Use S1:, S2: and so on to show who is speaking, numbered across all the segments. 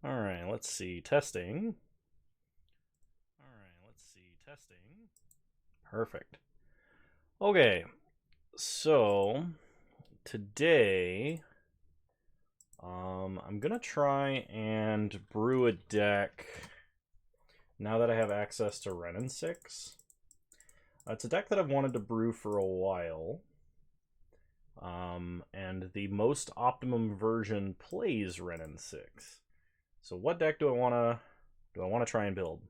S1: All right, let's see. Testing. All right, let's see. Testing. Perfect. Okay, so today I'm gonna try and brew a deck now that I have access to Ren and 6. It's a deck that I've wanted to brew for a while. And the most optimum version plays Ren and 6. So what deck do I wanna try and build?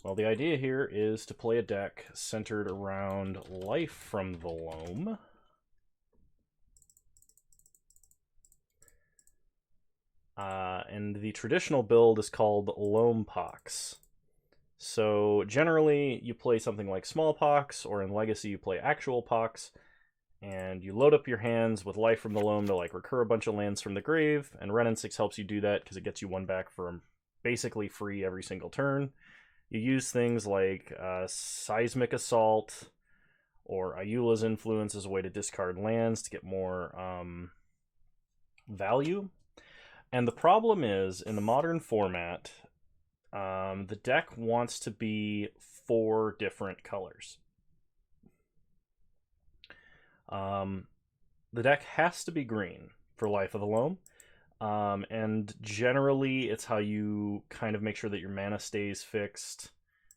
S1: Well, the idea here is to play a deck centered around life from the loam. And the traditional build is called Loampox. So generally, you play something like Smallpox, or in Legacy, you play Actual Pox, and you load up your hands with life from the loam to like recur a bunch of lands from the grave, and Ren and 6 helps you do that because it gets you one back from basically free every single turn. You use things like Seismic Assault or Ayula's Influence as a way to discard lands to get more value. And the problem is, in the modern format, the deck wants to be 4 different colors. The deck has to be green for Life of the Loam. And generally, it's how you kind of make sure that your mana stays fixed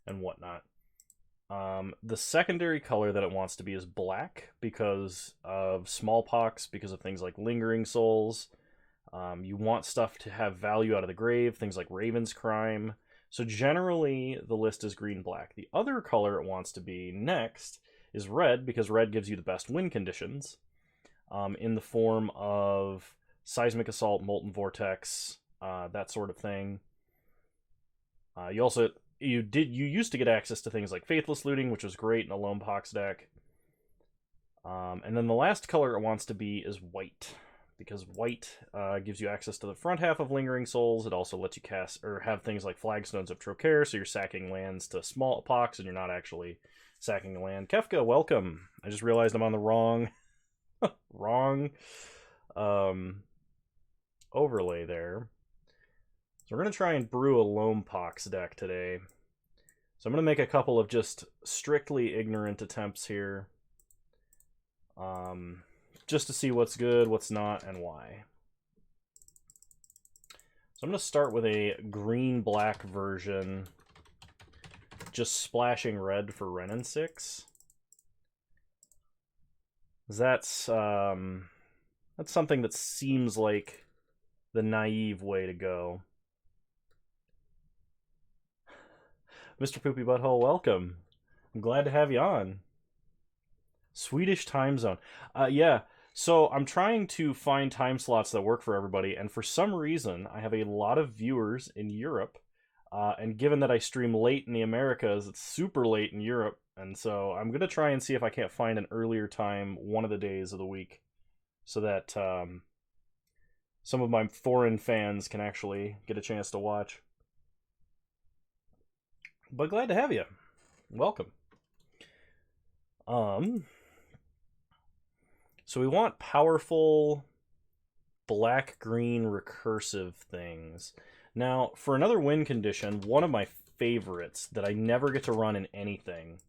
S1: and whatnot. The secondary color that it wants to be is black because of Smallpox, because of things like Lingering Souls. You want stuff to have value out of the grave, things like Raven's Crime. So generally, the list is green-black. The other color it wants to be next is red, because red gives you the best win conditions in the form of Seismic Assault, Molten Vortex, that sort of thing. You used to get access to things like Faithless Looting, which was great in a Loampox deck. And then the last color it wants to be is white, because white gives you access to the front half of Lingering Souls. It also lets you cast or have things like Flagstones of Trocaire, so you're sacking lands to Smallpox, and you're not actually sacking a land. Kefka, welcome. I just realized I'm on the wrong overlay there. So we're going to try and brew a Loampox deck today. So I'm going to make a couple of just strictly ignorant attempts here. Just to see what's good, what's not, and why. So I'm going to start with a green-black version, just splashing red for Ren and 6. That's something that seems like the naive way to go. Mr. Poopy Butthole, welcome. I'm glad to have you on. Swedish time zone. Yeah, so I'm trying to find time slots that work for everybody, and for some reason, I have a lot of viewers in Europe, and given that I stream late in the Americas, it's super late in Europe, and so I'm going to try and see if I can't find an earlier time one of the days of the week, so that some of my foreign fans can actually get a chance to watch. But glad to have you. Welcome. So we want powerful black-green recursive things. Now, for another win condition, one of my favorites that I never get to run in anything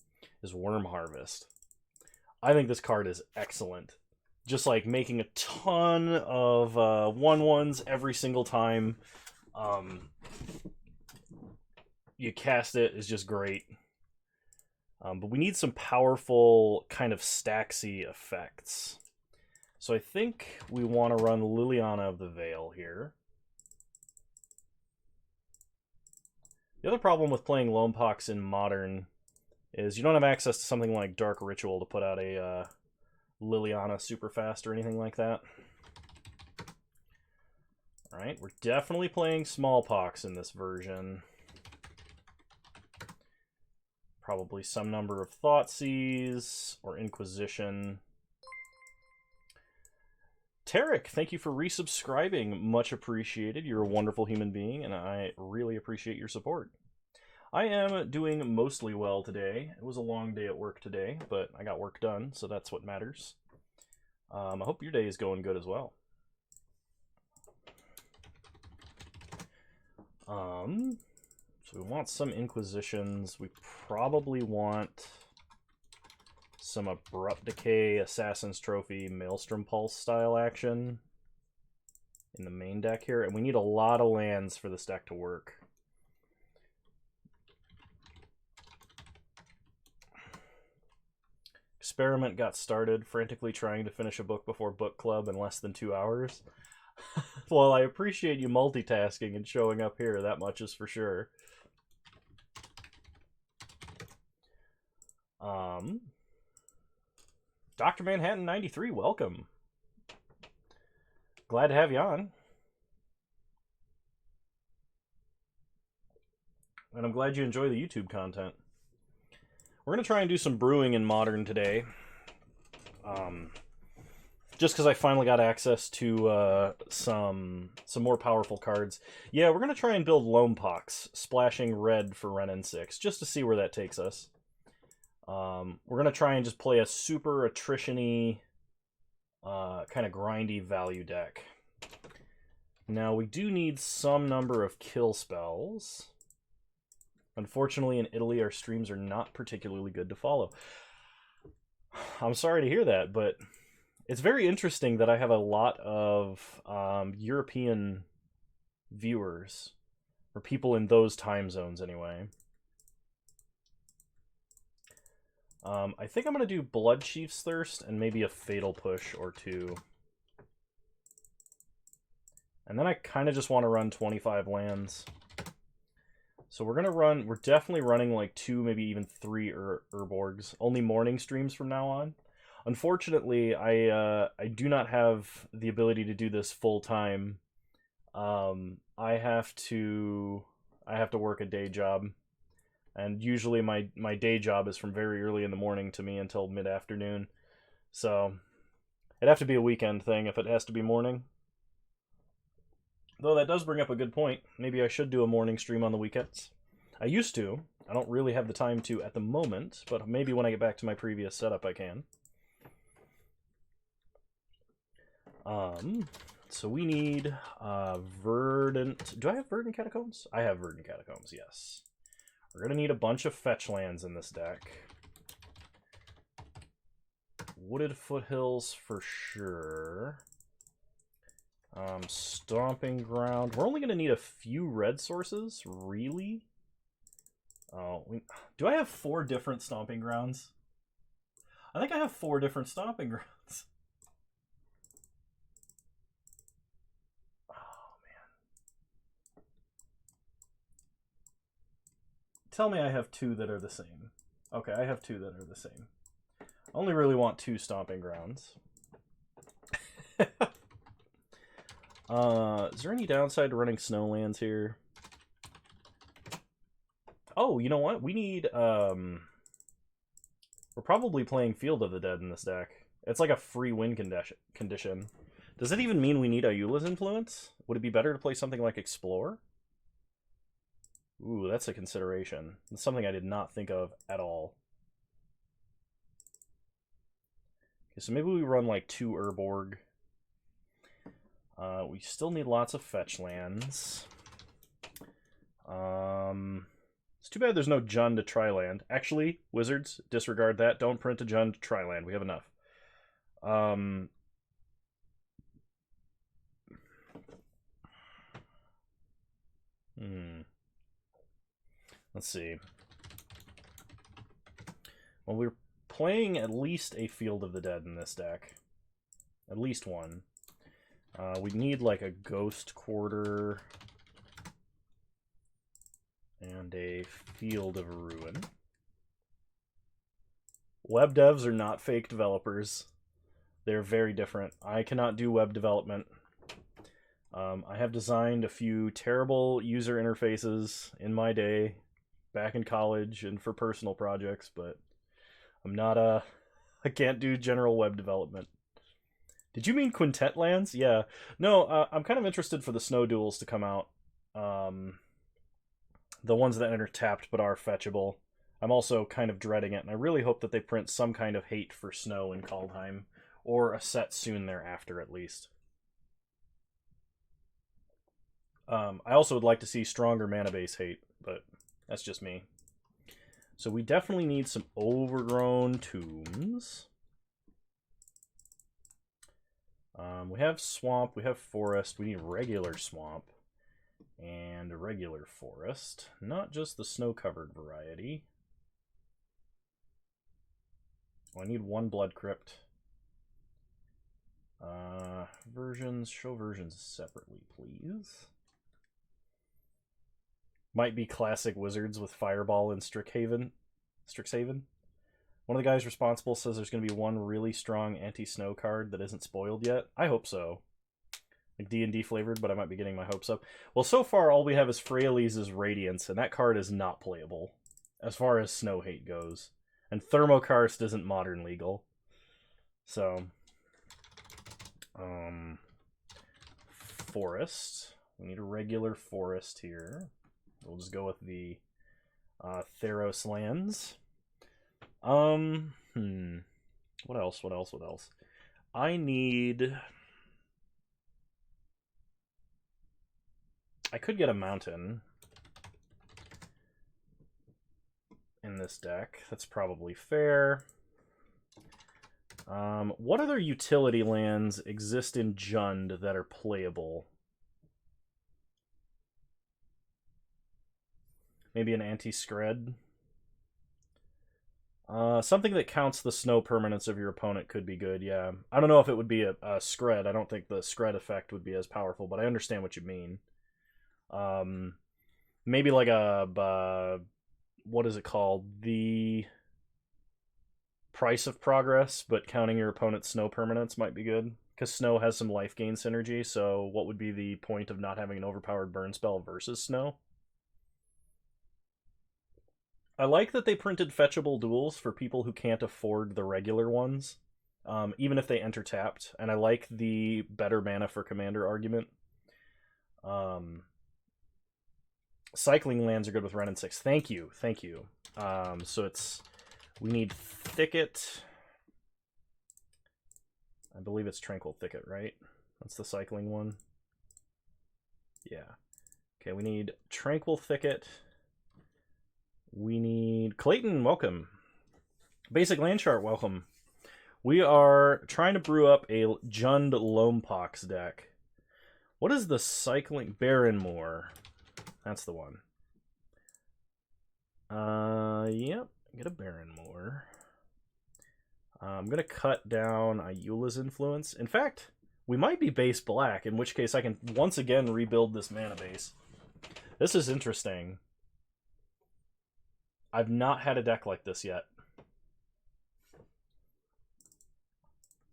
S1: is Worm Harvest. I think this card is excellent. Just like making a ton of 1/1s every single time you cast it is just great. But we need some powerful kind of Staxy effects. So I think we want to run Liliana of the Veil here. The other problem with playing Loampox in Modern is you don't have access to something like Dark Ritual to put out a Liliana super fast or anything like that. Alright, we're definitely playing Smallpox in this version. Probably some number of Thoughtseize or Inquisition. Tarek, thank you for resubscribing. Much appreciated. You're a wonderful human being, and I really appreciate your support. I am doing mostly well today. It was a long day at work today, but I got work done, so that's what matters. I hope your day is going good as well. So we want some Inquisitions. We probably want some Abrupt Decay, Assassin's Trophy, Maelstrom Pulse style action in the main deck here. And we need a lot of lands for this deck to work. Experiment got started, frantically trying to finish a book before book club in less than 2 hours. Well, I appreciate you multitasking and showing up here, that much is for sure. Dr. Manhattan 93, welcome. Glad to have you on. And I'm glad you enjoy the YouTube content. We're going to try and do some brewing in Modern today. Just because I finally got access to some more powerful cards. Yeah, we're going to try and build Loampox, splashing red for Ren and 6, just to see where that takes us. We're going to try and just play a super attrition-y, kind of grindy value deck. Now, we do need some number of kill spells. Unfortunately, in Italy, our streams are not particularly good to follow. I'm sorry to hear that, but it's very interesting that I have a lot of European viewers, or people in those time zones anyway. I think I'm going to do Bloodchief's Thirst and maybe a Fatal Push or two. And then I kind of just want to run 25 lands. So we're definitely running like 2, maybe even 3 Urborgs. Only morning streams from now on. Unfortunately, I do not have the ability to do this full time. I have to work a day job, and usually my day job is from very early in the morning to me until mid-afternoon. So it'd have to be a weekend thing if it has to be morning. Though that does bring up a good point. Maybe I should do a morning stream on the weekends. I used to. I don't really have the time to at the moment, but maybe when I get back to my previous setup I can. So we need Verdant... Do I have Verdant Catacombs? I have Verdant Catacombs, yes. We're going to need a bunch of fetch lands in this deck. Wooded Foothills for sure. Stomping Ground. We're only going to need a few red sources, really? Do I have 4 different Stomping Grounds? I think I have 4 different Stomping Grounds. Oh, man. Tell me I have 2 that are the same. Okay, I have 2 that are the same. I only really want 2 Stomping Grounds. Is there any downside to running Snowlands here? Oh, you know what? We need, we're probably playing Field of the Dead in this deck. It's like a free win condition. Does it even mean we need Ayula's influence? Would it be better to play something like Explore? Ooh, that's a consideration. That's something I did not think of at all. Okay, so maybe we run like 2 Urborg. We still need lots of fetch lands. It's too bad there's no Jund to Tri-land. Actually, Wizards, disregard that. Don't print a Jund to Tri-land. We have enough. Let's see. Well, we're playing at least a Field of the Dead in this deck. At least one. We need like a Ghost Quarter and a Field of Ruin. Web devs are not fake developers. They're very different. I cannot do web development. I have designed a few terrible user interfaces in my day, back in college and for personal projects, but I'm not I can't do general web development. Did you mean Quintet lands? Yeah. No, I'm kind of interested for the Snow Duels to come out. The ones that enter tapped but are fetchable. I'm also kind of dreading it, and I really hope that they print some kind of hate for Snow in Kaldheim, or a set soon thereafter at least. I also would like to see stronger mana base hate, but that's just me. So we definitely need some overgrown tombs. We have swamp, we have forest, we need regular swamp and a regular forest, not just the snow-covered variety. Oh, I need one blood crypt. Versions, show versions separately, please. Might be classic wizards with Fireball and Strixhaven. One of the guys responsible says there's going to be one really strong anti-snow card that isn't spoiled yet. I hope so. Like D&D flavored, but I might be getting my hopes up. Well, so far all we have is Freyalise' Radiance, and that card is not playable as far as snow hate goes. And Thermokarst isn't modern legal. So, forest. We need a regular forest here. We'll just go with the Theros lands. What else? I need... I could get a mountain in this deck. That's probably fair. What other utility lands exist in Jund that are playable? Maybe an anti-scred? Something that counts the snow permanence of your opponent could be good, yeah. I don't know if it would be a scred. I don't think the scred effect would be as powerful, but I understand what you mean. Maybe like a... what is it called? The Price of Progress, but counting your opponent's snow permanence might be good. Because snow has some life gain synergy, so what would be the point of not having an overpowered burn spell versus snow? I like that they printed fetchable duels for people who can't afford the regular ones, even if they enter tapped. And I like the better mana for commander argument. Cycling lands are good with Ren and 6. Thank you. So we need Thicket. I believe it's Tranquil Thicket, right? That's the cycling one. Yeah. Okay, we need Tranquil Thicket. We need Clayton, welcome. Basic Land Chart, welcome. We are trying to brew up a Jund Loampox deck. What is the cycling? Barrenmoor. That's the one. Yep. Get a Barrenmoor. I'm going to cut down Ayula's influence. In fact, we might be base black, in which case I can once again rebuild this mana base. This is interesting. I've not had a deck like this yet.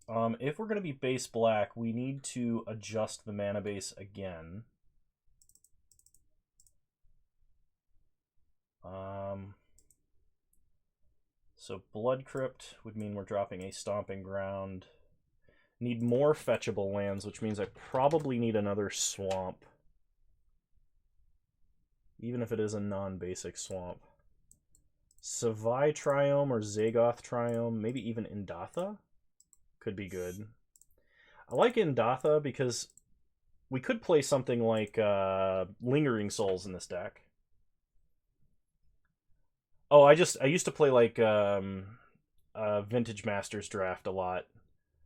S1: If we're going to be base black, we need to adjust the mana base again. So Blood Crypt would mean we're dropping a Stomping Ground. Need more fetchable lands, which means I probably need another swamp. Even if it is a non-basic swamp. Savai Triome or Zagoth Triome, maybe even Indatha could be good. I like Indatha because we could play something like Lingering Souls in this deck. Oh, I used to play like Vintage Masters Draft a lot.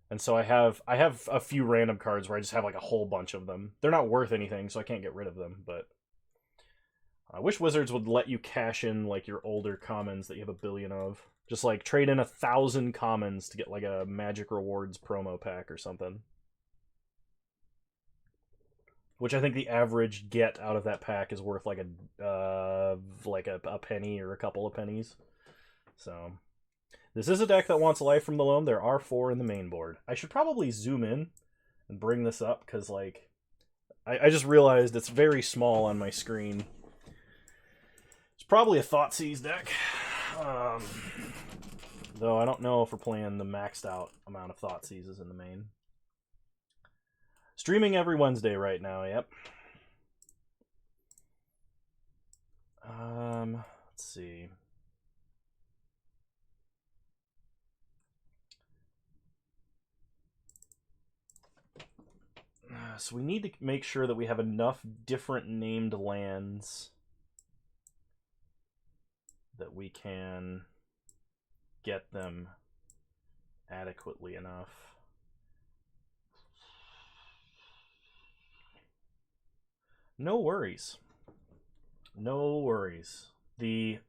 S1: And so I have a few random cards where I just have like a whole bunch of them. They're not worth anything, so I can't get rid of them, but I wish Wizards would let you cash in like your older commons that you have a billion of. Just like trade in 1,000 commons to get like a Magic Rewards promo pack or something. Which I think the average get out of that pack is worth like a penny or a couple of pennies. So this is a deck that wants life from the loam. There are 4 in the main board. I should probably zoom in and bring this up because like I just realized it's very small on my screen. It's probably a Thoughtseize deck. Though I don't know if we're playing the maxed out amount of Thoughtseizes in the main. Streaming every Wednesday right now, yep. Let's see. So we need to make sure that we have enough different named lands that we can get them adequately enough. No worries. No worries. The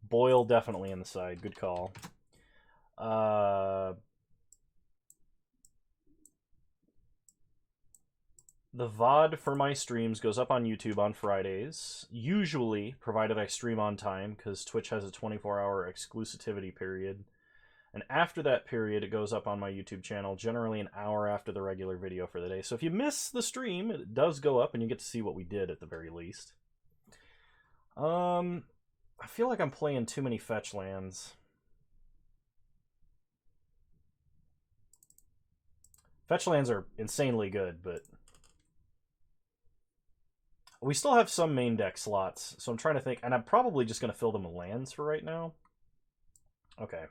S1: boil definitely in the side. Good call. The VOD for my streams goes up on YouTube on Fridays, usually, provided I stream on time, because Twitch has a 24-hour exclusivity period. And after that period, it goes up on my YouTube channel, generally an hour after the regular video for the day. So if you miss the stream, it does go up, and you get to see what we did at the very least. I feel like I'm playing too many fetch lands. Fetch lands are insanely good, but we still have some main deck slots, so I'm trying to think, and I'm probably just going to fill them with lands for right now. Okay.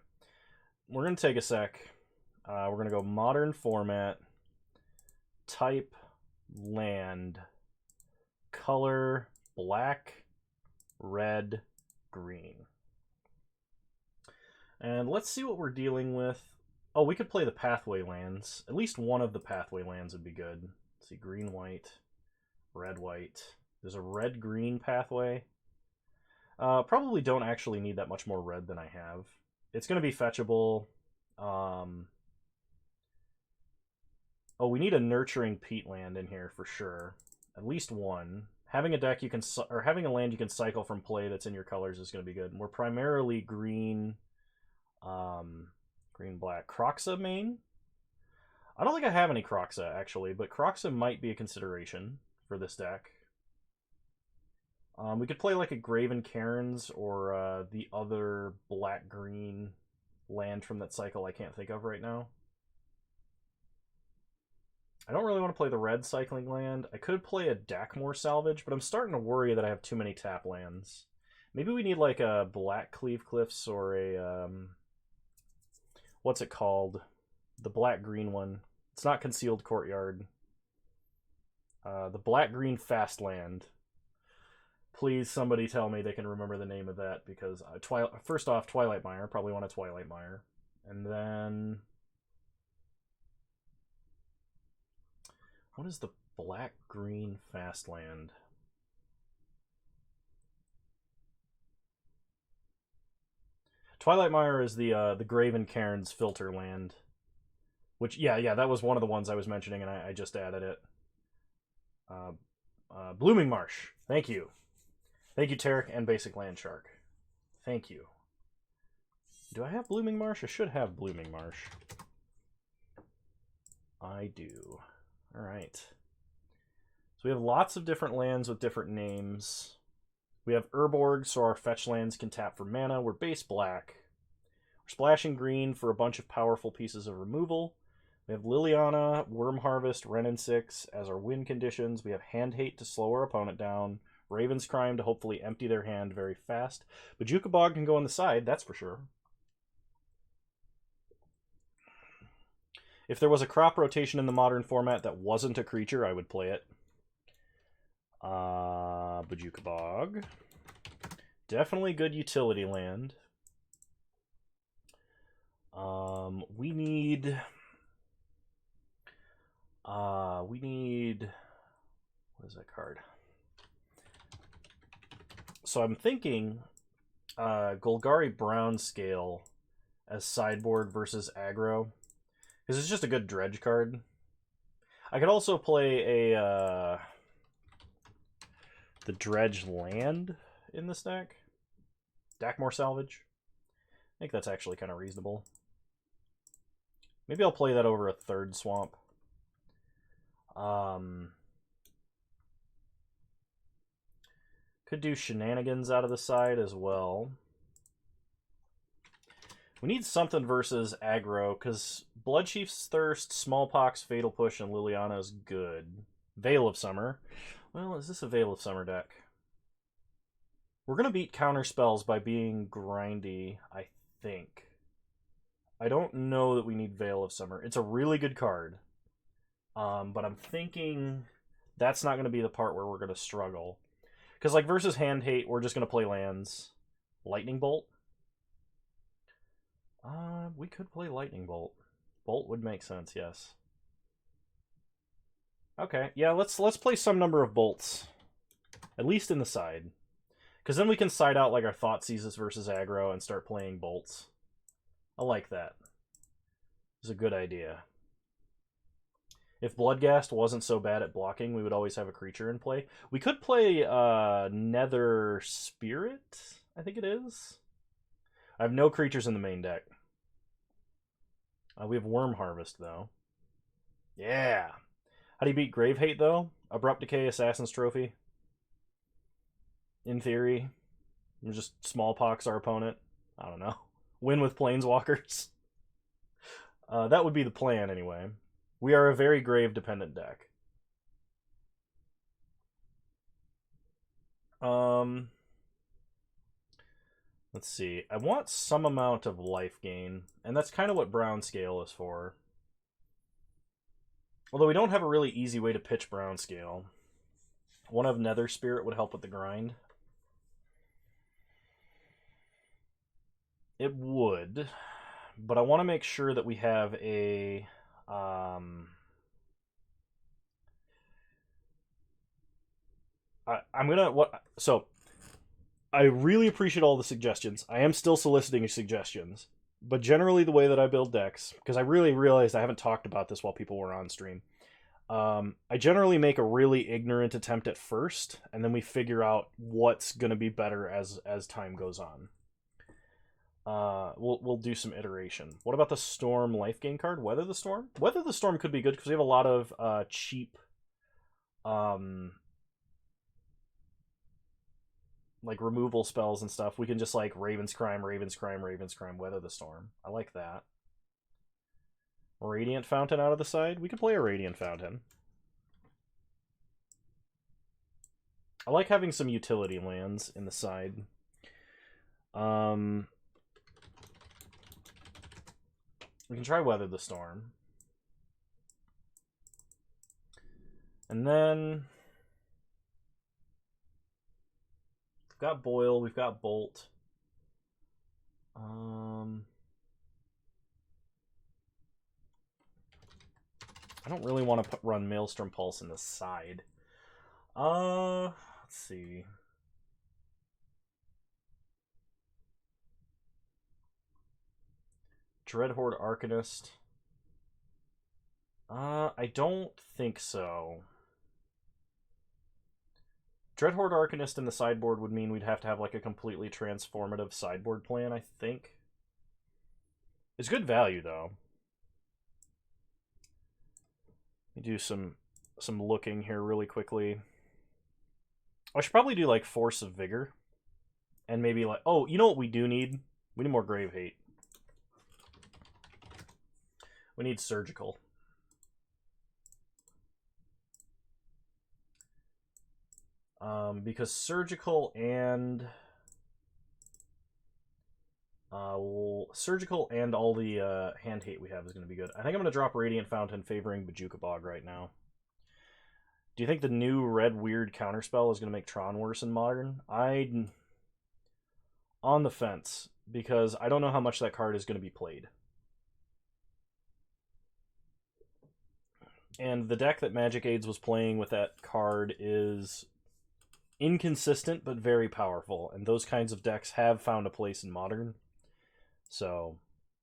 S1: We're going to take a sec. We're going to go modern format, type, land, color, black, red, green. And let's see what we're dealing with. Oh, we could play the pathway lands. At least one of the pathway lands would be good. Let's see, green, white, red, white. There's a red-green pathway. Probably don't actually need that much more red than I have. It's going to be fetchable. Oh, we need a nurturing peat land in here for sure. At least one. Having a deck you can, or having a land you can cycle from play that's in your colors is going to be good. And we're primarily green, green black. Kroxa main. I don't think I have any Kroxa actually, but Kroxa might be a consideration for this deck. We could play like a Graven Cairns or the other black-green land from that cycle I can't think of right now. I don't really want to play the red cycling land. I could play a Dakmor Salvage, but I'm starting to worry that I have too many tap lands. Maybe we need like a Black Cleave Cliffs or a... what's it called? The black-green one. It's not Concealed Courtyard. The black-green fast land. Please, somebody tell me they can remember the name of that, because first off, Twilight Mire. Probably want a Twilight Mire. And then... what is the black-green fast land? Twilight Mire is the Graven Cairns filter land. Which, yeah, that was one of the ones I was mentioning, and I just added it. Blooming Marsh. Thank you. Thank you, Tarek and Basic Land Shark. Thank you. Do I have Blooming Marsh? I should have Blooming Marsh. I do. Alright. So we have lots of different lands with different names. We have Urborg, so our fetch lands can tap for mana. We're base black. We're splashing green for a bunch of powerful pieces of removal. We have Liliana, Worm Harvest, Renin 6 as our win conditions. We have Hand Hate to slow our opponent down. Raven's Crime to hopefully empty their hand very fast. Bojuka Bog can go on the side, that's for sure. If there was a crop rotation in the modern format that wasn't a creature, I would play it. Bojuka Bog. Definitely good utility land. We need... what is that card? So I'm thinking Golgari Brown Scale as sideboard versus aggro, because it's just a good dredge card. I could also play a the dredge land in this deck. Dakmor Salvage. I think that's actually kind of reasonable. Maybe I'll play that over a third swamp. Could do Shenanigans out of the side as well. We need something versus aggro, because Bloodchief's Thirst, Smallpox, Fatal Push, and Liliana is good. Veil of Summer. Well, is this a Veil of Summer deck? We're going to beat counter spells by being grindy, I think. I don't know that we need Veil of Summer. It's a really good card. But I'm thinking that's not going to be the part where we're going to struggle. Because, like, versus Hand Hate, we're just going to play lands. Lightning Bolt? We could play Lightning Bolt. Bolt would make sense, yes. Okay, yeah, let's play some number of bolts. At least in the side. Because then we can side out like our Thoughtseizes versus aggro and start playing bolts. I like that. It's a good idea. If Bloodghast wasn't so bad at blocking, we would always have a creature in play. We could play Nether Spirit, I think it is. I have no creatures in the main deck. We have Worm Harvest, though. Yeah! How do you beat Grave Hate, though? Abrupt Decay, Assassin's Trophy. In theory. Just smallpox our opponent. I don't know. Win with Planeswalkers. That would be the plan, anyway. We are a very grave-dependent deck. Let's see. I want some amount of life gain, and that's kind of what Brown Scale is for. Although we don't have a really easy way to pitch Brown Scale. One of Nether Spirit would help with the grind. It would, but I want to make sure that we have a... I'm gonna... So, I really appreciate all the suggestions. I am still soliciting suggestions. But generally the way that I build decks, because I really realized I haven't talked about this while people were on stream, I generally make a really ignorant attempt at first, and then we figure out what's going to be better as time goes on. We'll do some iteration. What about the Storm life gain card? Weather the Storm? Weather the Storm could be good because we have a lot of cheap, like removal spells and stuff. We can just like Raven's Crime, Raven's Crime, Raven's Crime, Weather the Storm. I like that. Radiant Fountain out of the side. We could play a Radiant Fountain. I like having some utility lands in the side. We can try Weather the Storm. And then... we've got Boil, we've got Bolt. I don't really want to run Maelstrom Pulse in the side. Let's see. Dreadhorde Arcanist. I don't think so. Dreadhorde Arcanist in the sideboard would mean we'd have to have like a completely transformative sideboard plan, I think. It's good value, though. Let me do some looking here really quickly. I should probably do like Force of Vigor. And maybe like... oh, you know what we do need? We need more Grave Hate. We need Surgical. Because Surgical and... Surgical and all the Hand Hate we have is going to be good. I think I'm going to drop Radiant Fountain favoring Bajuka Bog right now. Do you think the new red weird counterspell is going to make Tron worse in Modern? I'm on the fence, because I don't know how much that card is going to be played. And the deck that Magic Aids was playing with that card is inconsistent but very powerful, and those kinds of decks have found a place in Modern. So,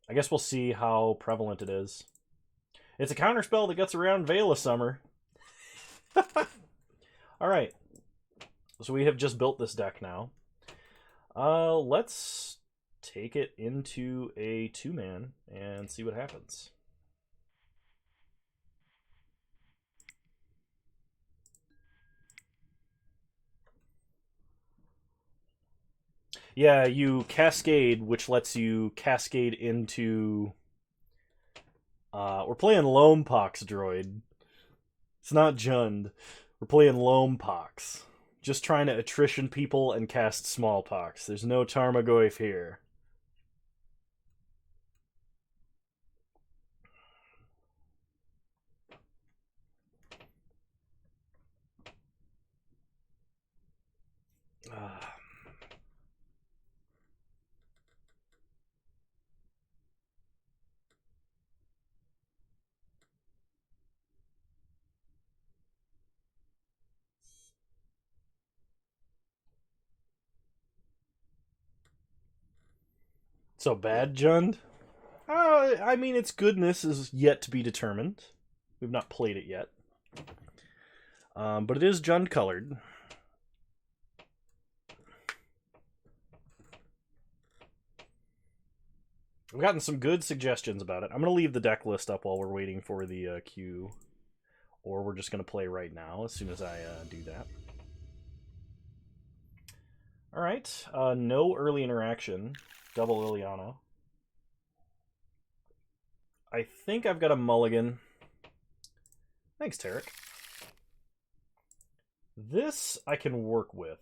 S1: I guess we'll see how prevalent it is. It's a counterspell that gets around Veil of Summer. Alright. So we have just built this deck now. Let's take it into a 2-man and see what happens. Yeah, you Cascade, which lets you Cascade into... we're playing Loampox Droid. It's not Jund. We're playing Loampox. Just trying to attrition people and cast Smallpox. There's no Tarmogoyf here. So bad, Jund? I mean, its goodness is yet to be determined. We've not played it yet. But it is Jund colored. We've gotten some good suggestions about it. I'm going to leave the deck list up while we're waiting for the queue. Or we're just going to play right now as soon as I do that. Alright, no early interaction. Double Liliana. I think I've got a mulligan. Thanks, Tarek. This I can work with.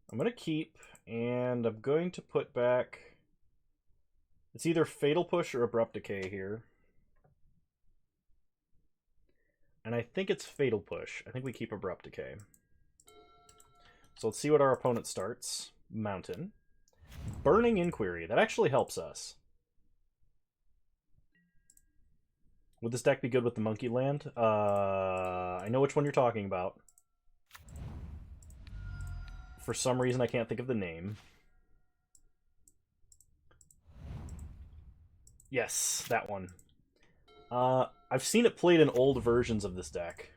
S1: I'm going to keep, and I'm going to put back... It's either Fatal Push or Abrupt Decay here. And I think it's Fatal Push. I think we keep Abrupt Decay. So let's see what our opponent starts. Mountain. Burning Inquiry. That actually helps us. Would this deck be good with the Monkey Land? I know which one you're talking about. For some reason, I can't think of the name. Yes, that one. I've seen it played in old versions of this deck.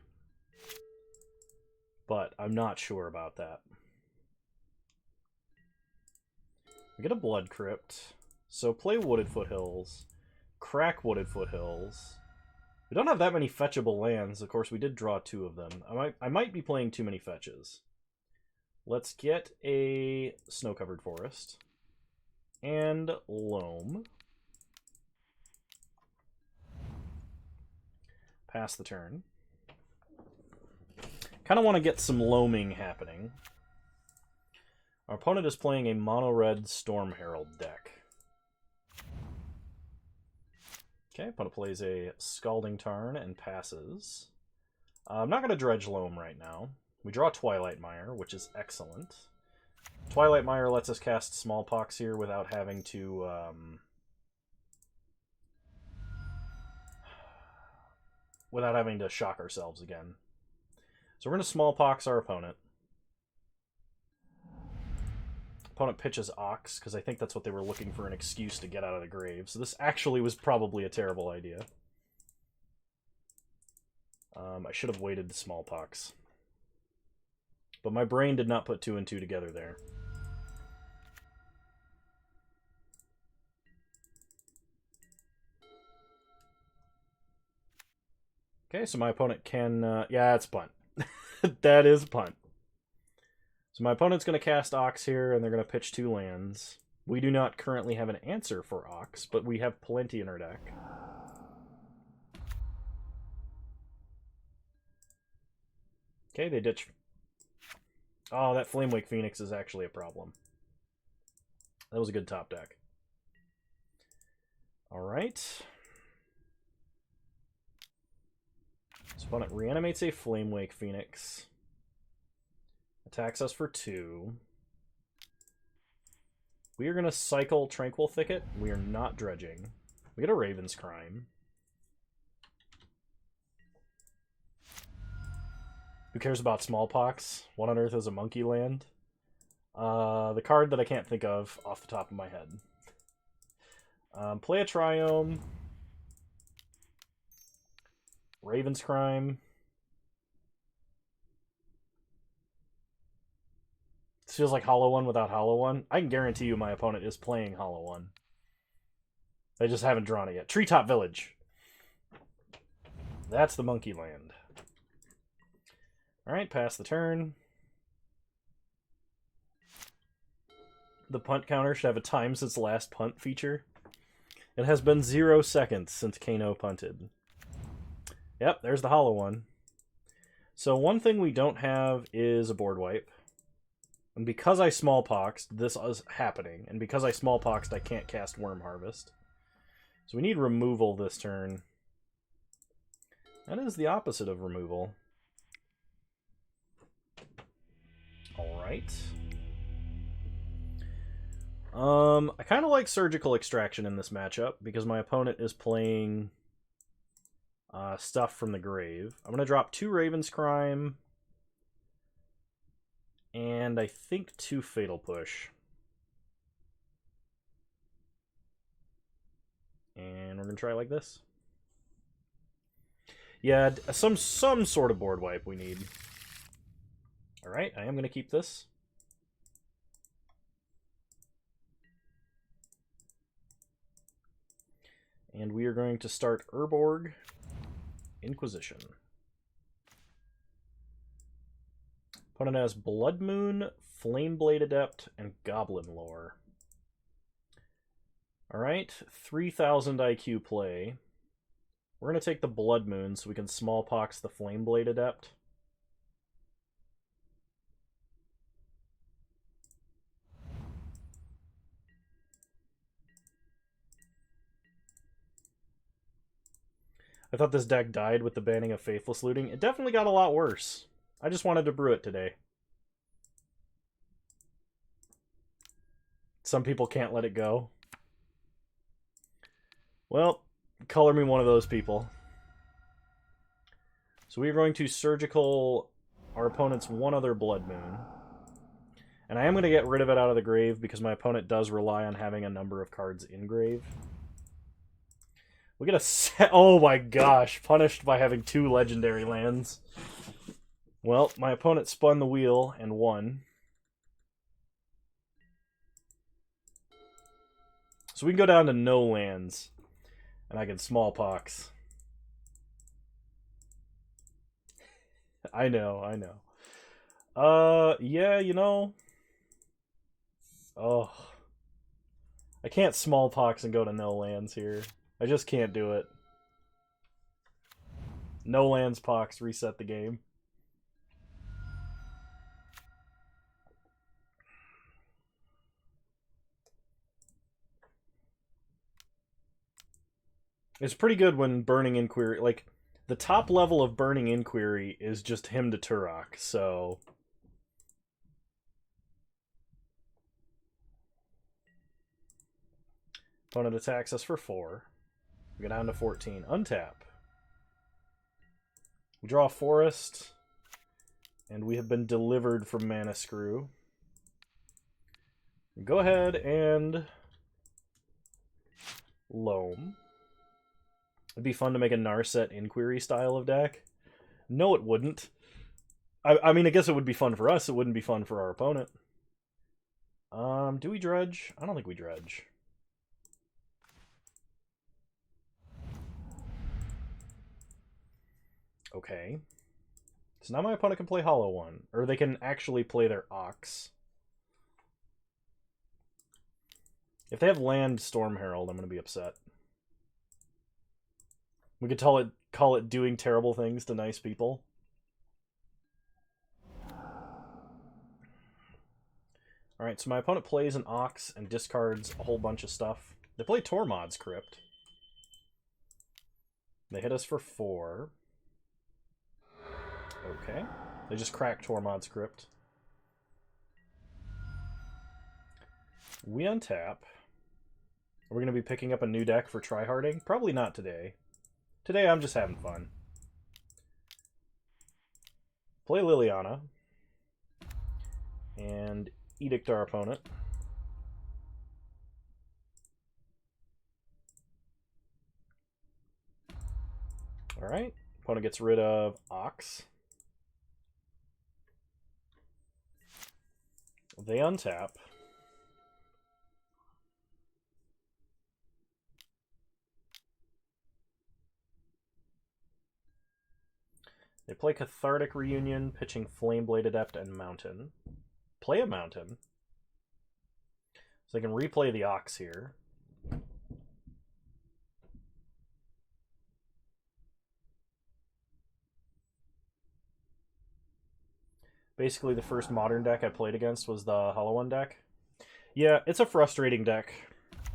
S1: But I'm not sure about that. We get a Blood Crypt. So play Wooded Foothills. Crack Wooded Foothills. We don't have that many fetchable lands. Of course, we did draw 2 of them. I might be playing too many fetches. Let's get a Snow-Covered Forest. And Loam. Pass the turn. Kind of want to get some loaming happening. Our opponent is playing a mono-red Storm Herald deck. Okay, opponent plays a Scalding Tarn and passes. I'm not going to dredge Loam right now. We draw Twilight Mire, which is excellent. Twilight Mire lets us cast Smallpox here without having to... without having to shock ourselves again. So we're going to Smallpox our opponent. Opponent pitches Ox, because I think that's what they were looking for, an excuse to get out of the grave. So this actually was probably a terrible idea. I should have waited to Smallpox. But my brain did not put 2 and 2 together there. Okay, so my opponent can... yeah, it's punt. That is punt. So my opponent's going to cast Ox here, and they're going to pitch 2 lands. We do not currently have an answer for Ox, but we have plenty in our deck. Okay, they ditch... Oh, that Flamewake Phoenix is actually a problem. That was a good top deck. Alright. So opponent reanimates a Flamewake Phoenix. Attacks us for 2. We are going to cycle Tranquil Thicket. We are not dredging. We get a Raven's Crime. Who cares about Smallpox? What on earth is a Monkey Land? The card that I can't think of off the top of my head. Play a Triome. Raven's Crime. This feels like Hollow One without Hollow One. I can guarantee you my opponent is playing Hollow One. They just haven't drawn it yet. Treetop Village. That's the Monkey Land. Alright, pass the turn. The punt counter should have a time since last punt feature. It has been 0 seconds since Kano punted. Yep, there's the Hollow One. So one thing we don't have is a board wipe. And because I Smallpoxed, this is happening. And because I Smallpoxed, I can't cast Worm Harvest. So we need removal this turn. That is the opposite of removal. Alright. I kind of like Surgical Extraction in this matchup because my opponent is playing stuff from the grave. I'm going to drop 2 Raven's Crime and I think 2 Fatal Push. going to try like this. Yeah, some sort of board wipe we need. Alright, I am going to keep this. And we are going to start Urborg Inquisition. Opponent has Blood Moon, Flameblade Adept, and Goblin Lore. Alright, 3000 IQ play. We're going to take the Blood Moon so we can Smallpox the Flameblade Adept. I thought this deck died with the banning of Faithless Looting. It definitely got a lot worse. I just wanted to brew it today. Some people can't let it go. Well, color me one of those people. So we are going to surgical our opponent's one other Blood Moon. And I am going to get rid of it out of the grave because my opponent does rely on having a number of cards in grave. We get a set. Oh my gosh, punished by having 2 legendary lands. Well, my opponent spun the wheel and won. So we can go down to no lands. And I can Smallpox. I know, I know. Yeah, you know. Oh. I can't Smallpox and go to no lands here. I just can't do it. No lands pox, reset the game. It's pretty good when Burning Inquiry, like, the top level of Burning Inquiry is just him to Turok, so... Opponent attacks us for 4. We go down to 14. Untap. We draw a forest, and we have been delivered from Mana Screw. Go ahead and Loam. It'd be fun to make a Narset Inquiry style of deck. No, it wouldn't. I mean, I guess it would be fun for us. It wouldn't be fun for our opponent. Do we dredge? I don't think we dredge. Okay. So now my opponent can play Hollow One. Or they can actually play their Ox. If they have land Storm Herald, I'm going to be upset. We could call it doing terrible things to nice people. Alright, so my opponent plays an Ox and discards a whole bunch of stuff. They play Tormod's Crypt. They hit us for 4. Okay. They just cracked Tormod's Crypt. We untap. Are we going to be picking up a new deck for tryharding? Probably not today. Today I'm just having fun. Play Liliana. And Edict our opponent. Alright. Opponent gets rid of Ox. They untap. They play Cathartic Reunion, pitching Flameblade Adept and Mountain. Play a Mountain. So they can replay the Ox here. Basically, the first modern deck I played against was the Hollow One deck. Yeah, it's a frustrating deck.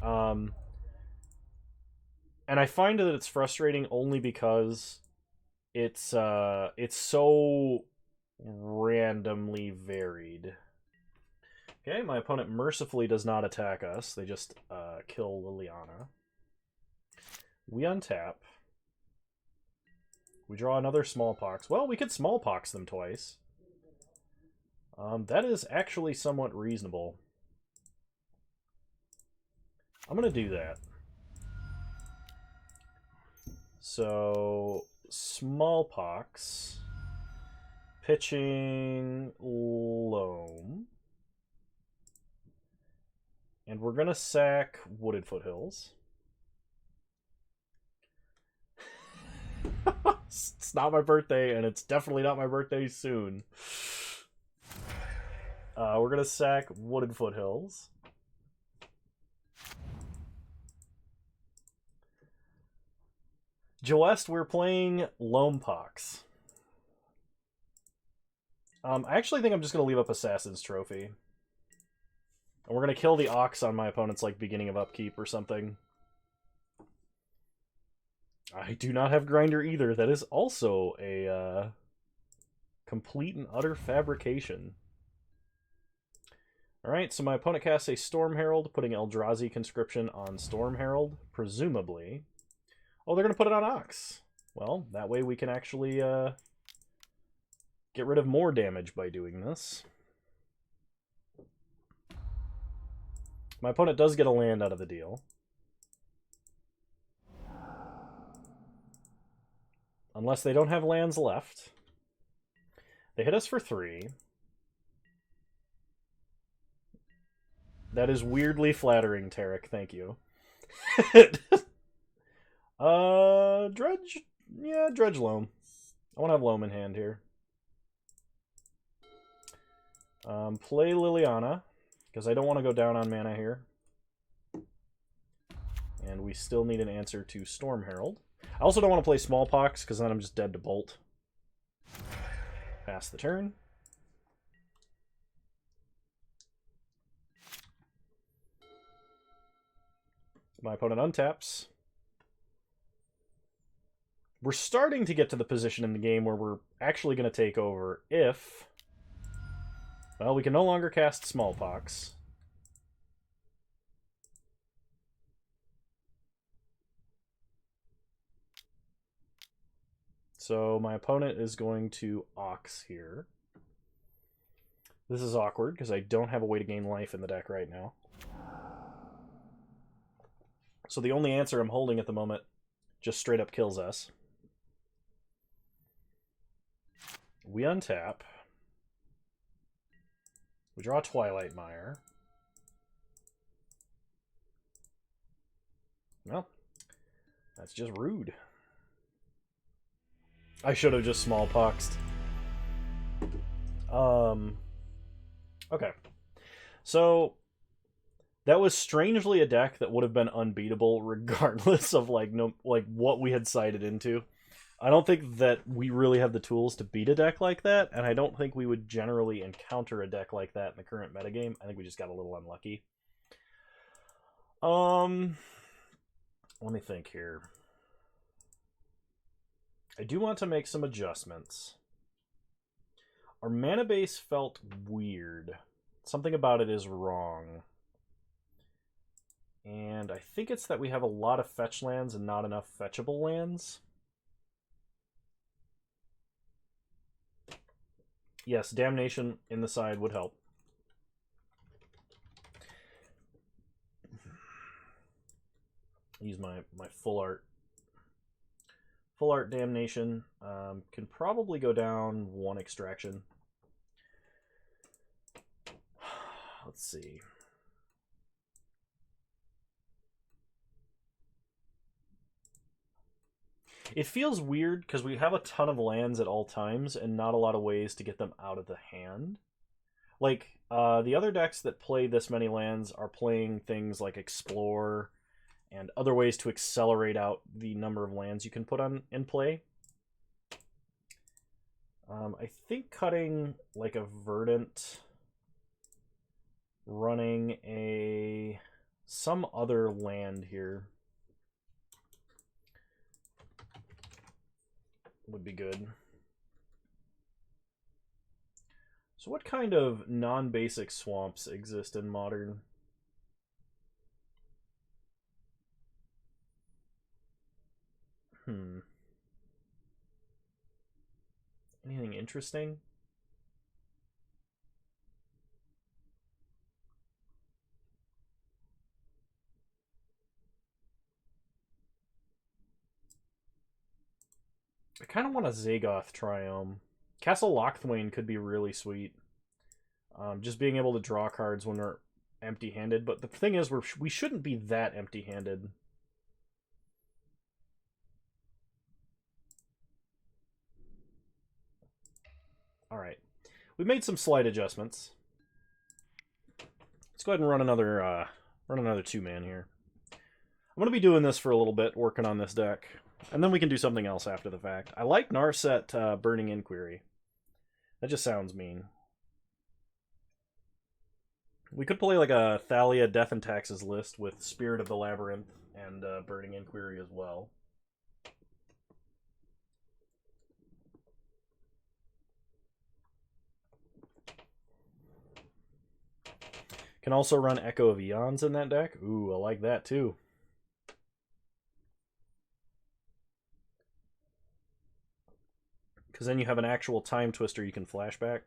S1: And I find that it's frustrating only because it's so randomly varied. Okay, my opponent mercifully does not attack us. They just kill Liliana. We untap. We draw another Smallpox. Well, we could Smallpox them twice. That is actually somewhat reasonable. I'm going to do that. So, smallpox, pitching loam, and we're going to sack wooded foothills. It's not my birthday, and it's definitely not my birthday soon. We're going to sack wooded foothills. Joest, we're playing Loampox. I actually think I'm just going to leave up Assassin's Trophy. And we're going to kill the Ox on my opponent's like beginning of upkeep or something. I do not have Grinder either. That is also a complete and utter fabrication. Alright, so my opponent casts a Storm Herald, putting Eldrazi Conscription on Storm Herald, presumably. Oh, they're going to put it on Ox. Well, that way we can actually get rid of more damage by doing this. My opponent does get a land out of the deal. Unless they don't have lands left. They hit us for 3. That is weirdly flattering, Tarek. Thank you. Dredge? Yeah, Dredge Loam. I want to have Loam in hand here. Play Liliana, because I don't want to go down on mana here. And we still need an answer to Storm Herald. I also don't want to play Smallpox, because then I'm just dead to Bolt. Pass the turn. My opponent untaps. We're starting to get to the position in the game where we're actually going to take over if... Well, we can no longer cast Smallpox. So my opponent is going to Ox here. This is awkward because I don't have a way to gain life in the deck right now. So the only answer I'm holding at the moment just straight up kills us. We untap. We draw Twilight Mire. Well, that's just rude. I should have just smallpoxed. Okay. So that was strangely a deck that would have been unbeatable regardless of like what we had sided into. I don't think that we really have the tools to beat a deck like that, and I don't think we would generally encounter a deck like that in the current metagame. I think we just got a little unlucky. Let me think here. I do want to make some adjustments. Our mana base felt weird. Something about it is wrong. And I think it's that we have a lot of fetch lands and not enough fetchable lands. Yes, Damnation in the side would help. Use my full art. Full art Damnation. Can probably go down 1 extraction. Let's see. It feels weird because we have a ton of lands at all times and not a lot of ways to get them out of the hand. Like, the other decks that play this many lands are playing things like Explore and other ways to accelerate out the number of lands you can put on in play. I think cutting like a Verdant, running some other land here would be good. So what kind of non-basic swamps exist in Modern? Anything interesting? I kind of want a Zagoth Triome. Castle Lochthwain could be really sweet. Just being able to draw cards when we're empty-handed. But the thing is, we shouldn't be that empty-handed. Alright. We made some slight adjustments. Let's go ahead and run another 2-man here. I'm going to be doing this for a little bit, working on this deck. And then we can do something else after the fact. I like Narset Burning Inquiry. That just sounds mean. We could play like a Thalia Death and Taxes list with Spirit of the Labyrinth and Burning Inquiry as well. Can also run Echo of Eons in that deck. Ooh, I like that too. Because then you have an actual Time Twister you can flashback.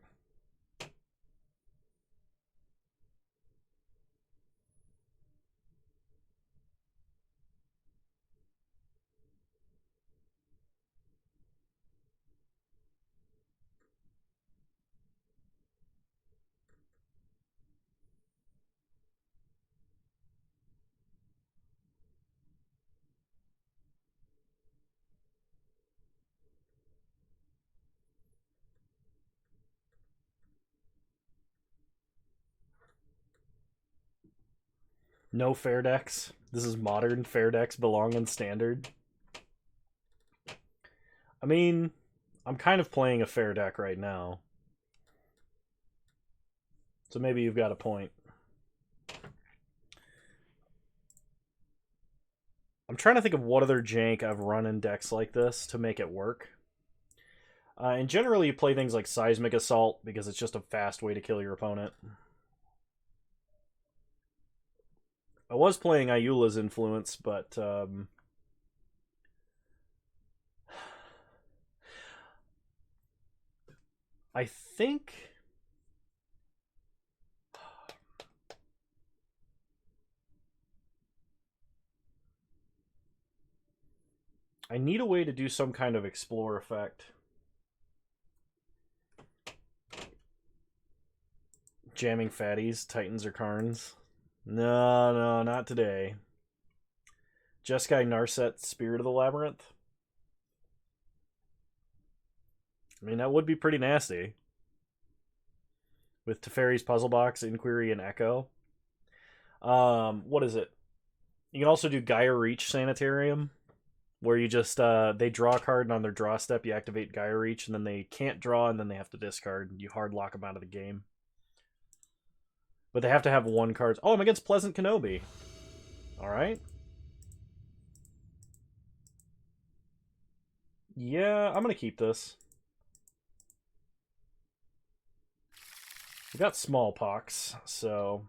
S1: No fair decks. This is modern. Fair decks belong in standard. I mean, I'm kind of playing a fair deck right now. So maybe you've got a point. I'm trying to think of what other jank I've run in decks like this to make it work. And generally you play things like Seismic Assault because it's just a fast way to kill your opponent. I was playing Ayula's Influence, but I think I need a way to do some kind of explore effect. Jamming fatties, Titans, or Karns. No, not today. Jeskai Narset, Spirit of the Labyrinth. I mean, that would be pretty nasty. With Teferi's Puzzle Box, Inquiry, and Echo. What is it? You can also do Gaia Reach Sanitarium, where you just, they draw a card, and on their draw step, you activate Gaia Reach, and then they can't draw, and then they have to discard. You hard lock them out of the game. But they have to have one card. Oh, I'm against Pleasant Kenobi. Alright. Yeah, I'm going to keep this. We got Smallpox, so...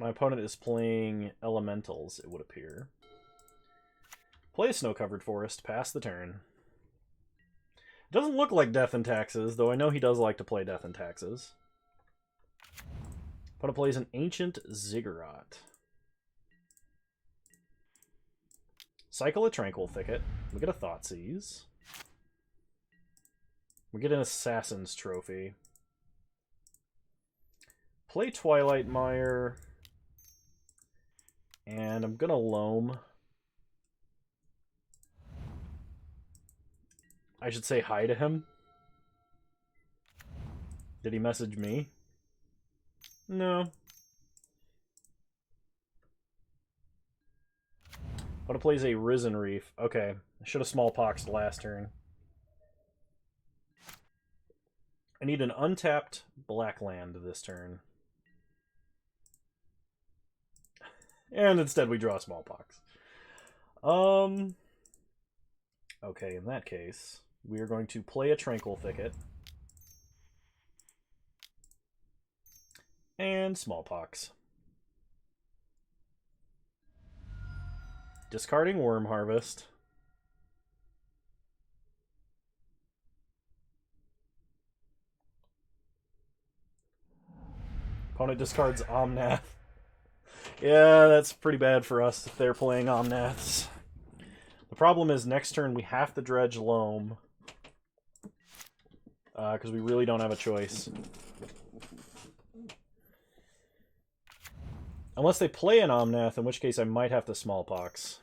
S1: My opponent is playing Elementals, it would appear. Play a Snow-Covered Forest, pass the turn. It doesn't look like Death and Taxes, though I know he does like to play Death and Taxes. Opponent plays an Ancient Ziggurat. Cycle a Tranquil Thicket. We get a Thoughtseize. We get an Assassin's Trophy. Play Twilight Mire. And I'm gonna Loam. I should say hi to him. Did he message me? No. Opponent plays a Risen Reef. Okay. I should have Smallpoxed last turn. I need an untapped black land this turn. And instead we draw Smallpox. Okay, in that case, we are going to play a Tranquil Thicket. And Smallpox. Discarding Worm Harvest. Opponent discards Omnath. Yeah, that's pretty bad for us if they're playing Omnaths. The problem is next turn we have to dredge Loam. Because we really don't have a choice. Unless they play an Omnath, in which case I might have to Smallpox.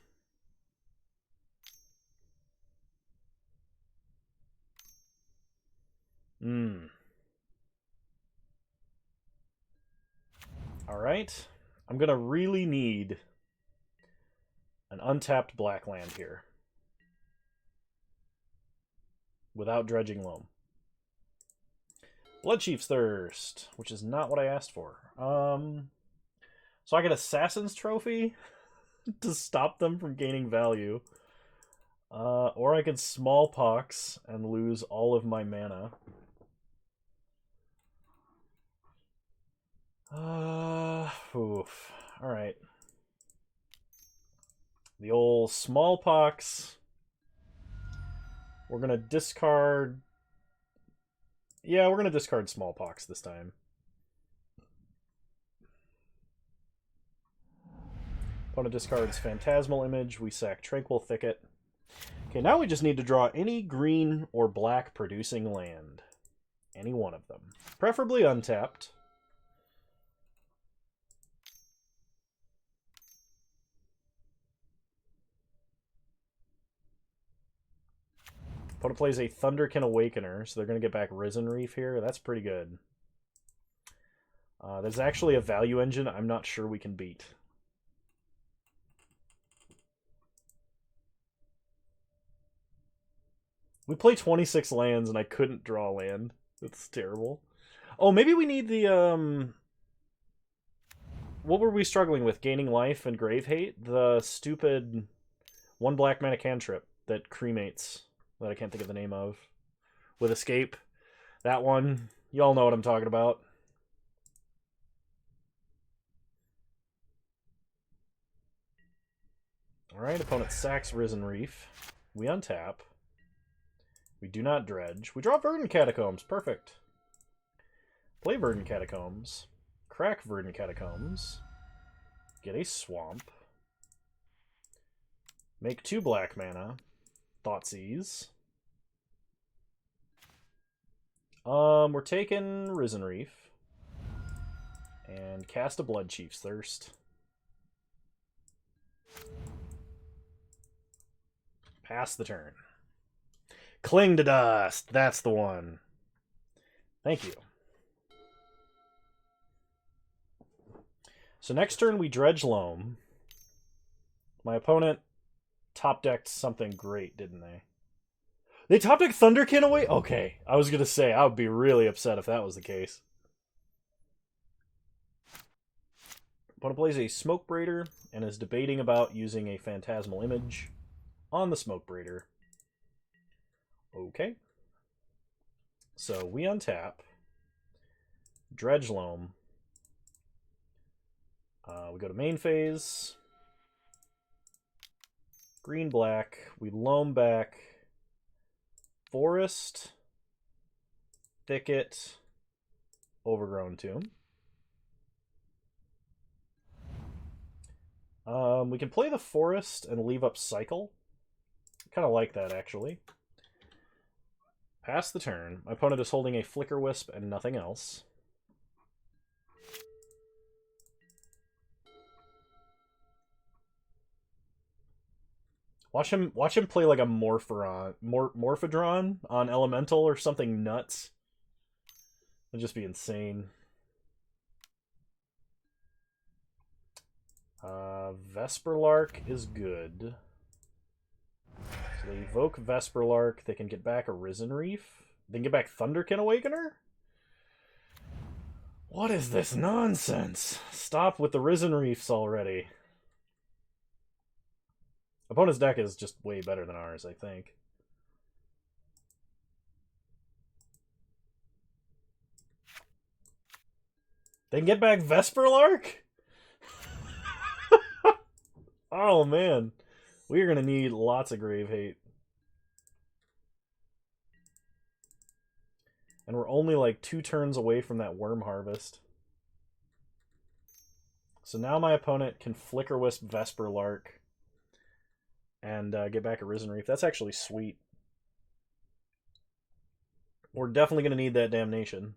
S1: Alright. I'm going to really need an untapped black land here. Without dredging Loam. Bloodchief's Thirst, which is not what I asked for. So I get Assassin's Trophy to stop them from gaining value. Or I could Smallpox and lose all of my mana. Oof. Alright. The old Smallpox. We're going to discard... Yeah, we're going to discard Smallpox this time. Opponent discards Phantasmal Image. We sack Tranquil Thicket. Okay, now we just need to draw any green or black producing land. Any one of them. Preferably untapped. Opponent plays a Thunderkin Awakener, so they're going to get back Risen Reef here. That's pretty good. There's actually a value engine I'm not sure we can beat. We play 26 lands and I couldn't draw land. That's terrible. Oh, maybe we need the, What were we struggling with? Gaining Life and Grave Hate? The stupid 1 black mana cantrip that cremates. That I can't think of the name of. With Escape. That one. Y'all know what I'm talking about. Alright, opponent sacks Risen Reef. We untap. We do not dredge. We draw Verdant Catacombs. Perfect. Play Verdant Catacombs. Crack Verdant Catacombs. Get a Swamp. Make 2 black mana. Thoughtseize. We're taking Risen Reef. And cast a Bloodchief's Thirst. Pass the turn. Cling to Dust. That's the one. Thank you. So next turn we dredge Loam. My opponent top-decked something great, didn't they? They top-decked Thunderkin away? Okay, I was going to say, I would be really upset if that was the case. Opponent plays a Smoke Braider and is debating about using a Phantasmal Image on the Smoke Braider. Okay. So we untap. Dredge Loam. We go to main phase. Green, black. We Loam back. Forest. Thicket. Overgrown Tomb. We can play the Forest and leave up Cycle. Kind of like that, actually. Pass the turn. My opponent is holding a Flicker Wisp and nothing else. Watch him play like a Morphadron on Elemental or something nuts. It'd just be insane. Vesperlark is good. So they evoke Vesperlark. They can get back a Risen Reef. They can get back Thunderkin Awakener? What is this nonsense? Stop with the Risen Reefs already. Opponent's deck is just way better than ours, I think. They can get back Vesperlark? Oh, man. We are going to need lots of Grave Hate. And we're only like 2 turns away from that Worm Harvest. So now my opponent can Flicker Wisp Vesper Lark and get back a Risen Reef. That's actually sweet. We're definitely going to need that Damnation.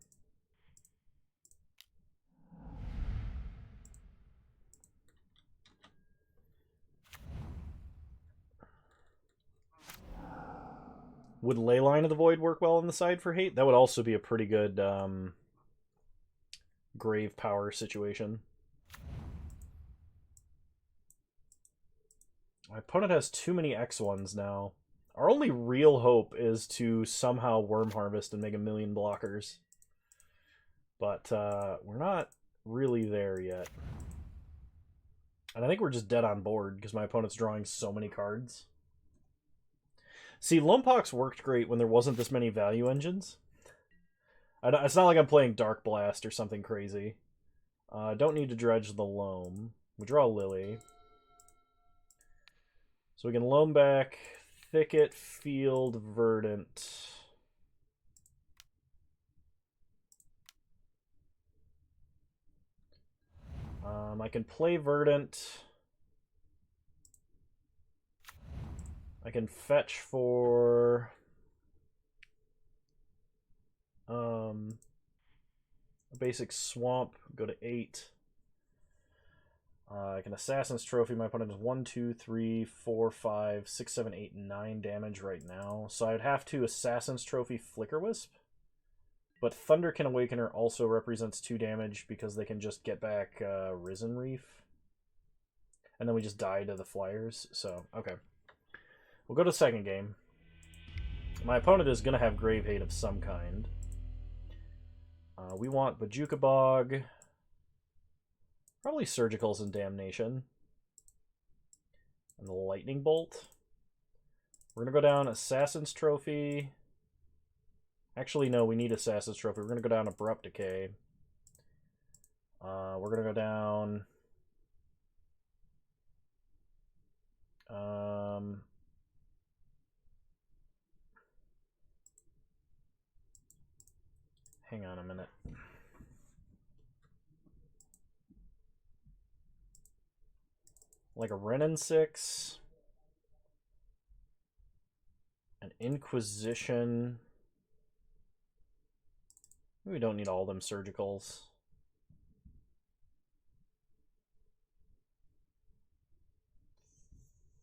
S1: Would Leyline of the Void work well on the side for hate? That would also be a pretty good grave power situation. My opponent has too many X1s now. Our only real hope is to somehow Worm Harvest and make a million blockers. But we're not really there yet. And I think we're just dead on board because my opponent's drawing so many cards. See, Lumphox worked great when there wasn't this many value engines. It's not like I'm playing Dark Blast or something crazy. Don't need to dredge the loam. We draw Lily. So we can loam back Thicket, Field, Verdant. I can play Verdant. I can fetch for a basic swamp, go to 8. I can Assassin's Trophy. My opponent has 1, 2, 3, 4, 5, 6, 7, 8, 9 damage right now. So I'd have to Assassin's Trophy Flicker Wisp. But Thunderkin Awakener also represents 2 damage because they can just get back Risen Reef. And then we just die to the Flyers. So, okay. We'll go to second game. My opponent is going to have Grave Hate of some kind. We want Bajuka Bog. Probably Surgicals and Damnation. And the Lightning Bolt. We're going to go down Assassin's Trophy. Actually, no, we need Assassin's Trophy. We're going to go down Abrupt Decay. We're going to go down... hang on a minute. Like a Renin 6. An Inquisition. We don't need all them Surgicals.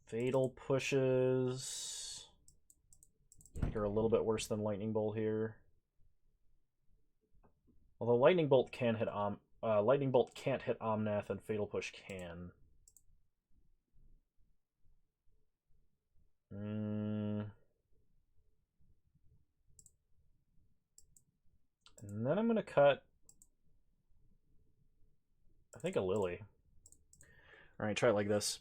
S1: Fatal Pushes. You're a little bit worse than Lightning Bolt here. Although Lightning Bolt can hit Lightning Bolt can't hit Omnath, and Fatal Push can. And then I'm going to cut, I think, a Lily. Alright, try it like this.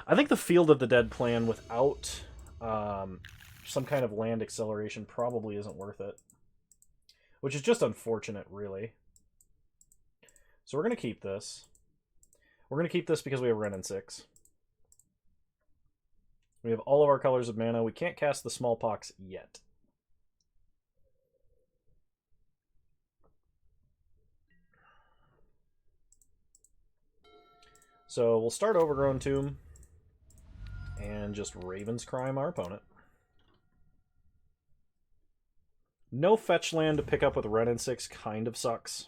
S1: I think the Field of the Dead plan without some kind of land acceleration probably isn't worth it. Which is just unfortunate, really. So we're going to keep this. We're going to keep this because we have Renin 6. We have all of our colors of mana. We can't cast the Smallpox yet. So we'll start Overgrown Tomb and just Raven's Crime our opponent. No fetch land to pick up with Renin 6 kind of sucks.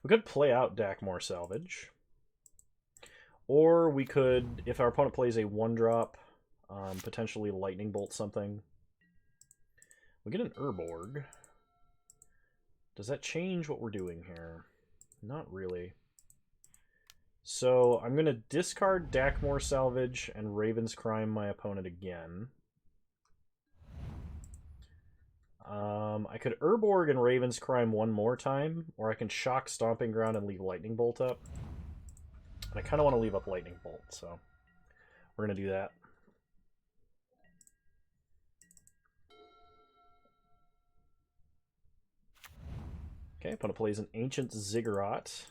S1: We could play out Dakmor Salvage. Or we could, if our opponent plays a 1-drop, potentially Lightning Bolt something. We get an Urborg. Does that change what we're doing here? Not really. So I'm going to discard Dakmor Salvage and Raven's Crime my opponent again. I could Urborg and Raven's Crime one more time, or I can Shock Stomping Ground and leave Lightning Bolt up. And I kind of want to leave up Lightning Bolt, so we're going to do that. Okay, opponent plays an Ancient Ziggurat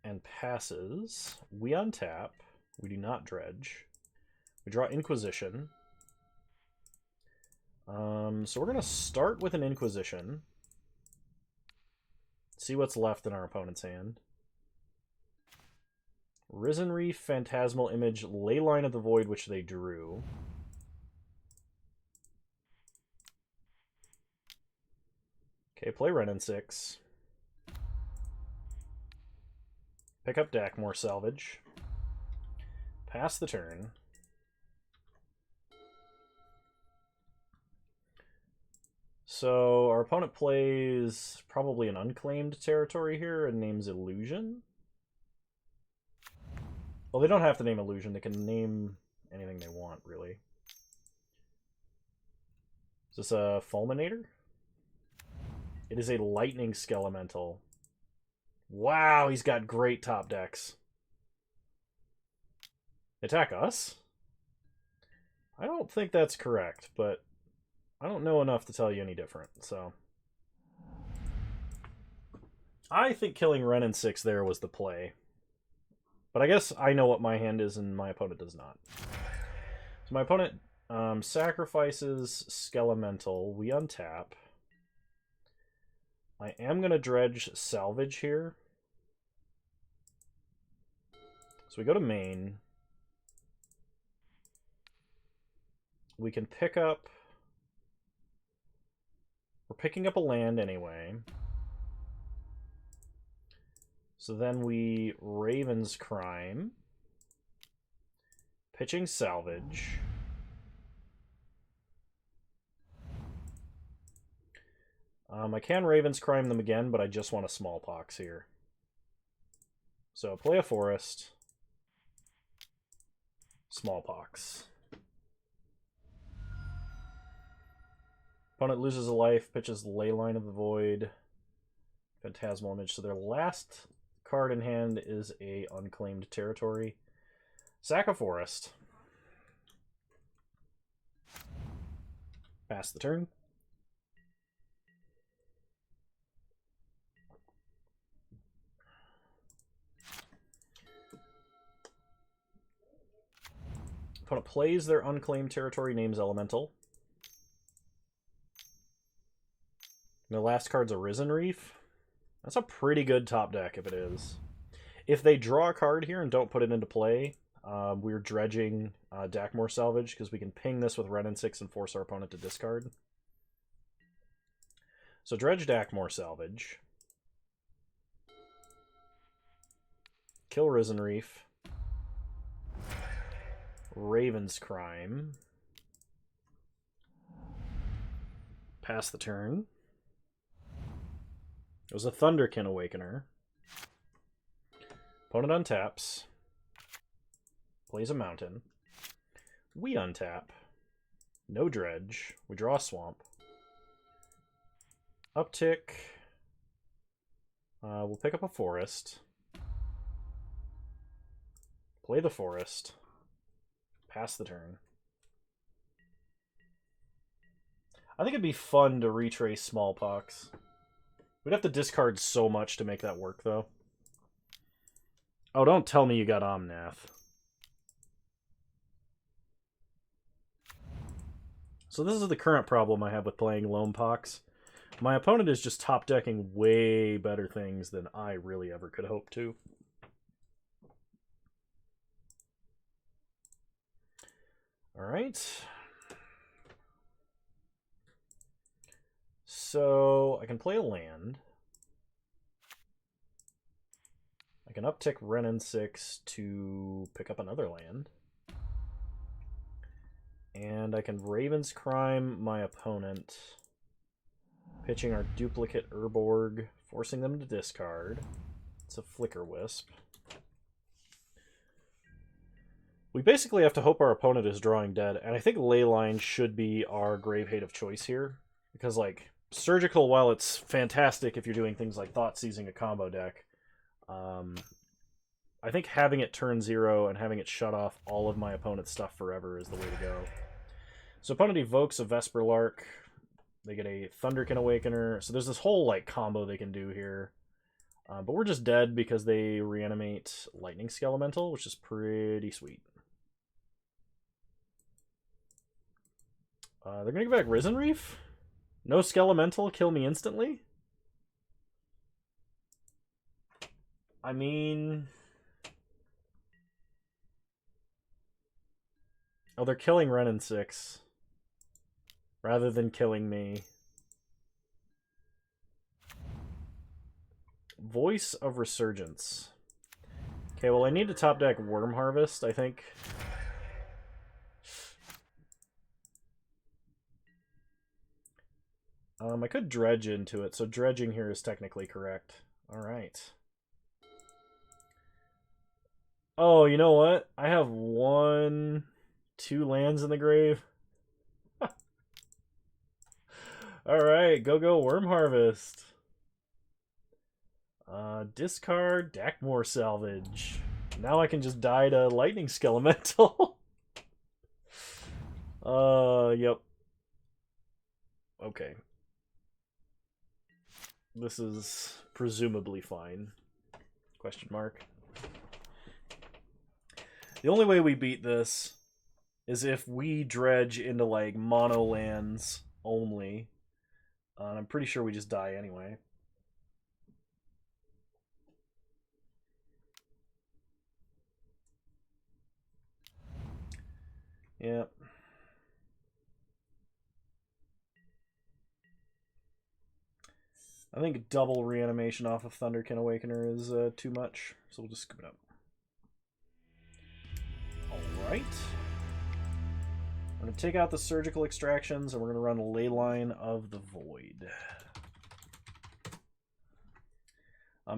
S1: and passes. We untap. We do not dredge. We draw Inquisition. So we're going to start with an Inquisition. See what's left in our opponent's hand. Risen Reef, Phantasmal Image, Leyline of the Void, which they drew. Okay, play Renin 6. Pick up Dakmor Salvage. Pass the turn. So our opponent plays probably an unclaimed territory here and names Illusion. Well, they don't have to name Illusion. They can name anything they want, really. Is this a Fulminator? It is a Lightning Skelemental. Wow, he's got great top decks. Attack us? I don't think that's correct, but I don't know enough to tell you any different, so. I think killing Renin 6 there was the play. But I guess I know what my hand is and my opponent does not. So my opponent sacrifices Skelemental. We untap. I am going to dredge Salvage here. So we go to main. We can pick up... We're picking up a land anyway. So then we Raven's Crime. Pitching Salvage. I can Raven's Crime them again, but I just want a Smallpox here. So play a Forest. Smallpox. Opponent loses a life, pitches Leyline of the Void. Phantasmal Image. So their last card in hand is a unclaimed territory. Sack a Forest. Pass the turn. Opponent plays their unclaimed territory, names Elemental. And the last card's a Risen Reef. That's a pretty good top deck if it is. If they draw a card here and don't put it into play, we're dredging Dakmor Salvage because we can ping this with Renin 6 and force our opponent to discard. So dredge Dakmor Salvage. Kill Risen Reef. Raven's Crime. Pass the turn. It was a Thunderkin Awakener. Opponent untaps. Plays a mountain. We untap. No dredge. We draw a swamp. Uptick. We'll pick up a forest. Play the forest. Pass the turn. I think it'd be fun to retrace Smallpox. We'd have to discard so much to make that work, though. Oh, don't tell me you got Omnath. So this is the current problem I have with playing Loampox. My opponent is just top-decking way better things than I really ever could hope to. Alright. So I can play a land. I can uptick Renin 6 to pick up another land. And I can Raven's Crime my opponent, pitching our duplicate Urborg, forcing them to discard. It's a Flicker Wisp. We basically have to hope our opponent is drawing dead, and I think Leyline should be our Grave Hate of choice here. Because, like, Surgical, while it's fantastic if you're doing things like Thought Seizing a combo deck, I think having it turn 0 and having it shut off all of my opponent's stuff forever is the way to go. So opponent evokes a Vesper Lark. They get a Thunderkin Awakener. So there's this whole like combo they can do here. But we're just dead because they reanimate Lightning Skelemental, which is pretty sweet. They're gonna give back Risen Reef? No Skelemental, kill me instantly? I mean... Oh, they're killing Ren and 6. Rather than killing me. Voice of Resurgence. Okay, well I need to top deck Worm Harvest, I think. I could dredge into it, so dredging here is technically correct. Alright. Oh, you know what? I have 2 lands in the grave. Alright, go Worm Harvest. Discard Dackmore Salvage. Now I can just die to Lightning Skelemental. Yep. Okay. This is presumably fine. Question mark. The only way we beat this is if we dredge into, like, mono lands only. And I'm pretty sure we just die anyway. Yep. I think double reanimation off of Thunderkin Awakener is too much, so we'll just scoop it up. Alright. We're going to take out the surgical extractions, and we're going to run Leyline of the Void.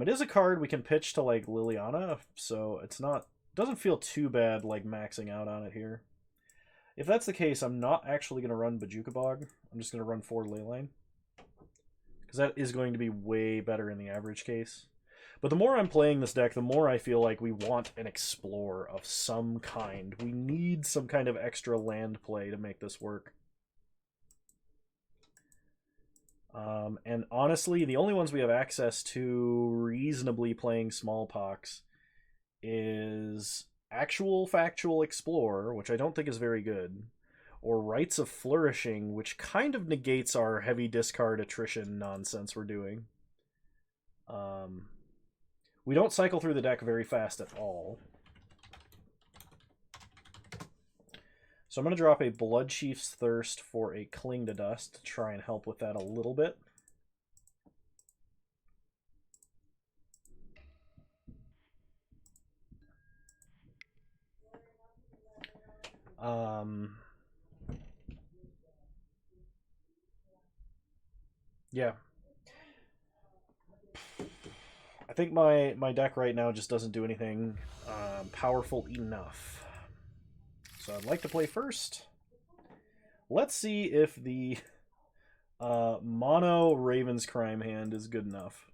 S1: It is a card we can pitch to, like, Liliana, so it's not... doesn't feel too bad, like, maxing out on it here. If that's the case, I'm not actually going to run Bajuka Bog. I'm just going to run 4 Leyline. Because that is going to be way better in the average case. But the more I'm playing this deck, the more I feel like we want an Explorer of some kind. We need some kind of extra land play to make this work. And honestly, the only ones we have access to reasonably playing Smallpox is actual Factual Explorer, which I don't think is very good, or Rites of Flourishing, which kind of negates our heavy discard attrition nonsense we're doing. We don't cycle through the deck very fast at all. So I'm going to drop a Bloodchief's Thirst for a Cling to Dust to try and help with that a little bit. Yeah. I think my deck right now just doesn't do anything powerful enough. So I'd like to play first. Let's see if the mono Raven's Crime hand is good enough.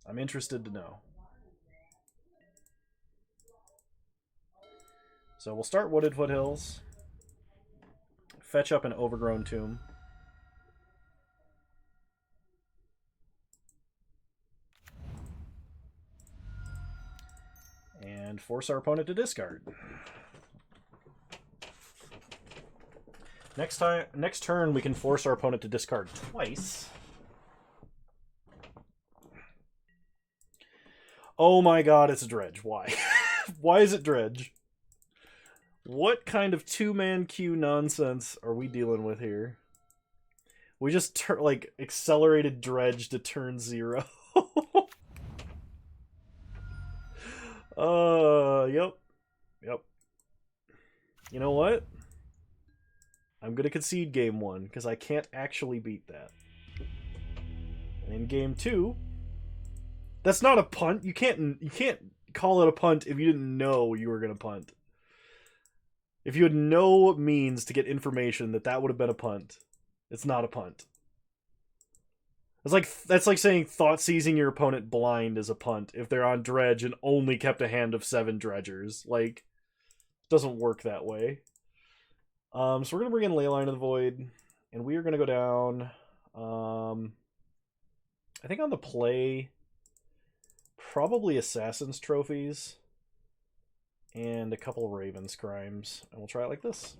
S1: I'm interested to know. So we'll start Wooded Foothills. Fetch up an Overgrown Tomb. And force our opponent to discard. Next turn, we can force our opponent to discard twice. Oh my god, it's a dredge. Why? Why is it dredge? What kind of 2-man queue nonsense are we dealing with here? We just like accelerated dredge to turn 0. Yep. You know what? I'm gonna concede game 1 because I can't actually beat that. And in game 2, that's not a punt. You can't call it a punt if you didn't know you were gonna punt. If you had no means to get information that would have been a punt, it's not a punt. That's like saying thought seizing your opponent blind is a punt if they're on dredge and only kept a hand of 7 dredgers. Like, it doesn't work that way. So we're gonna bring in Leyline of the Void, and we are gonna go down. I think on the play, probably Assassin's Trophies. and a couple Raven's Crimes, and we'll try it like this.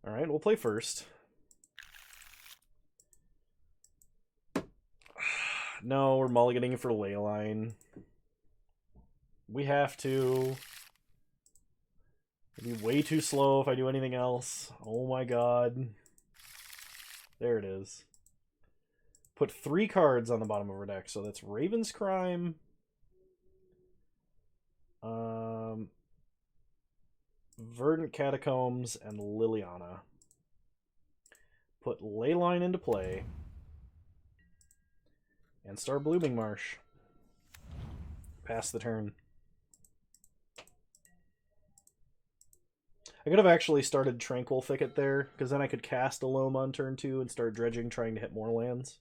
S1: Alright, we'll play first. No, we're mulliganing for Leyline. We have to. It'll be way too slow if I do anything else. Oh my god. There it is. Put 3 cards on the bottom of our deck. So that's Raven's Crime. Verdant Catacombs and Liliana. Put Leyline into play. And start Blooming Marsh. Pass the turn. I could have actually started Tranquil Thicket there, because then I could cast a Loam on turn 2 and start dredging, trying to hit more lands.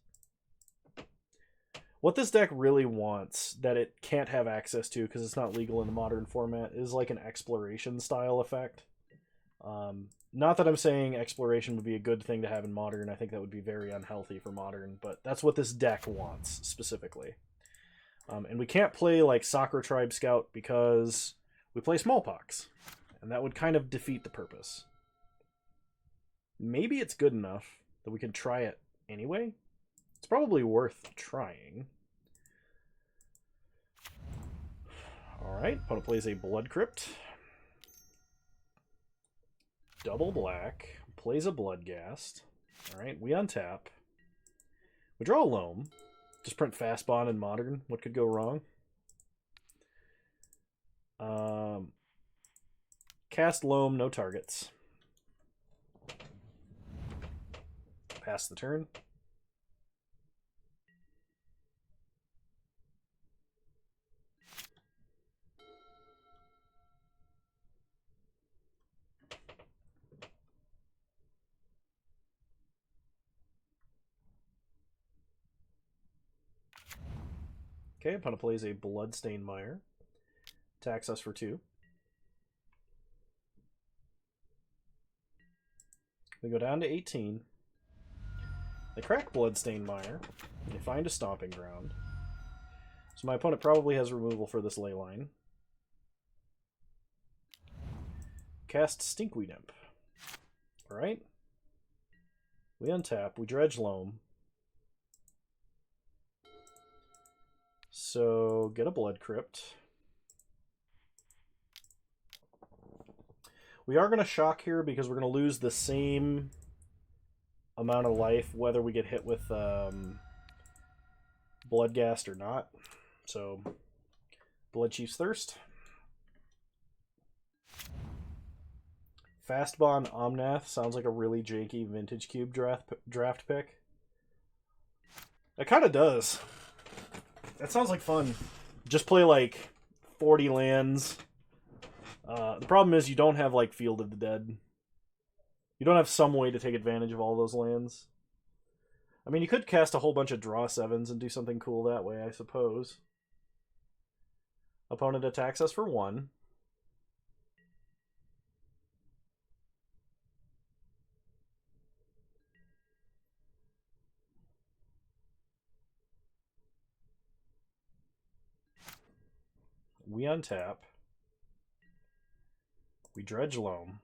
S1: What this deck really wants, that it can't have access to because it's not legal in the Modern format, is like an exploration style effect. Not that I'm saying exploration would be a good thing to have in Modern. I think that would be very unhealthy for Modern, but that's what this deck wants, specifically. And we can't play like Soccer Tribe Scout because we play Smallpox. And that would kind of defeat the purpose. Maybe it's good enough that we can try it anyway. It's probably worth trying. Alright, opponent plays a Blood Crypt. Double black. Plays a Bloodghast. Alright, we untap. We draw a Loam. Just print Fastbond in Modern. What could go wrong? Cast Loam, no targets. Pass the turn. Okay, opponent plays a Bloodstained Mire. Attacks us for 2. We go down to 18. They crack Bloodstained Mire. They find a Stomping Ground. So my opponent probably has removal for this Leyline. Cast Stinkweed Imp. Alright. We untap. We dredge Loam. So get a Blood Crypt. We are going to shock here because we're going to lose the same amount of life whether we get hit with Bloodghast or not. So, Bloodchief's Thirst. Fastbond Omnath sounds like a really janky Vintage Cube draft pick. It kind of does. That sounds like fun. Just play like 40 lands. The problem is you don't have like Field of the Dead. You don't have some way to take advantage of all those lands. I mean, you could cast a whole bunch of draw 7s and do something cool that way, I suppose. Opponent attacks us for 1. We untap. We dredge Loam.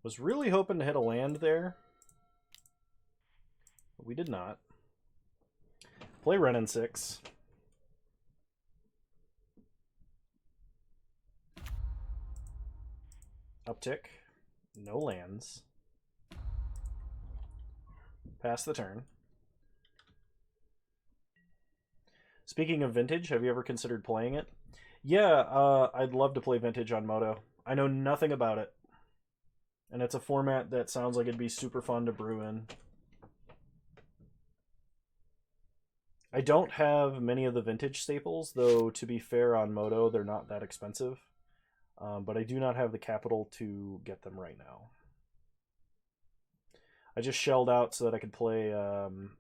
S1: Was really hoping to hit a land there, but we did not. Play Wrenn and 6. Uptick. No lands. Pass the turn. Speaking of Vintage, have you ever considered playing it? Yeah, I'd love to play Vintage on Moto. I know nothing about it. And it's a format that sounds like it'd be super fun to brew in. I don't have many of the Vintage staples, though to be fair on Moto, they're not that expensive. But I do not have the capital to get them right now. I just shelled out so that I could play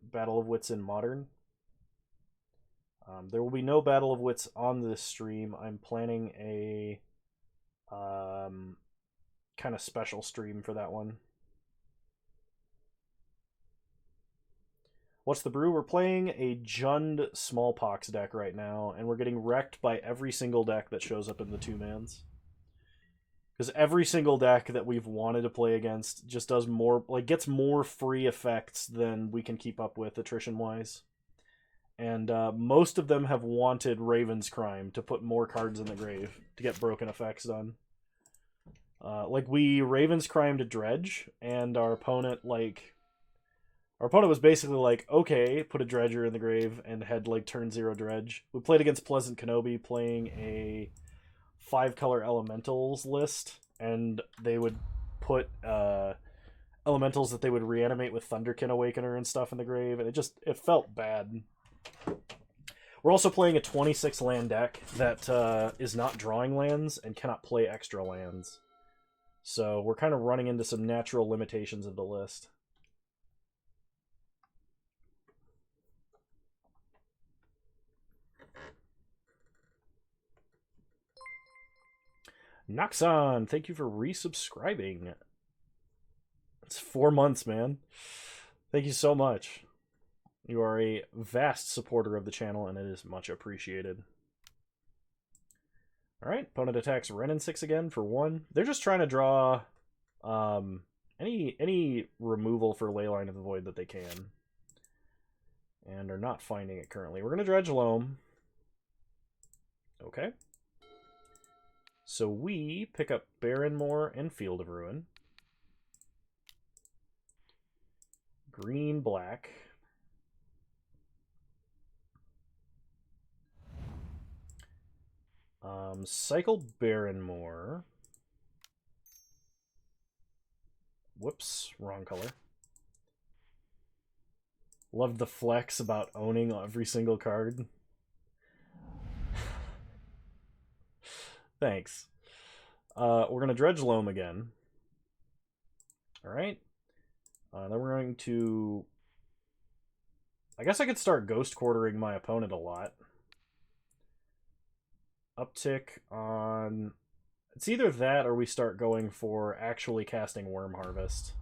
S1: Battle of Wits in Modern. There will be no Battle of Wits on this stream. I'm planning a kind of special stream for that one. What's the brew? We're playing a Jund Smallpox deck right now, and we're getting wrecked by every single deck that shows up in the two-mans. Because every single deck that we've wanted to play against just does more, like, gets more free effects than we can keep up with attrition-wise. And most of them have wanted Raven's Crime to put more cards in the grave to get broken effects done. Like, we Raven's Crime to Dredge, and our opponent, like... Our opponent was basically like, okay, put a Dredger in the grave and had, like, turn 0 Dredge. We played against Pleasant Kenobi playing a 5-color Elementals list, and they would put Elementals that they would reanimate with Thunderkin Awakener and stuff in the grave, and it felt bad. We're also playing a 26 land deck that is not drawing lands and cannot play extra lands. So we're kind of running into some natural limitations of the list. Noxon, thank you for resubscribing. It's 4 months, man. Thank you so much. You are a vast supporter of the channel, and it is much appreciated. Alright, opponent attacks Renin 6 again for 1. They're just trying to draw any removal for Leyline of the Void that they can. And are not finding it currently. We're going to Dredge Loam. Okay. So we pick up Barrenmoor and Field of Ruin. Green, black. Cycle Barrenmoor. Whoops, wrong color. Loved the flex about owning every single card. Thanks. We're going to Dredge Loam again. Alright. Then we're going to... I guess I could start Ghost Quartering my opponent a lot. Uptick on... It's either that or we start going for actually casting Worm Harvest.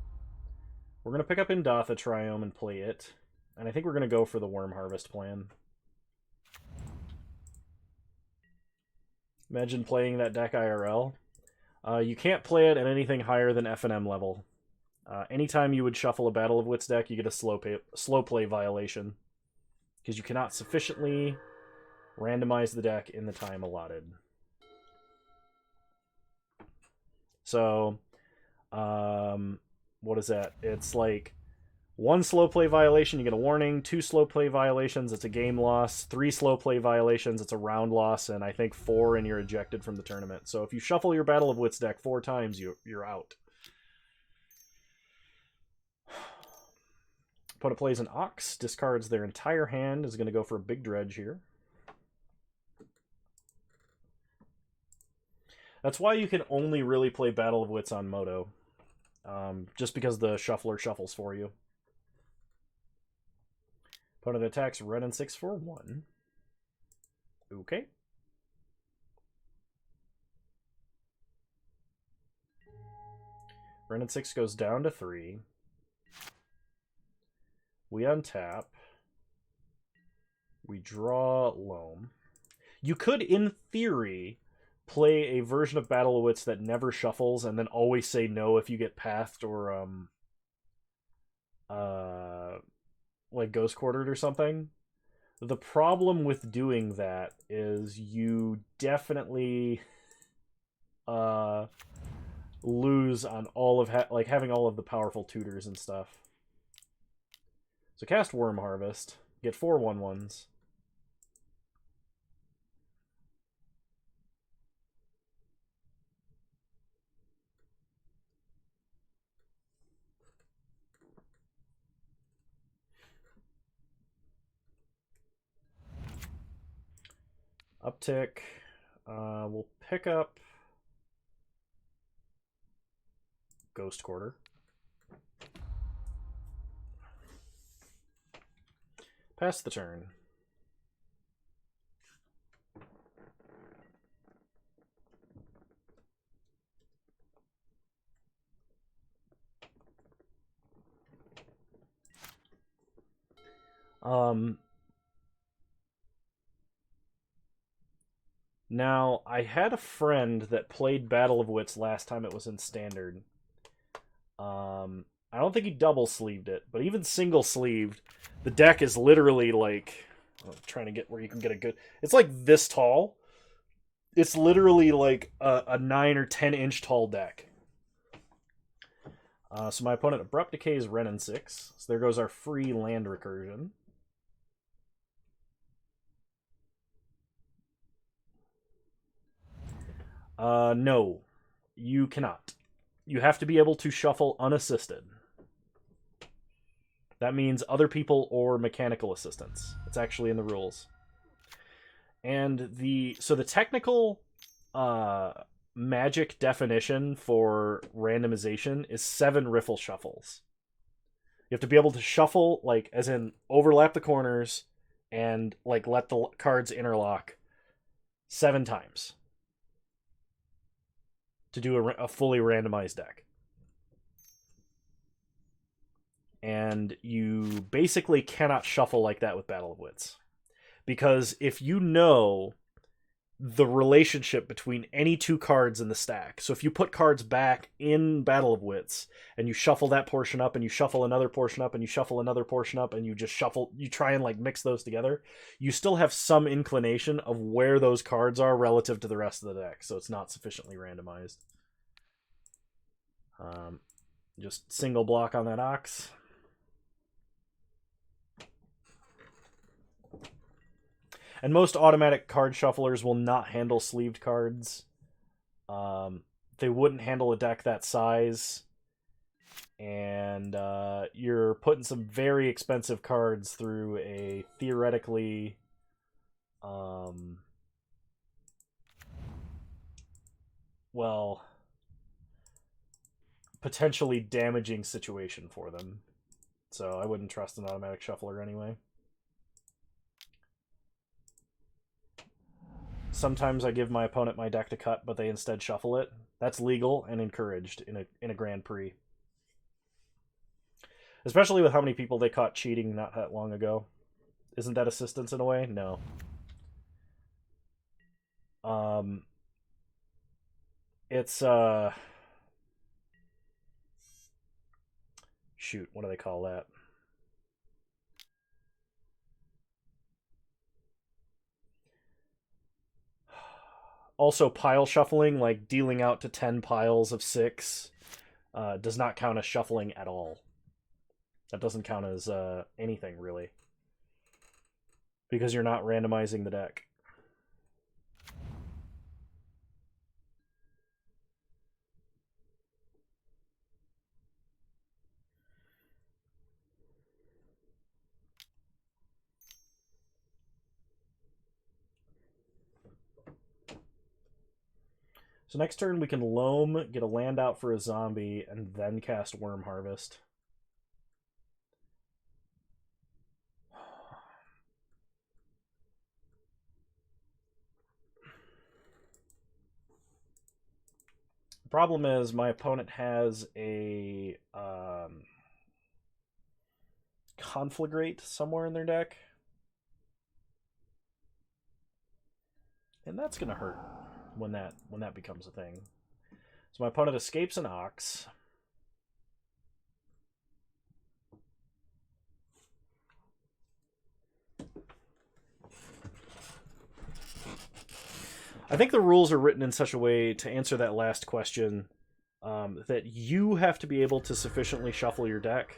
S1: We're going to pick up Indatha Triome and play it. And I think we're going to go for the Worm Harvest plan. Imagine playing that deck IRL. You can't play it at anything higher than F&M level. Anytime you would shuffle a Battle of Wits deck, you get a slow play violation. Because you cannot sufficiently randomize the deck in the time allotted. So, what is that? It's like 1 slow play violation, you get a warning. 2 slow play violations, it's a game loss. 3 slow play violations, it's a round loss. And I think 4 and you're ejected from the tournament. So if you shuffle your Battle of Wits deck 4 times, you're out. Opponent plays an Ox, discards their entire hand, is going to go for a big Dredge here. That's why you can only really play Battle of Wits on Moto. Just because the Shuffler shuffles for you. Opponent attacks Renin 6 for 1. Okay. Renin 6 goes down to 3. We untap. We draw Loam. You could, in theory, play a version of Battle of Wits that never shuffles and then always say no if you get pathed or like Ghost Quartered or something. The problem with doing that is you definitely lose on all of like having all of the powerful tutors and stuff. So cast Worm Harvest, get 4 1/1s. Uptick. We'll pick up Ghost Quarter. Pass the turn. Um, Now, I had a friend that played Battle of Wits last time it was in Standard. I don't think he double sleeved it, but even single sleeved, the deck is literally like, I'm trying to get where you can get a good. It's like this tall. It's literally like a 9 or 10 inch tall deck. So my opponent Abrupt Decays Ren and 6. So there goes our free land recursion. No, you cannot. You have to be able to shuffle unassisted. That means other people or mechanical assistance. It's actually in the rules. And the technical magic definition for randomization is 7 riffle shuffles. You have to be able to shuffle, like, as in overlap the corners and like let the cards interlock 7 times to do a fully randomized deck. And you basically cannot shuffle like that with Battle of Wits. Because if you know the relationship between any 2 cards in the stack, so if you put cards back in Battle of Wits and you shuffle that portion up and you shuffle another portion up and you shuffle another portion up and you just shuffle, you try and like mix those together, you still have some inclination of where those cards are relative to the rest of the deck, so it's not sufficiently randomized. Just single block on that Ox. And most automatic card shufflers will not handle sleeved cards. They wouldn't handle a deck that size. And you're putting some very expensive cards through a theoretically well, potentially damaging situation for them. So I wouldn't trust an automatic shuffler anyway. Sometimes I give my opponent my deck to cut, but they instead shuffle it. That's legal and encouraged in a Grand Prix. Especially with how many people they caught cheating not that long ago. Isn't that assistance in a way? No. It's shoot, what do they call that? Also, pile shuffling, like dealing out to 10 piles of 6, does not count as shuffling at all. That doesn't count as anything, really. Because you're not randomizing the deck. So next turn we can loam, get a land out for a zombie, and then cast Worm Harvest. The problem is my opponent has a Conflagrate somewhere in their deck. And that's going to hurt when that becomes a thing. So my opponent escapes an Ox. I think the rules are written in such a way to answer that last question that you have to be able to sufficiently shuffle your deck.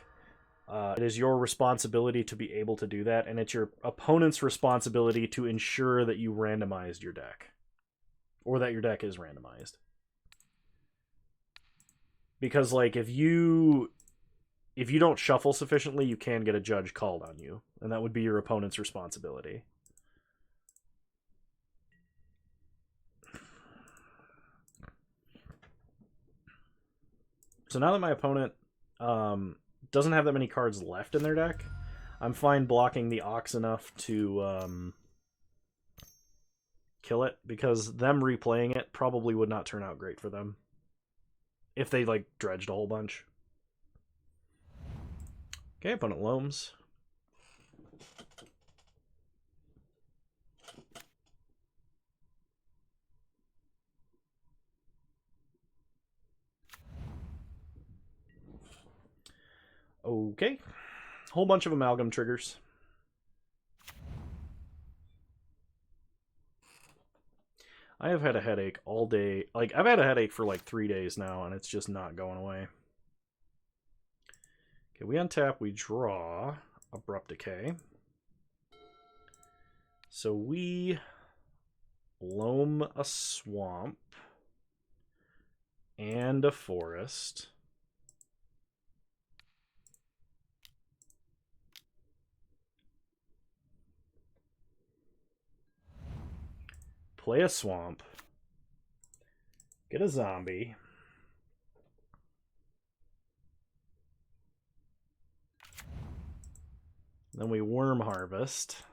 S1: It is your responsibility to be able to do that, and it's your opponent's responsibility to ensure that you randomized your deck. Or that your deck is randomized. Because, like, if you don't shuffle sufficiently, you can get a judge called on you, and that would be your opponent's responsibility. So now that my opponent doesn't have that many cards left in their deck, I'm fine blocking the Ox enough to kill it, because them replaying it probably would not turn out great for them if they, like, dredged a whole bunch. Okay, opponent loams. Okay. Whole bunch of amalgam triggers. I have had a headache all day. Like, I've had a headache for like 3 days now, and it's just not going away. Okay, we untap, we draw Abrupt Decay. So we loam a swamp and a forest. Play a swamp. Get a zombie. Then we worm harvest.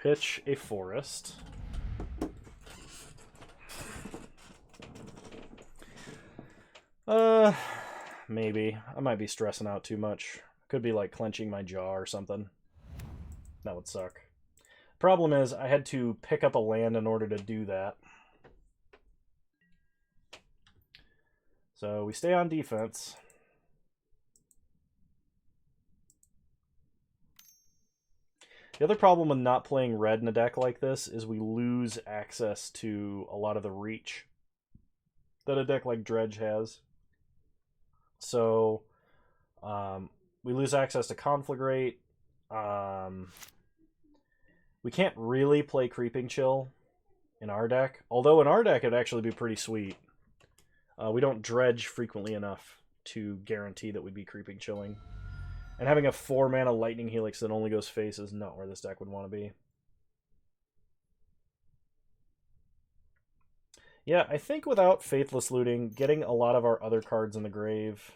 S1: Pitch a forest. Maybe. I might be stressing out too much. Could be like clenching my jaw or something. That would suck. Problem is, I had to pick up a land in order to do that. So we stay on defense. The other problem with not playing red in a deck like this is we lose access to a lot of the reach that a deck like Dredge has. So we lose access to Conflagrate. We can't really play Creeping Chill in our deck. Although in our deck it'd actually be pretty sweet. We don't dredge frequently enough to guarantee that we'd be Creeping Chilling. And having a 4-mana Lightning Helix that only goes face is not where this deck would want to be. Yeah, I think without Faithless Looting, getting a lot of our other cards in the grave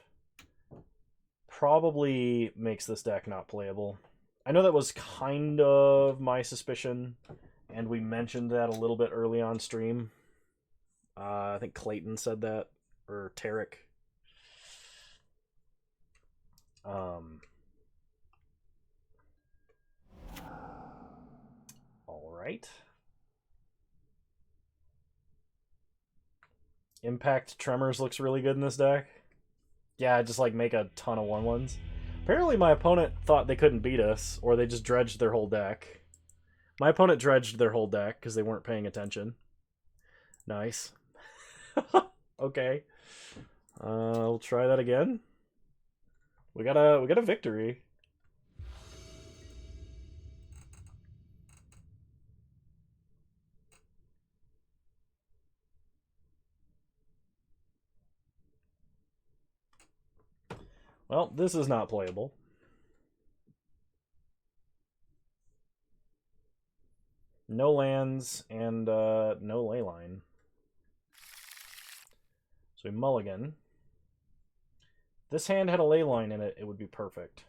S1: probably makes this deck not playable. I know that was kind of my suspicion, and we mentioned that a little bit early on stream. I think Clayton said that, or Tarek. All right. Impact Tremors looks really good in this deck. Yeah, just like make a ton of 1/1s. Apparently my opponent thought they couldn't beat us, or they just dredged their whole deck. My opponent dredged their whole deck because they weren't paying attention. Nice. Okay. We'll try that again. We got a victory. Well, this is not playable. No lands and no leyline. So we mulligan. If this hand had a leyline in it, it would be perfect.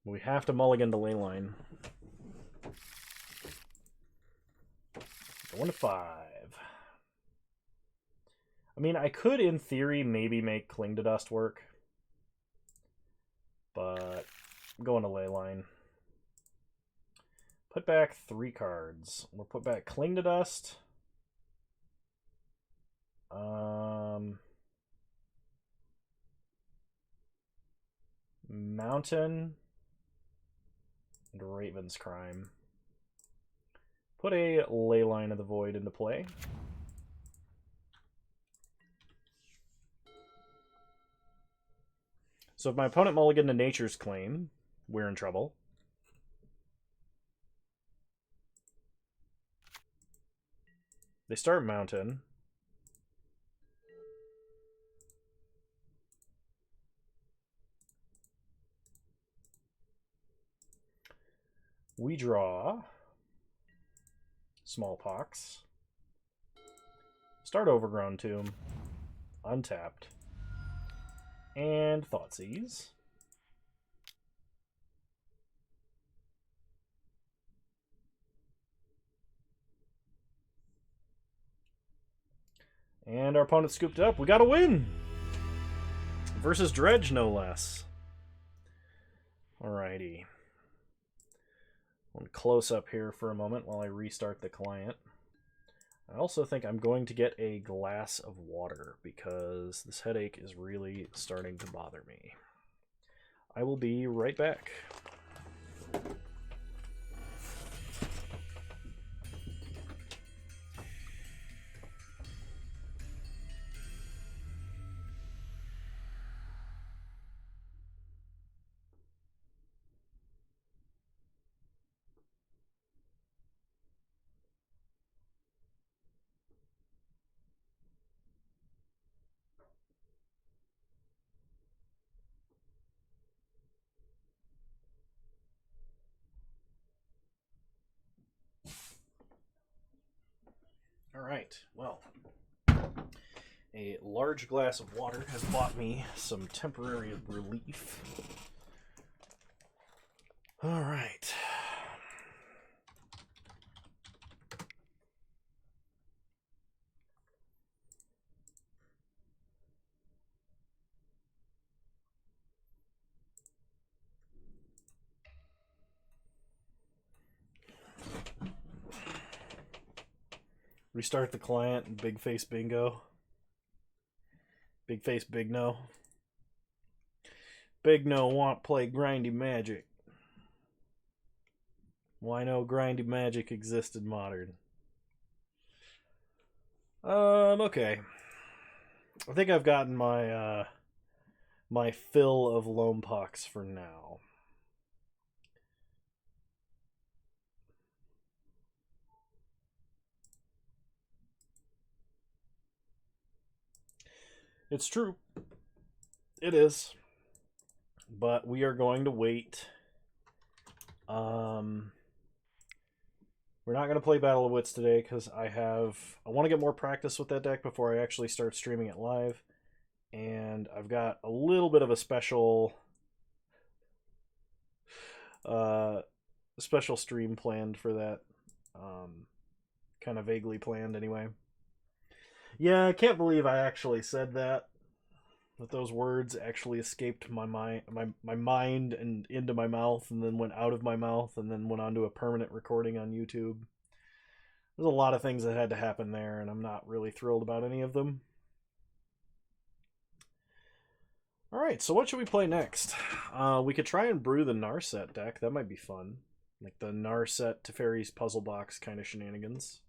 S1: We have to mulligan to leyline. 1 to 5. I mean, I could, in theory, maybe make Cling to Dust work. But I'm going to leyline. Put back 3 cards. We'll put back Cling to Dust. Mountain. And Raven's Crime. Put a Leyline of the Void into play. So if my opponent mulliganed to Nature's Claim, we're in trouble. They start Mountain. We draw Smallpox. Start Overgrown Tomb. Untapped. And Thoughtseize. And our opponent scooped it up. We got a win! Versus Dredge, no less. Alrighty. I'll close up here for a moment while I restart the client. I also think I'm going to get a glass of water because this headache is really starting to bother me. I will be right back. All right, well, a large glass of water has bought me some temporary relief. All right. Restart the client and big face bingo. Big face big no. Big no want play grindy magic. Well, I know grindy magic existed modern. Okay. I think I've gotten my my fill of Loampox for now. It's true. It is. But we are going to wait. We're not going to play Battle of Wits today because I want to get more practice with that deck before I actually start streaming it live. And I've got a little bit of a special stream planned for that. Kind of vaguely planned anyway. Yeah, I can't believe I actually said that. That those words actually escaped my mind and into my mouth and then went out of my mouth and then went onto a permanent recording on YouTube. There's a lot of things that had to happen there, and I'm not really thrilled about any of them. Alright, so what should we play next? We could try and brew the Narset deck. That might be fun. Like the Narset Teferi's Puzzle Box kind of shenanigans.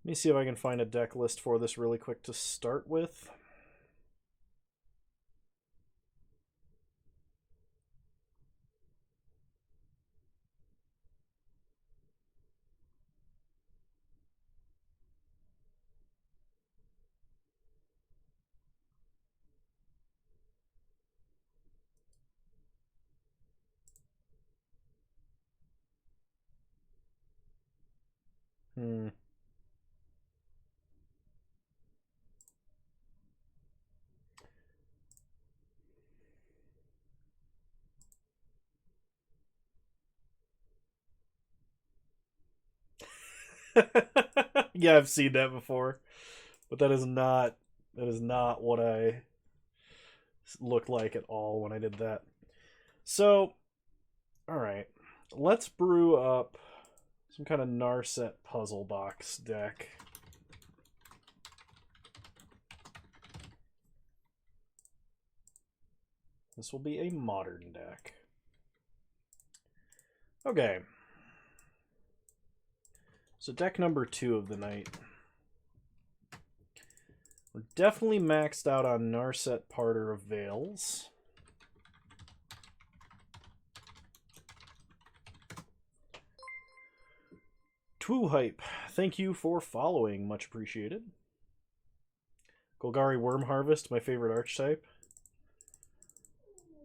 S1: Let me see if I can find a deck list for this really quick to start with. Yeah, I've seen that before, but that is not what I looked like at all when I did that. So, all right, let's brew up some kind of Narset puzzle box deck. This will be a modern deck. Okay. So deck number 2 of the night. We're definitely maxed out on Narset Parter of Veils. Twoo Hype, thank you for following. Much appreciated. Golgari Worm Harvest, my favorite archetype.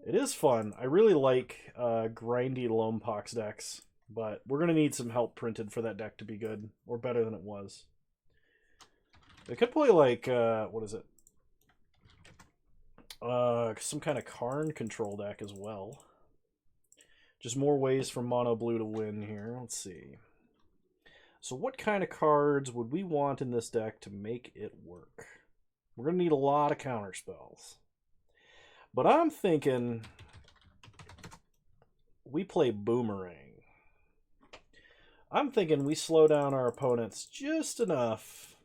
S1: It is fun. I really like grindy Loampox decks, but we're going to need some help printed for that deck to be good, or better than it was. They could play like, what is it? Some kind of Karn control deck as well. Just more ways for mono blue to win here. Let's see. So what kind of cards would we want in this deck to make it work? We're going to need a lot of counter spells. But I'm thinking we play Boomerang. I'm thinking we slow down our opponents just enough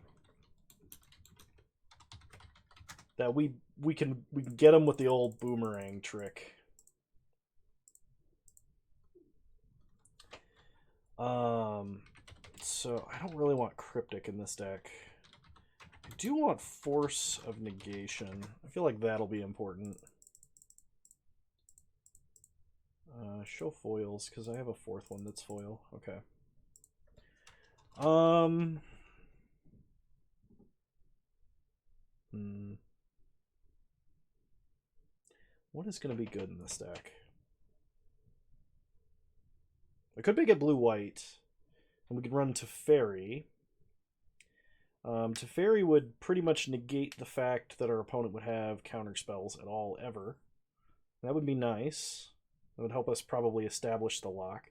S1: that we can get them with the old Boomerang trick. So I don't really want Cryptic in this deck. I do want Force of Negation. I feel like that'll be important. Show foils, because I have a fourth one that's foil. Okay. What is going to be good in this deck? I could make it blue-white, and we could run Teferi. Teferi would pretty much negate the fact that our opponent would have counter spells at all, ever. That would be nice. That would help us probably establish the lock.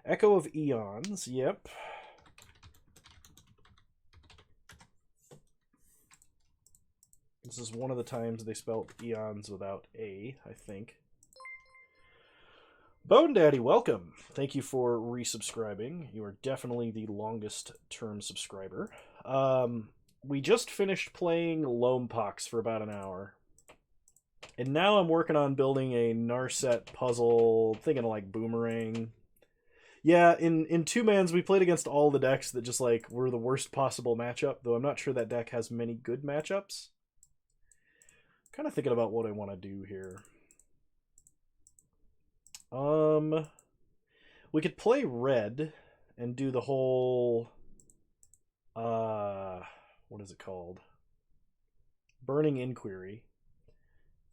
S1: Echo of Eons, yep. This is one of the times they spelled Eons without A, I think. Bone Daddy, welcome. Thank you for resubscribing. You are definitely the longest term subscriber. We just finished playing Loampox for about an hour. And now I'm working on building a Narset puzzle, thinking of like Boomerang. Yeah, in two-mans we played against all the decks that just like were the worst possible matchup, though I'm not sure that deck has many good matchups. Kind of thinking about what I want to do here. We could play red and do the whole what is it called? Burning Inquiry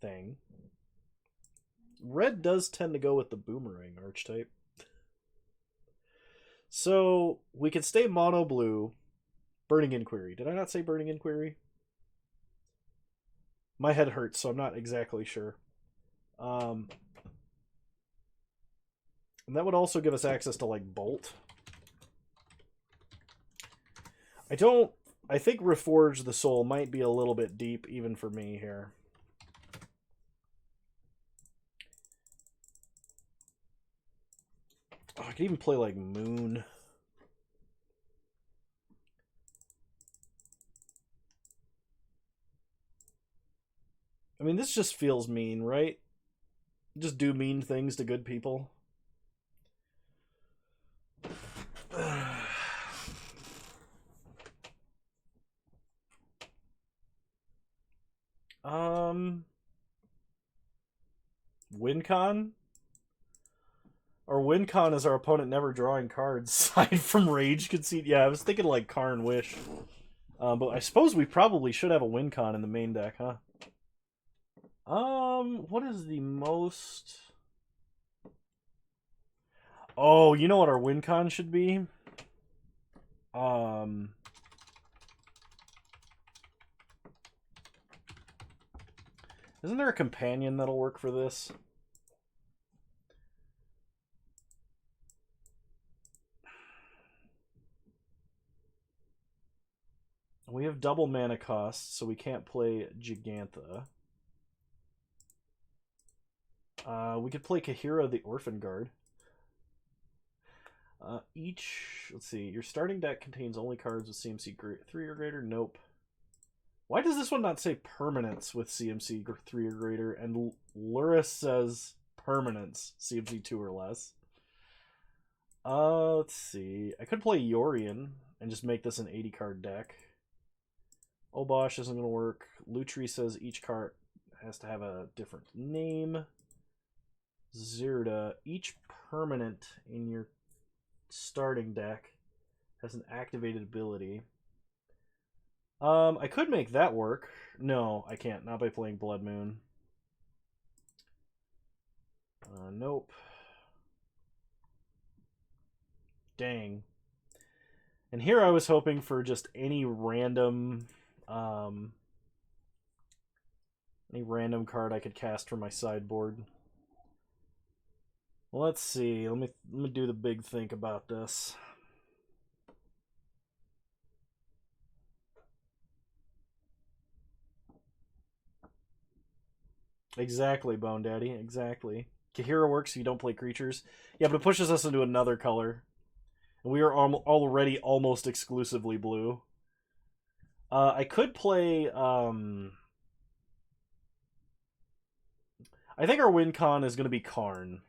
S1: thing. Red does tend to go with the Boomerang archetype. So we could stay mono blue. Burning Inquiry. Did I not say Burning Inquiry? My head hurts, so I'm not exactly sure. And that would also give us access to, like, Bolt. I think Reforge the Soul might be a little bit deep, even for me here. Oh, I could even play, like, Moon. I mean, this just feels mean, right? Just do mean things to good people. WinCon? Or WinCon is our opponent never drawing cards, aside from Rage Conceit. Yeah, I was thinking like Karn Wish. But I suppose we probably should have a WinCon in the main deck, huh? What is the most... Oh, you know what our WinCon should be? Isn't there a companion that'll work for this? We have double mana costs, so we can't play Gigantha. We could play Kahira the Orphan Guard. Let's see, your starting deck contains only cards with CMC 3 or greater? Nope. Why does this one not say permanence with CMC 3 or greater? And Luris says permanence, CMC 2 or less. Let's see. I could play Yorion and just make this an 80 card deck. Obosh isn't going to work. Lutri says each card has to have a different name. Zirda, each permanent in your starting deck has an activated ability. I could make that work. No, I can't. Not by playing Blood Moon. Nope. Dang. And here I was hoping for just any random... Any random card I could cast from my sideboard. Well, let's see. Let me do the big think about this. Exactly, Bone Daddy. Exactly. Kahira works if you don't play creatures. Yeah, but it pushes us into another color. And we are already almost exclusively blue. I could play... I think our win con is going to be Karn.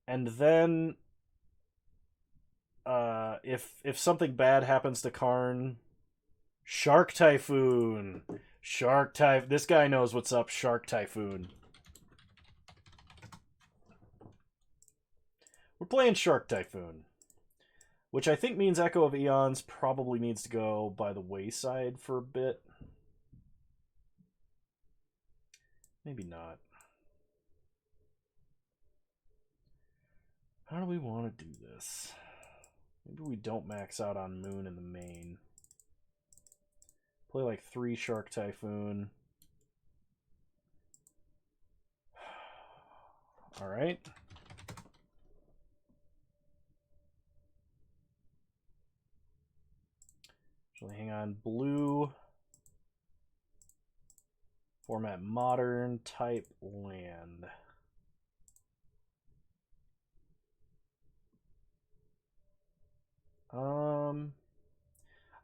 S1: And then... if something bad happens to Karn... Shark Typhoon! Shark Typhoon. This guy knows what's up. Shark Typhoon. We're playing Shark Typhoon. Which I think means Echo of Eons probably needs to go by the wayside for a bit. Maybe not. How do we want to do this? Maybe we don't max out on Moon in the main. Play like 3 Shark Typhoon. Alright. Actually, hang on. Blue. Format modern. Type land.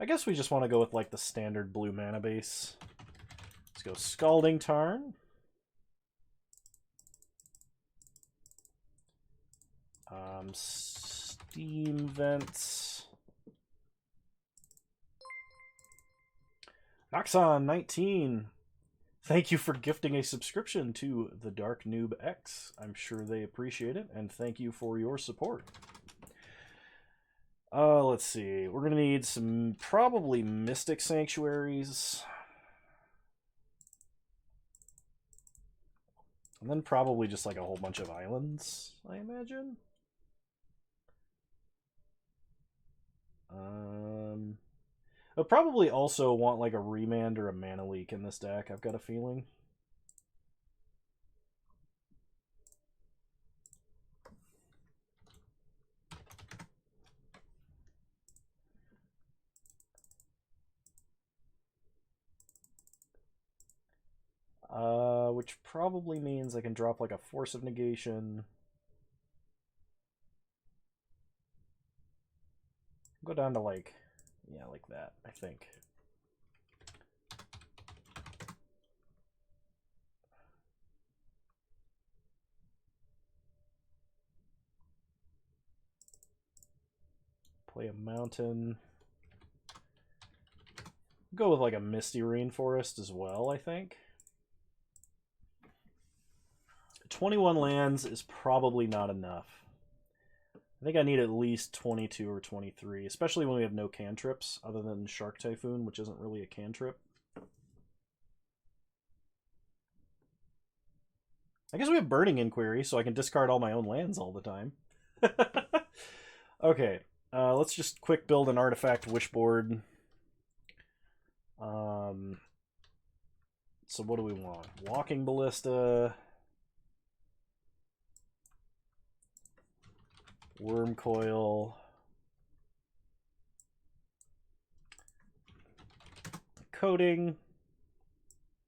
S1: I guess we just want to go with like the standard blue mana base. Let's go Scalding Tarn. Steam Vents. Noxon19. Thank you for gifting a subscription to the Dark Noob X. I'm sure they appreciate it, and thank you for your support. Let's see. We're going to need some probably Mystic Sanctuaries. And then probably just like a whole bunch of islands, I imagine. I'll probably also want like a Remand or a Mana Leak in this deck, I've got a feeling. Which probably means I can drop like a Force of Negation. Go down to like, yeah, like that, I think. Play a mountain. Go with like a Misty Rainforest as well, I think. 21 lands is probably not enough. I think I need at least 22 or 23, especially when we have no cantrips other than Shark Typhoon, which isn't really a cantrip. I guess we have Burning Inquiry, so I can discard all my own lands all the time. Okay, let's just quick build an artifact wishboard. So what do we want? Walking Ballista. Worm Coil. Coding.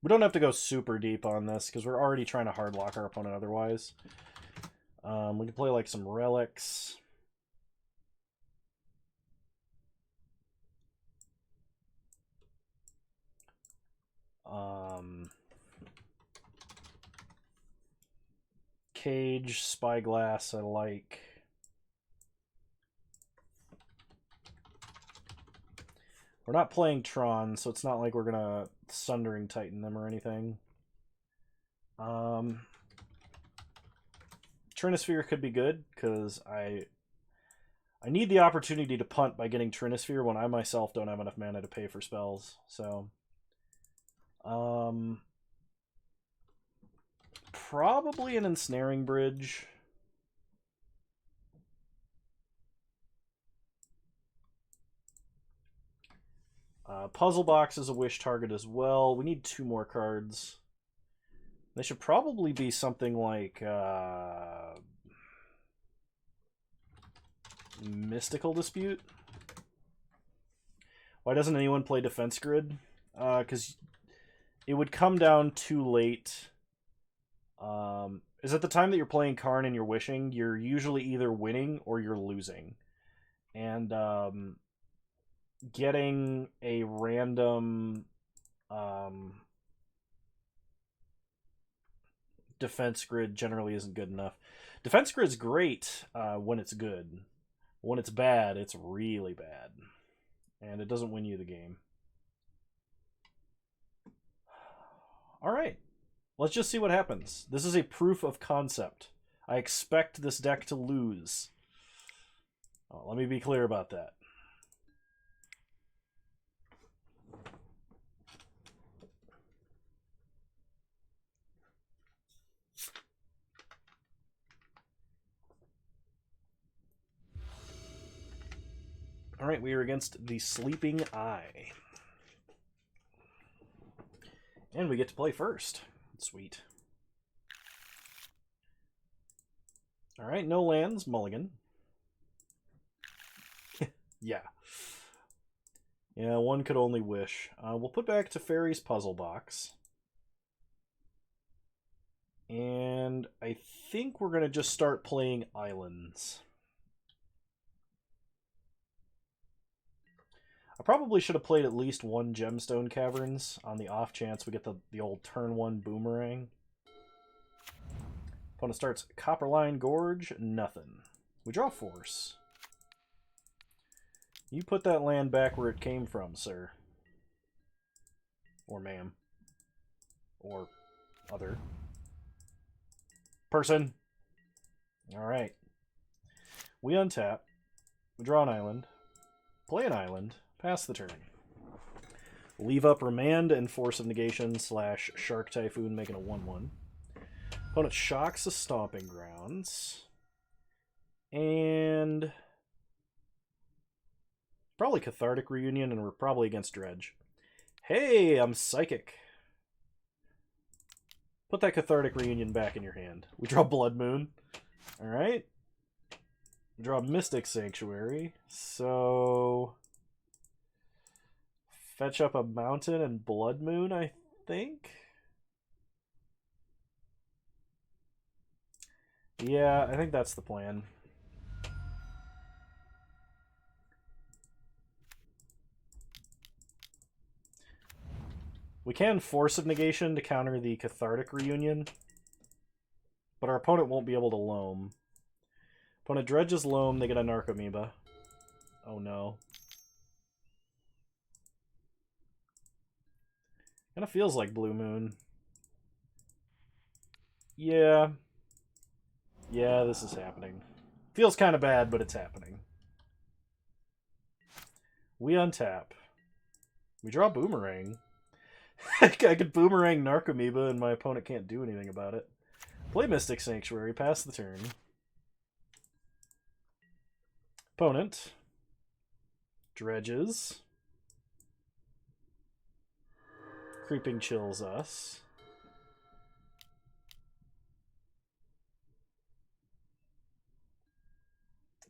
S1: We don't have to go super deep on this because we're already trying to hardlock our opponent otherwise. We can play like some relics. Cage, Spyglass, I like. We're not playing Tron, so it's not like we're gonna Sundering Titan them or anything. Trinisphere could be good, because I need the opportunity to punt by getting Trinisphere when I myself don't have enough mana to pay for spells. So, probably an Ensnaring Bridge. Puzzle Box is a wish target as well. We need 2 more cards. They should probably be something like Mystical Dispute. Why doesn't anyone play Defense Grid? Because it would come down too late. Is at the time that you're playing Karn and you're wishing, you're usually either winning or you're losing. And getting a random defense grid generally isn't good enough. Defense grid's great when it's good. When it's bad, it's really bad. And it doesn't win you the game. Alright. Let's just see what happens. This is a proof of concept. I expect this deck to lose. Oh, let me be clear about that. Alright, we are against the Sleeping Eye. And we get to play first. Sweet. Alright, no lands, mulligan. Yeah. Yeah, one could only wish. We'll put back to Fairy's Puzzle Box. And I think we're going to just start playing islands. I probably should have played at least one Gemstone Caverns on the off chance we get the old turn 1 boomerang. Opponent starts Copperline Gorge, nothing. We draw Force. You put that land back where it came from, sir. Or ma'am. Or other person. Alright. We untap. We draw an island. Play an island. Pass the turn. Leave up Remand and Force of Negation / Shark Typhoon, making a 1/1. Opponent shocks the Stomping Grounds. And probably Cathartic Reunion, and we're probably against Dredge. Hey, I'm Psychic. Put that Cathartic Reunion back in your hand. We draw Blood Moon. Alright. We draw Mystic Sanctuary. So fetch up a mountain and Blood Moon, I think? Yeah, I think that's the plan. We can Force of Negation to counter the Cathartic Reunion, but our opponent won't be able to Loam. Opponent dredges Loam, they get a Narcomoeba. Oh no. Kinda feels like Blue Moon. Yeah. Yeah, this is happening. Feels kind of bad, but it's happening. We untap. We draw Boomerang. I could Boomerang Narcomoeba and my opponent can't do anything about it. Play Mystic Sanctuary, pass the turn. Opponent dredges. Creeping Chills us.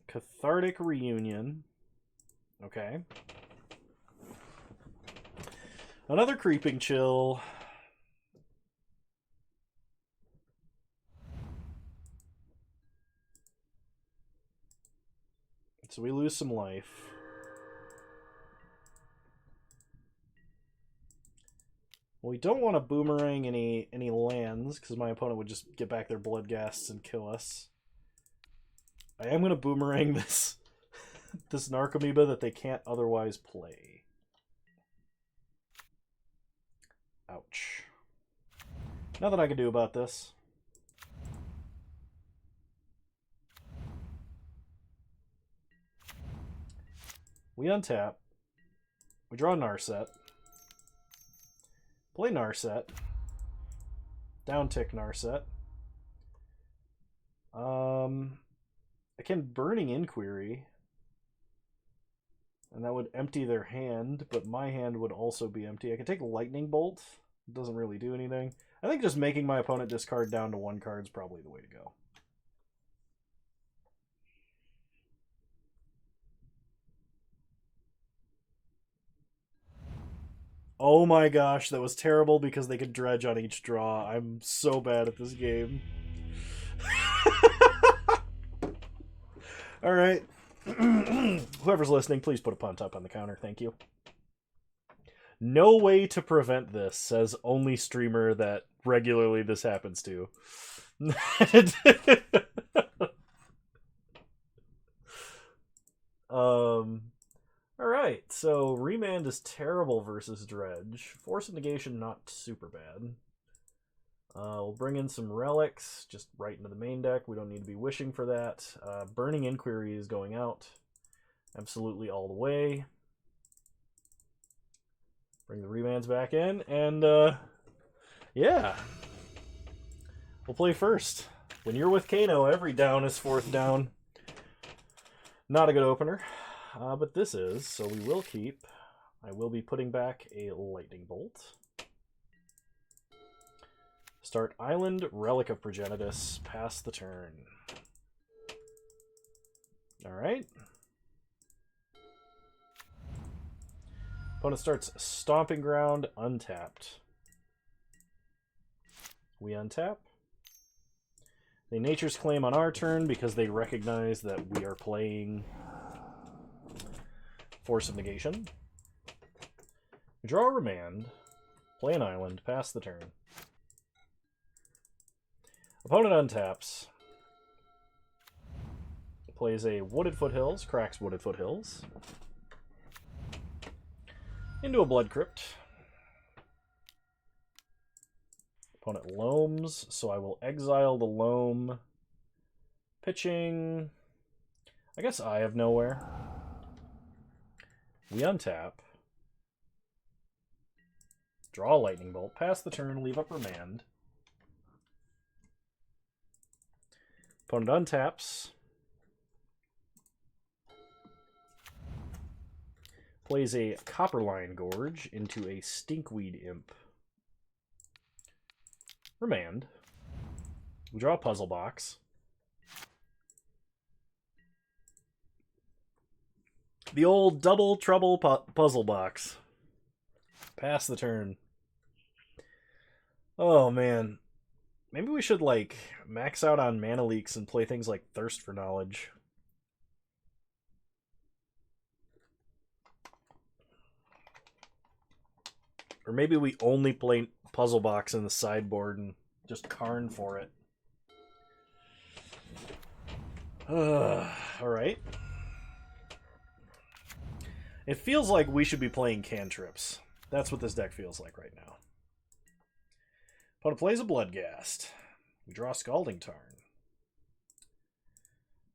S1: Cathartic Reunion. Okay. Another Creeping Chill. So we lose some life. Well, we don't want to Boomerang any lands, because my opponent would just get back their Bloodghasts and kill us. I am going to Boomerang this this Narcomoeba that they can't otherwise play. Ouch. Nothing I can do about this. We untap. We draw Narset. Play Narset. Downtick Narset. I can Burning Inquiry. And that would empty their hand, but my hand would also be empty. I can take Lightning Bolt. It doesn't really do anything. I think just making my opponent discard down to 1 card is probably the way to go. Oh my gosh, that was terrible because they could dredge on each draw. I'm so bad at this game. All right. Whoever's listening, please put a punt up on the counter. Thank you. No way to prevent this, says only streamer that regularly this happens to. Alright, so Remand is terrible versus Dredge. Force of Negation, not super bad. We'll bring in some relics, just right into the main deck. We don't need to be wishing for that. Burning Inquiry is going out. Absolutely all the way. Bring the remands back in, and yeah. We'll play first. When you're with Kano, every down is 4th down. Not a good opener, but this is, so we will keep. I will be putting back a Lightning Bolt. Start Island, Relic of Progenitus, pass the turn. Alright. Opponent starts Stomping Ground, untapped. We untap. They Nature's Claim on our turn because they recognize that we are playing Force of Negation. Draw a Remand, play an island, pass the turn. Opponent untaps. Plays a Wooded Foothills, cracks Wooded Foothills. Into a Blood Crypt. Opponent loams, so I will exile the loam. Pitching, I guess Eye of Nowhere. We untap. Draw a Lightning Bolt, pass the turn, leave up Remand. Opponent untaps. Plays a Copperline Gorge into a Stinkweed Imp. Remand. We draw a Puzzle Box. The old Double Trouble Puzzle Box. Pass the turn. Oh, man. Maybe we should, like, max out on mana leaks and play things like Thirst for Knowledge. Or maybe we only play Puzzle Box in the sideboard and just Karn for it. Alright. It feels like we should be playing cantrips. That's what this deck feels like right now. Opponent plays a Bloodghast. We draw Scalding Tarn.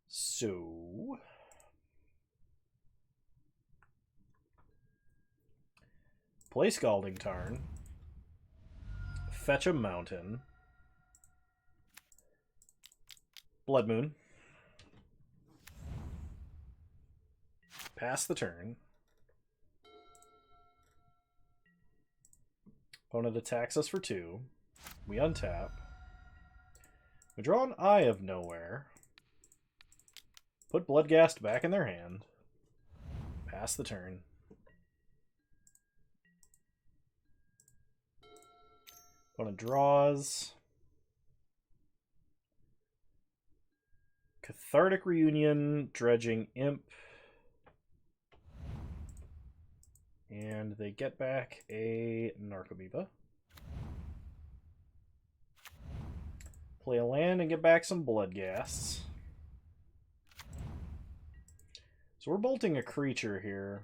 S1: So play Scalding Tarn. Fetch a Mountain. Blood Moon. Pass the turn. Opponent attacks us for 2. We untap. We draw an Eye of Nowhere. Put Bloodghast back in their hand. Pass the turn. Opponent draws. Cathartic Reunion, Dredging Imp. And they get back a Narcomoeba. Play a land and get back some Bloodghasts. So we're bolting a creature here.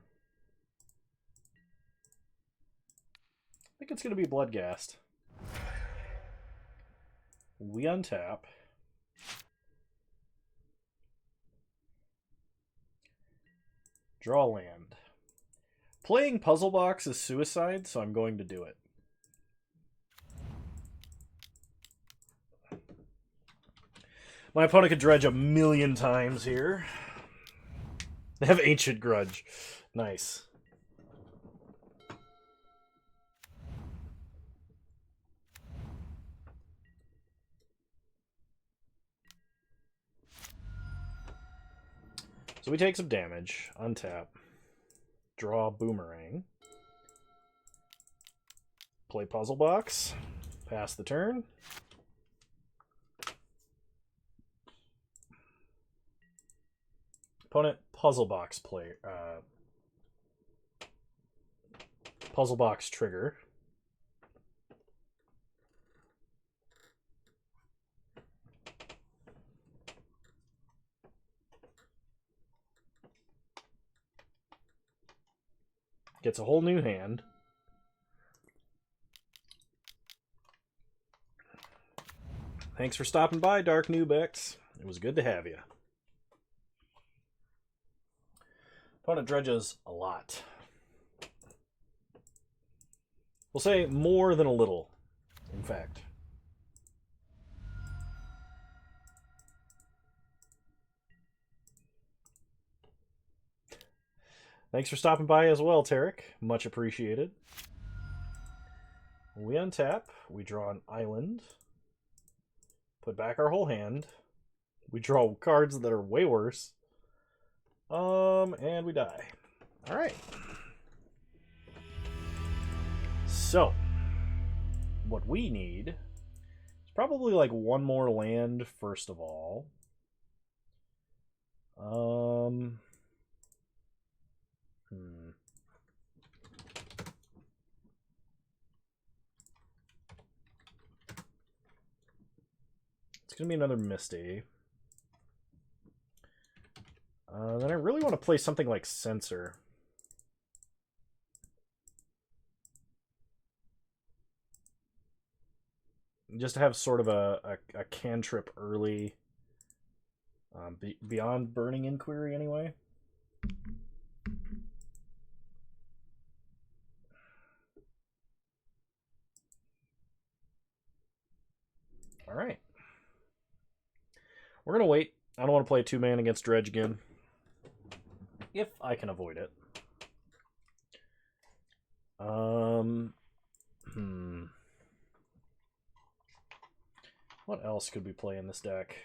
S1: I think it's going to be Bloodghast. We untap. Draw land. Playing Puzzle Box is suicide, so I'm going to do it. My opponent could dredge a million times here. They have Ancient Grudge. Nice. So we take some damage, untap, draw Boomerang, play Puzzle Box, pass the turn. Opponent Puzzle Box player. Puzzle Box trigger. Gets a whole new hand. Thanks for stopping by, Dark Nubex. It was good to have you. Opponent dredges a lot. We'll say more than a little, in fact. Thanks for stopping by as well, Tarek. Much appreciated. We untap. We draw an island. Put back our whole hand. We draw cards that are way worse. And we die. Alright. So, what we need is probably like one more land, first of all. It's going to be another Misty. Then I really want to play something like Censor. Just to have sort of a cantrip early. Beyond Burning Inquiry, anyway. Alright. We're going to wait. I don't want to play 2-man against Dredge again. If I can avoid it. What else could we play in this deck?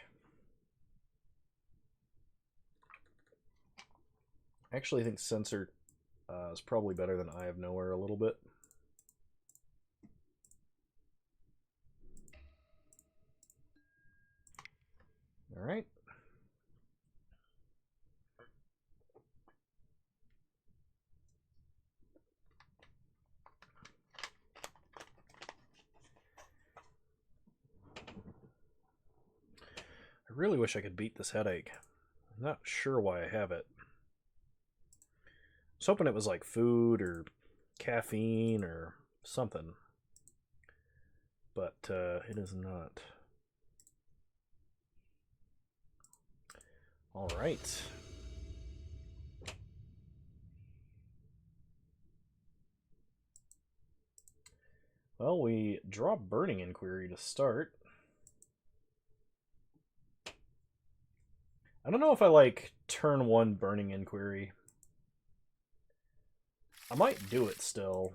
S1: I actually think Censor is probably better than Eye of Nowhere a little bit. All right. I really wish I could beat this headache. I'm not sure why I have it. I was hoping it was like food or caffeine or something. But it is not. All right. Well, we draw Burning Inquiry to start. I don't know if I like turn 1 Burning Inquiry. I might do it still.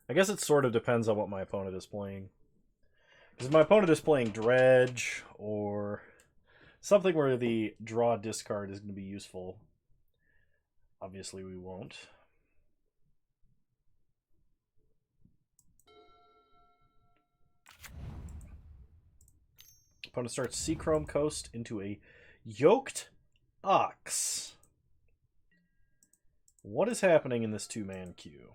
S1: I guess it sort of depends on what my opponent is playing. Because if my opponent is playing Dredge or something where the draw discard is going to be useful, obviously we won't. Opponent starts Seachrome Coast into a Yoked Ox. What is happening in this 2-man queue?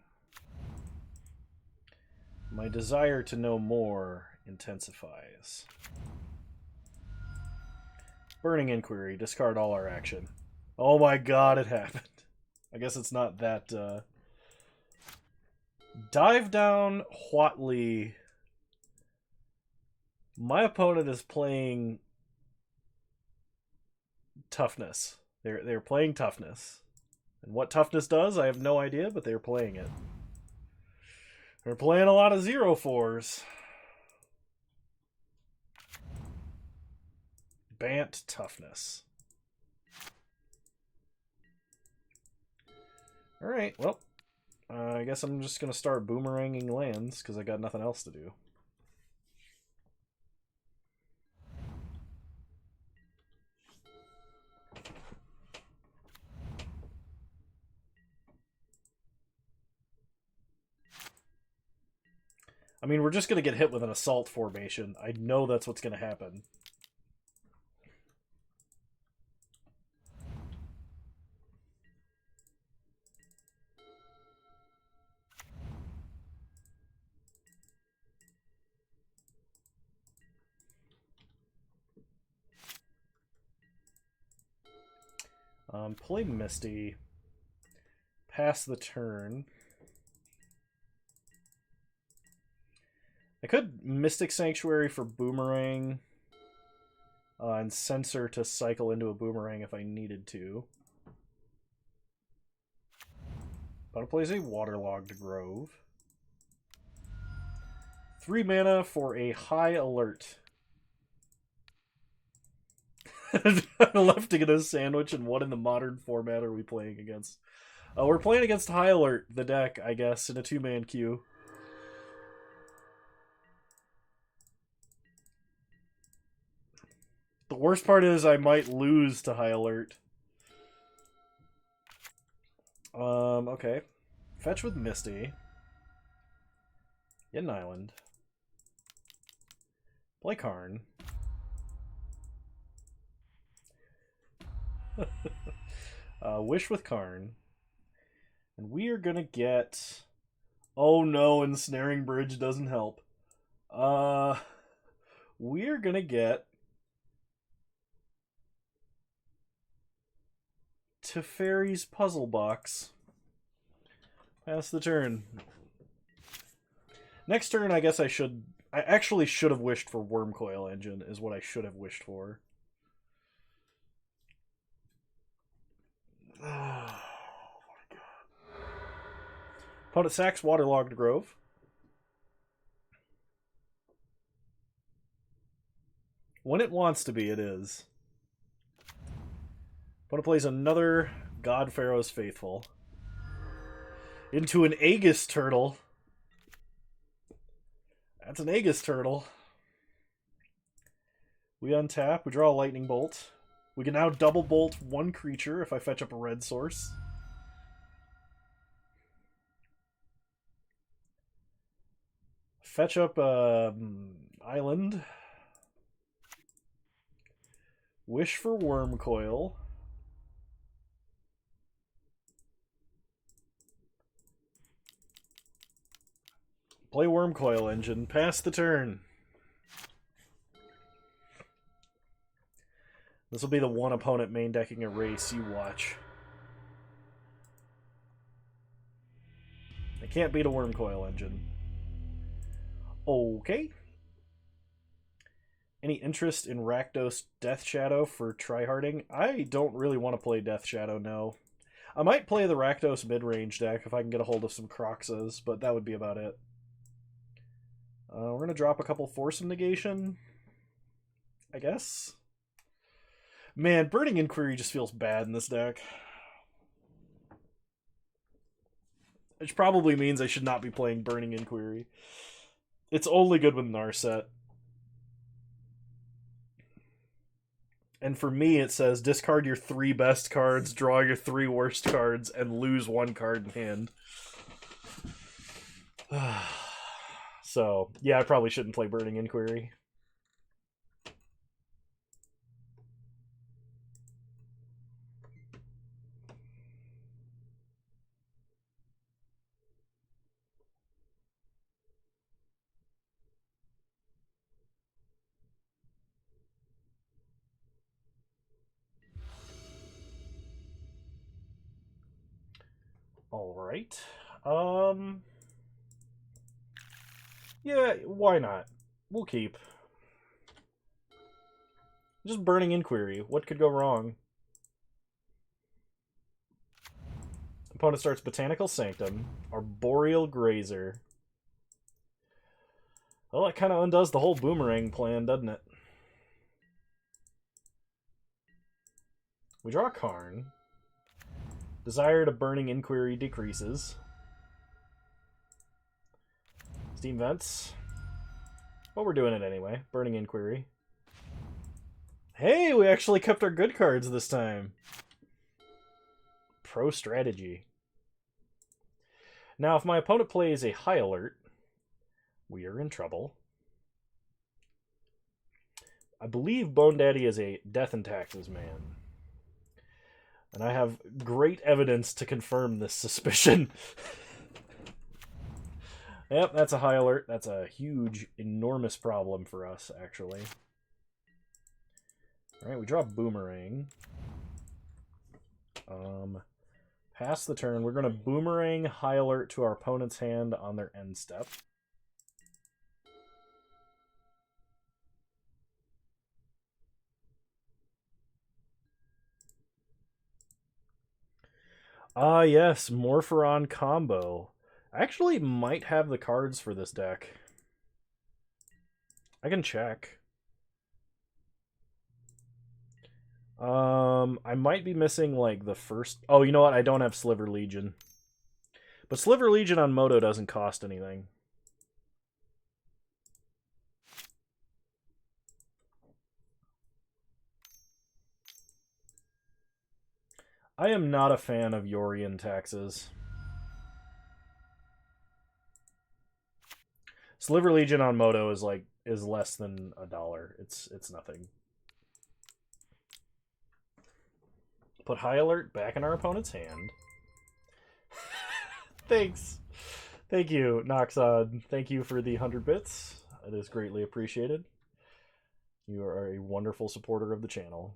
S1: My desire to know more intensifies. Burning Inquiry, discard all our action. Oh my god, it happened. I guess it's not that... Dive down Huatley. My opponent is playing Toughness. They're playing Toughness. And what Toughness does, I have no idea, but they're playing it. They're playing a lot of 0/4s. Bant Toughness. Alright, well, I guess I'm just going to start boomeranging lands because I got nothing else to do. I mean, we're just going to get hit with an assault formation. I know that's what's going to happen. Play Misty. Pass the turn. I could Mystic Sanctuary for Boomerang. And Censor to cycle into a Boomerang if I needed to. Opponent plays a Waterlogged Grove. 3 mana for a High Alert. Left to get a sandwich, and what in the modern format are we playing against? We're playing against High Alert, the deck, I guess, in a 2-man queue. The worst part is I might lose to High Alert. Okay. Fetch with Misty. Get an island. Play Karn. Wish with Karn. And we are gonna get... Oh no, Ensnaring Bridge doesn't help. We're gonna get... Teferi's Puzzle Box. Pass the turn. Next turn, I guess I actually should have wished for Wormcoil Engine, is what I should have wished for. Oh my god. Opponent sacks Waterlogged Grove. When it wants to be, it is. Opponent plays another God Pharaoh's Faithful. Into an Aegis Turtle. That's an Aegis Turtle. We untap. We draw a Lightning Bolt. We can now double bolt one creature if I fetch up a red source. Fetch up island. Wish for Wormcoil. Play Wormcoil Engine. Pass the turn. This will be the one opponent main decking a race. You watch. I can't beat a Wormcoil Engine. Okay. Any interest in Rakdos Death Shadow for tryharding? I don't really want to play Death Shadow, no. I might play the Rakdos mid-range deck if I can get a hold of some Croxas, but that would be about it. We're going to drop a couple Force of Negation, I guess. Man, Burning Inquiry just feels bad in this deck. Which probably means I should not be playing Burning Inquiry. It's only good with Narset. And for me, it says discard your 3 best cards, draw your 3 worst cards, and lose 1 card in hand. So, yeah, I probably shouldn't play Burning Inquiry. Alright. Yeah, why not? We'll keep. Just Burning Inquiry. What could go wrong? Opponent starts Botanical Sanctum. Arboreal Grazer. Well, that kind of undoes the whole Boomerang plan, doesn't it? We draw Karn. Desire to Burning Inquiry decreases. Steam Vents. Well, we're doing it anyway. Burning Inquiry. Hey, we actually kept our good cards this time. Pro strategy. Now, if my opponent plays a High Alert, We are in trouble. I believe Bone Daddy is a death and taxes man. And I have great evidence to confirm this suspicion. Yep, that's a high alert. That's a huge, enormous problem for us, actually. Alright, we draw Boomerang. Pass the turn. We're going to Boomerang high alert to our opponent's hand on their end step. Ah, yes, Morpheron combo. I actually might have the cards for this deck. I can check. I might be missing, like, the first... Oh, you know what? I don't have Sliver Legion. But Sliver Legion on Moto doesn't cost anything. I am not a fan of Yorian taxes. Sliver Legion on Moto is less than $1. It's nothing. Put High Alert back in our opponent's hand. Thanks. Thank you, Noxon. Thank you for the 100 bits. It is greatly appreciated. You are a wonderful supporter of the channel.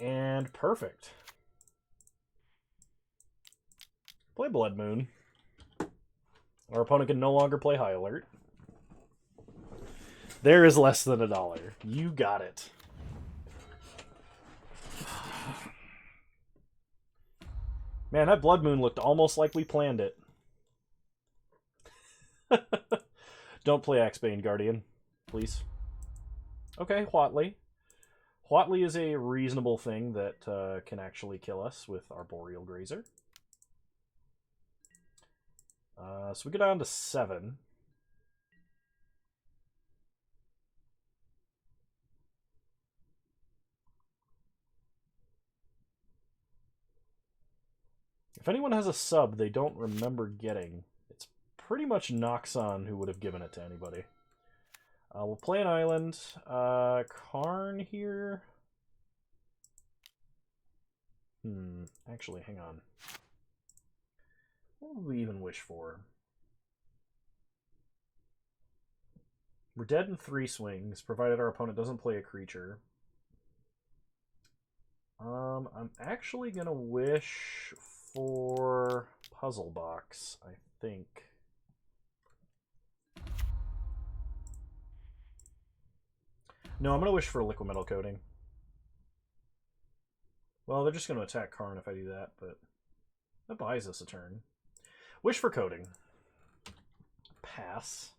S1: And perfect. Play Blood Moon. Our opponent can no longer play High Alert. There is less than $1. You got it. Man, that Blood Moon looked almost like we planned it. Don't play Axebane Guardian, please. Okay, Huatley. Huatley is a reasonable thing that can actually kill us with Arboreal Grazer. So we go down to 7. If anyone has a sub they don't remember getting, it's pretty much Noxon who would have given it to anybody. We'll play an island. Karn here. Actually, hang on. What would we even wish for? We're dead in 3 swings, provided our opponent doesn't play a creature. I'm actually gonna wish for Puzzle Box, I think. No, I'm gonna wish for Liquid Metal Coating. Well, they're just gonna attack Karn if I do that, but that buys us a turn. Wish for Coating. Pass.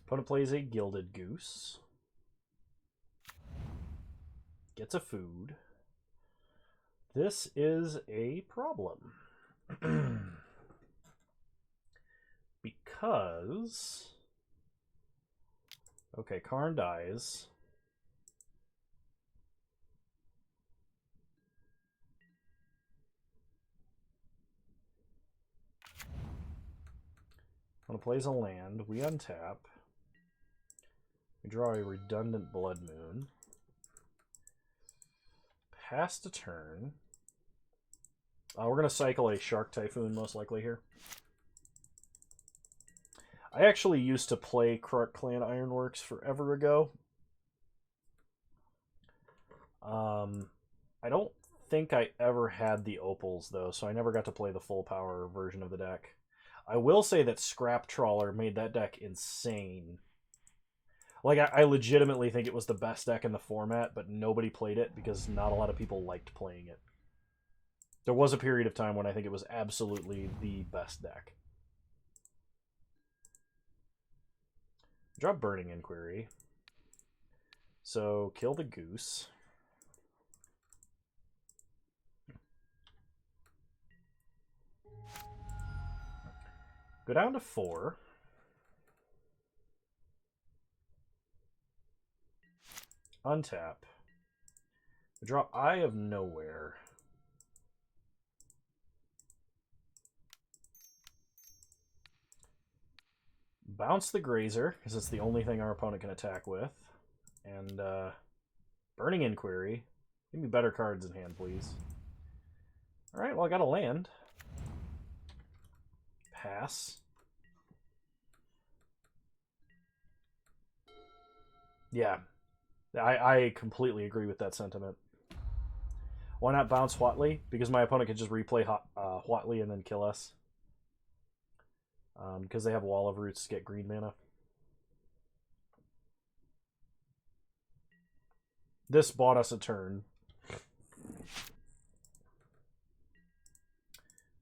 S1: Opponent plays a Gilded Goose. Gets a food. This is a problem. Because... Okay, Karn dies. Opponent plays a land. We untap. We draw a redundant Blood Moon. Pass to turn. We're going to cycle a Shark Typhoon, most likely, here. I actually used to play Krark Clan Ironworks forever ago. I don't think I ever had the opals, though, so I never got to play the full power version of the deck. I will say that Scrap Trawler made that deck insane. Like, I legitimately think it was the best deck in the format, but nobody played it because not a lot of people liked playing it. There was a period of time when I think it was absolutely the best deck. Drop Burning Inquiry. So, kill the goose. Go down to 4. Untap. Drop Eye of Nowhere. Bounce the Grazer, because it's the only thing our opponent can attack with. And Burning Inquiry. Give me better cards in hand, please. Alright, well, I got a land. Pass. Yeah. I completely agree with that sentiment. Why not bounce Huatli? Because my opponent can just replay Huatli and then kill us. Because they have Wall of Roots to get green mana. This bought us a turn.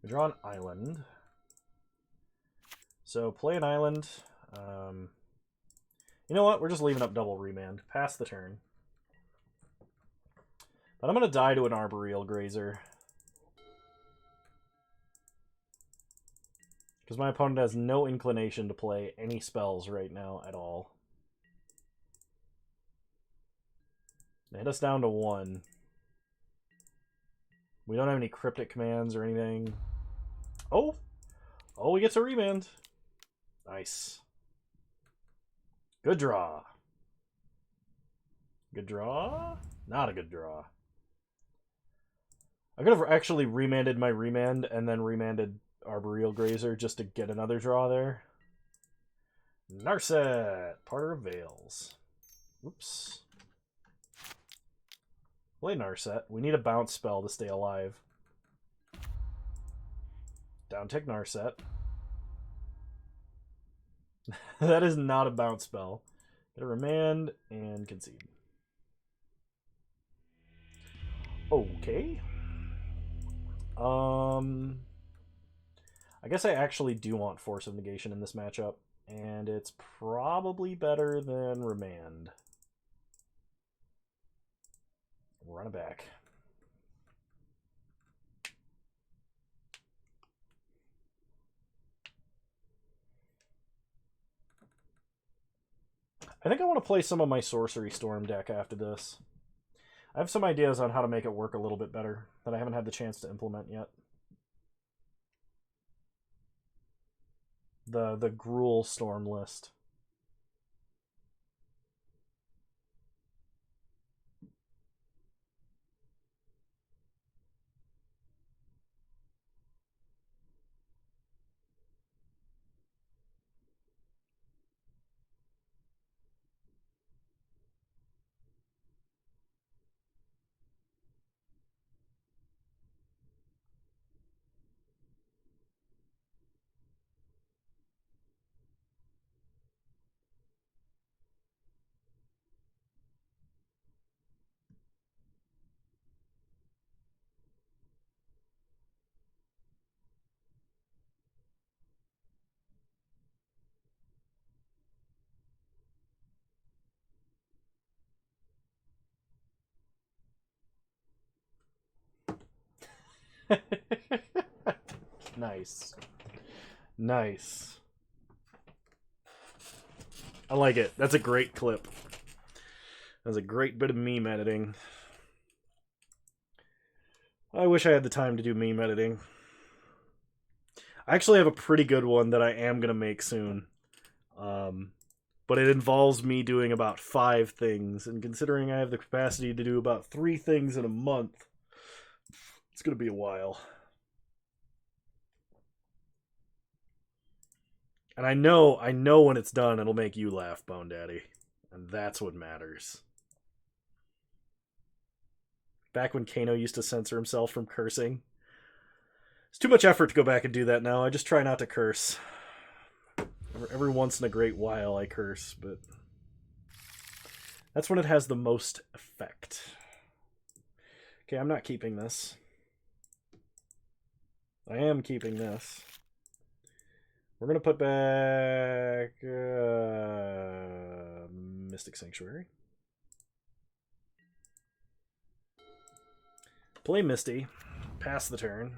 S1: We draw an island. So play an island. You know what? We're just leaving up double remand. Pass the turn. But I'm going to die to an Arboreal Grazer. Because my opponent has no inclination to play any spells right now at all. They hit us down to 1. We don't have any cryptic commands or anything. Oh! Oh, we get to remand. Nice. Good draw. Good draw? Not a good draw. I could have actually remanded my remand and then remanded Arboreal Grazer just to get another draw there. Narset! Parter of Veils. Oops. Play Narset. We need a bounce spell to stay alive. Downtick Narset. That is not a bounce spell. Get a remand and concede. Okay. I guess I actually do want Force of Negation in this matchup, and it's probably better than Remand. Run it back. I think I want to play some of my Sorcery Storm deck after this. I have some ideas on how to make it work a little bit better that I haven't had the chance to implement yet. The Gruul Storm list. Nice. Nice. I like it. That's a great clip. That's a great bit of meme editing. I wish I had the time to do meme editing. I actually have a pretty good one that I am going to make soon. But it involves me doing about 5 things. And considering I have the capacity to do about 3 things in a month, it's going to be a while. And I know when it's done, it'll make you laugh, Bone Daddy. And that's what matters. Back when Kano used to censor himself from cursing. It's too much effort to go back and do that now. I just try not to curse. Every once in a great while I curse, but that's when it has the most effect. Okay, I'm not keeping this. I am keeping this. We're going to put back Mystic Sanctuary. Play Misty. Pass the turn.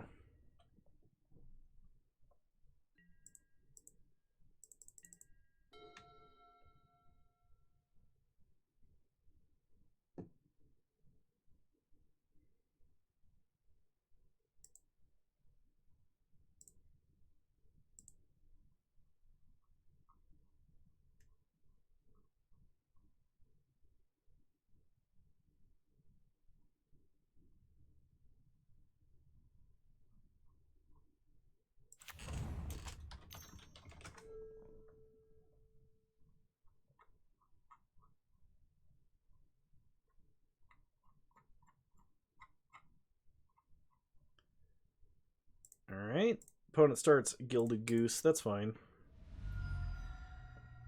S1: Alright. Opponent starts Gilded Goose. That's fine.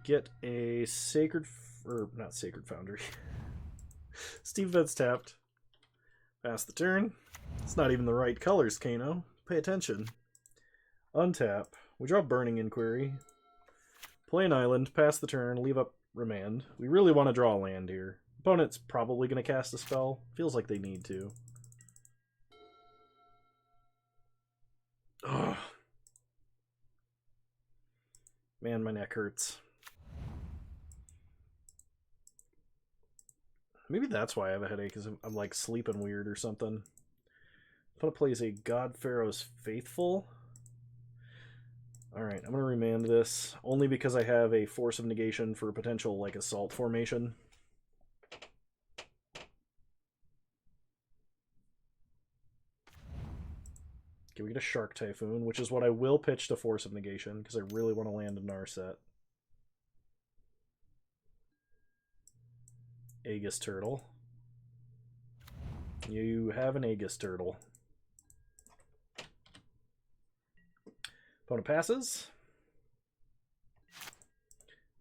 S1: Get a Sacred... or not Sacred Foundry. Steve Vets tapped. Pass the turn. It's not even the right colors, Kano. Pay attention. Untap. We draw Burning Inquiry. Play an island. Pass the turn. Leave up Remand. We really want to draw a land here. Opponent's probably going to cast a spell. Feels like they need to. Ugh. Man, my neck hurts. Maybe that's why I have a headache, because I'm like sleeping weird or something. Opponent plays a God Pharaoh's Faithful. Alright, I'm going to remand this, only because I have a Force of Negation for a potential like assault formation. Okay, we get a Shark Typhoon, which is what I will pitch to Force of Negation, because I really want to land a Narset. Aegis Turtle. You have an Aegis Turtle. Opponent passes.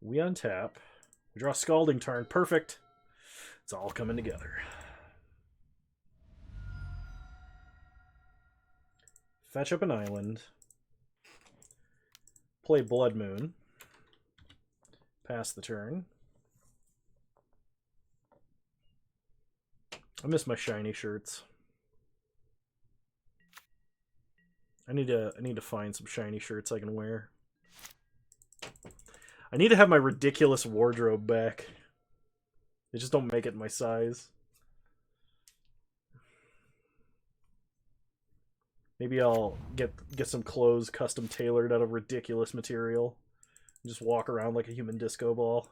S1: We untap. We draw Scalding Tarn. Perfect. It's all coming together. Fetch up an island. Play Blood Moon. Pass the turn. I miss my shiny shirts. I need to find some shiny shirts I can wear. I need to have my ridiculous wardrobe back. They just don't make it my size. Maybe I'll get some clothes custom tailored out of ridiculous material. And just walk around like a human disco ball.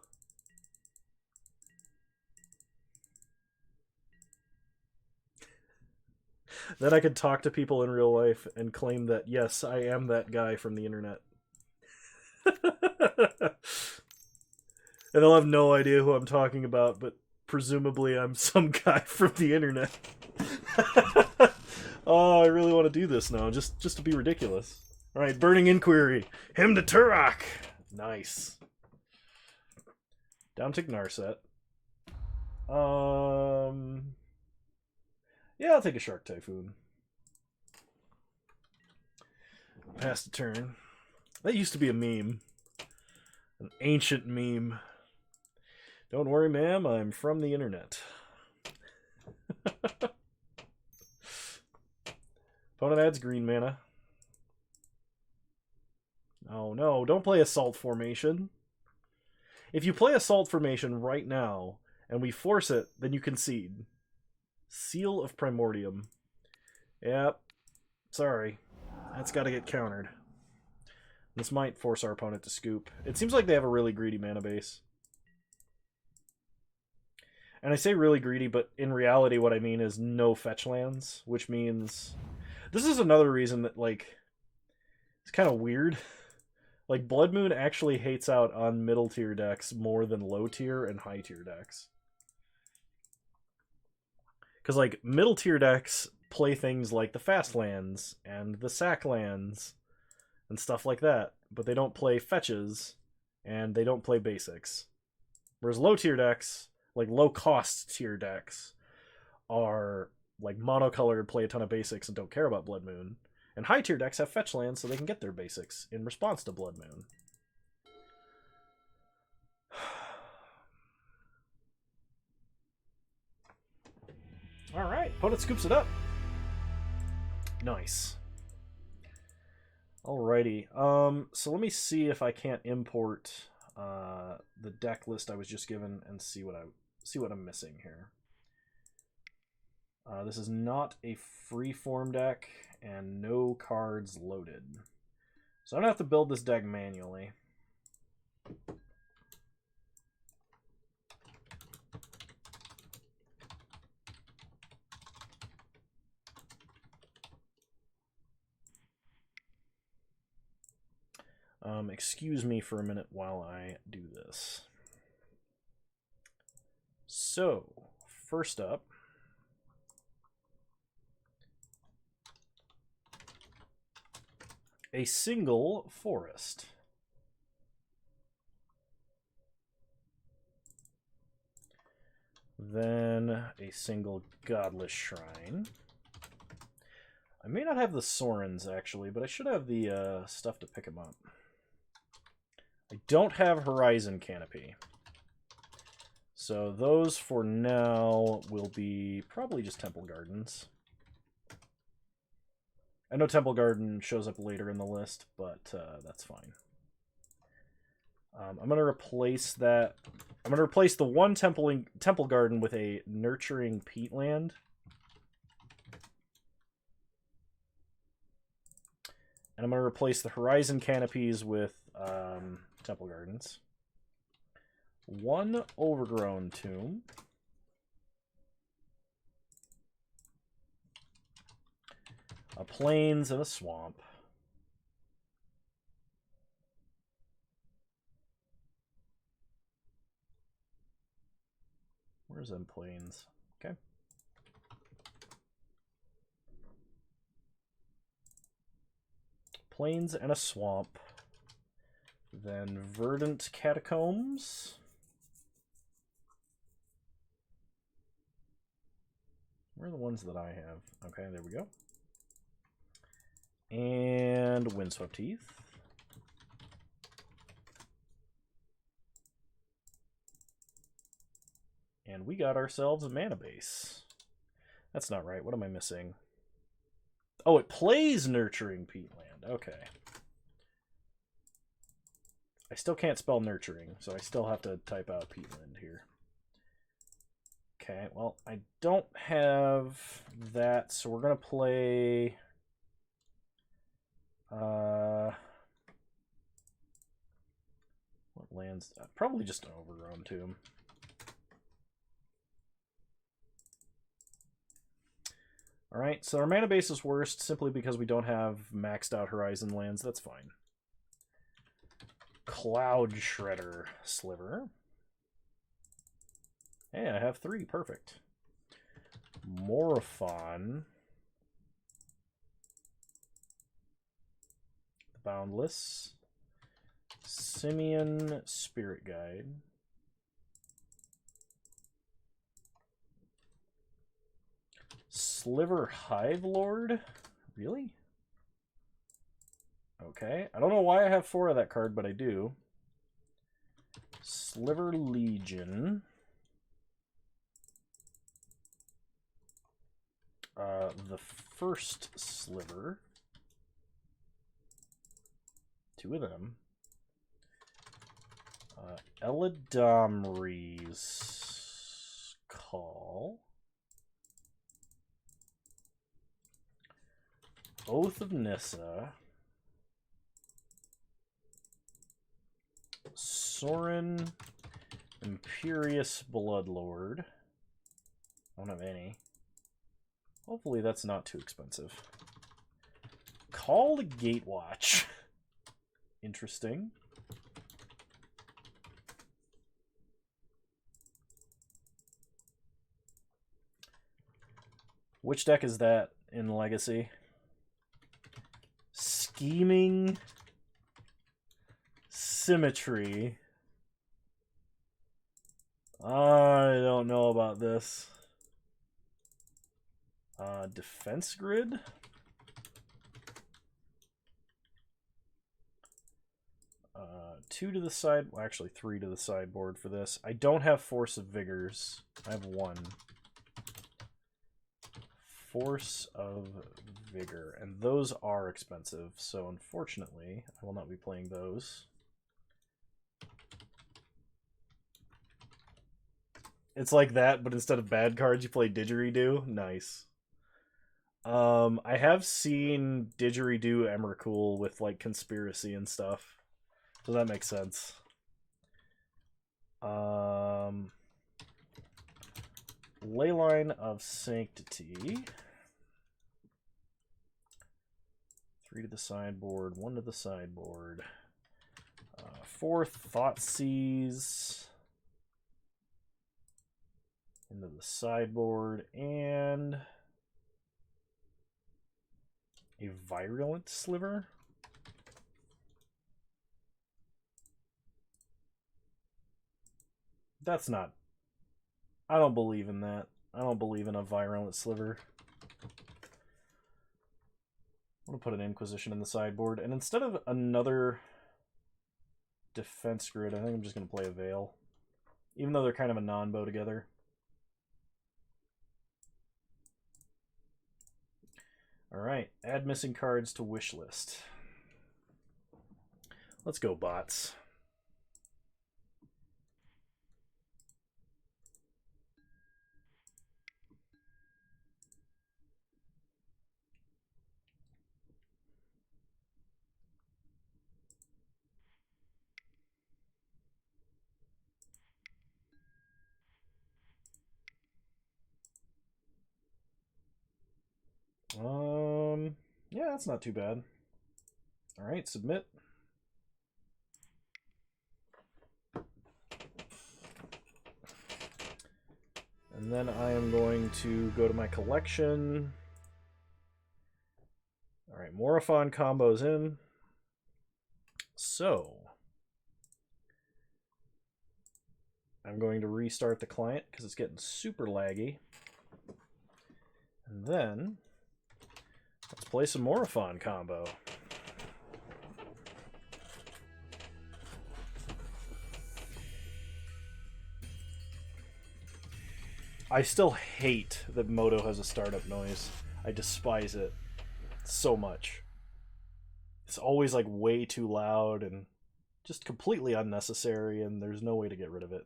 S1: Then I could talk to people in real life and claim that, yes, I am that guy from the internet. And they'll have no idea who I'm talking about, but presumably I'm some guy from the internet. Oh, I really want to do this now, just to be ridiculous. Alright, Burning Inquiry. Him to Turok. Nice. Down tick Narset. Yeah, I'll take a Shark Typhoon. Pass the turn. That used to be a meme. An ancient meme. Don't worry, ma'am, I'm from the internet. Opponent adds green mana. Oh no, don't play Assault Formation. If you play Assault Formation right now, and we force it, then you concede. Seal of Primordium. Yep. Sorry. That's got to get countered. This might force our opponent to scoop. It seems like they have a really greedy mana base. And I say really greedy, but in reality what I mean is no fetch lands, which means... This is another reason that, like, it's kind of weird. Like, Blood Moon actually hates out on middle tier decks more than low tier and high tier decks. Because, like, middle tier decks play things like the fast lands and the sack lands and stuff like that, but they don't play fetches and they don't play basics. Whereas low tier decks, like low cost tier decks, are like monocolored, play a ton of basics, and don't care about Blood Moon. And high tier decks have fetch lands so they can get their basics in response to Blood Moon. Alright, opponent scoops it up. Nice. Alrighty. So let me see if I can't import the deck list I was just given and see what I'm missing here. This is not a freeform deck and no cards loaded. So I'm gonna have to build this deck manually. Excuse me for a minute while I do this. So, first up, a single forest. Then a single godless shrine. I may not have the Sorens, actually, but I should have the stuff to pick them up. I don't have Horizon Canopy. So those for now will be probably just Temple Gardens. I know Temple Garden shows up later in the list, but that's fine. I'm going to replace that. I'm going to replace the one Temple Garden with a Nurturing Peatland. And I'm going to replace the Horizon Canopies with Temple Gardens. One Overgrown Tomb. A Plains and a Swamp. Where's them Plains? Okay. Plains and a Swamp. Then Verdant Catacombs. Where are the ones that I have? Okay, there we go. And Windswept Heath. And we got ourselves a mana base. That's not right. What am I missing? Oh, it plays Nurturing Peatland. Okay. I still can't spell nurturing, so I still have to type out peatland here. Okay, well, I don't have that, so we're going to play... what lands? Probably just an Overgrown Tomb. Alright, so our mana base is worst simply because we don't have maxed out Horizon lands. That's fine. Cloud Shredder Sliver. Hey, I have 3. Perfect. Morophon. Boundless. Simian Spirit Guide. Sliver Hive Lord? Really? Okay. I don't know why I have 4 of that card, but I do. Sliver Legion. The first Sliver. 2 of them. Eladamri's Call. Oath of Nissa. Sorin Imperious Bloodlord. I don't have any. Hopefully that's not too expensive. Call the Gatewatch. Interesting. Which deck is that in Legacy? Scheming Symmetry. I don't know about this. Defense Grid. Two to the side. Well, actually, three to the sideboard for this. I don't have Force of Vigors. I have one. Force of Vigor. And those are expensive, so unfortunately, I will not be playing those. It's like that, but instead of bad cards, you play Didgeridoo. Nice. I have seen Didgeridoo Emrakul with like Conspiracy and stuff, so that makes sense. Leyline of Sanctity. 3 to the sideboard, 1 to the sideboard. 4 Thoughtseize into the sideboard, and a Virulent Sliver. That's not... I don't believe in that. I don't believe in a Virulent Sliver. I'm going to put an Inquisition in the sideboard, and instead of another Defense Grid, I think I'm just going to play a Veil. Even though they're kind of a non-bow together. Alright, add missing cards to wish list. Let's go, bots. Yeah, that's not too bad. Alright, submit. And then I am going to go to my collection. Alright, Morophon combos in. So, I'm going to restart the client because it's getting super laggy. And then, let's play some Morophon combo. I still hate that Moto has a startup noise. I despise it so much. It's always like way too loud and just completely unnecessary, and there's no way to get rid of it.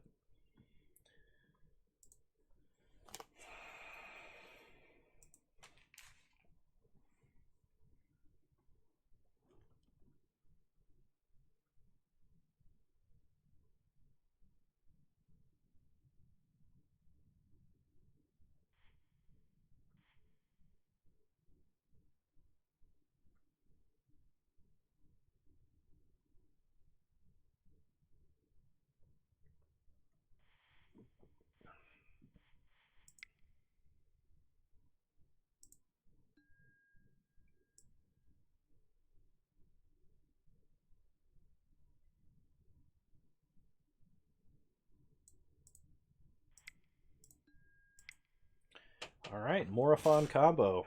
S1: Alright, Morophon combo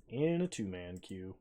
S1: in a 2-man queue.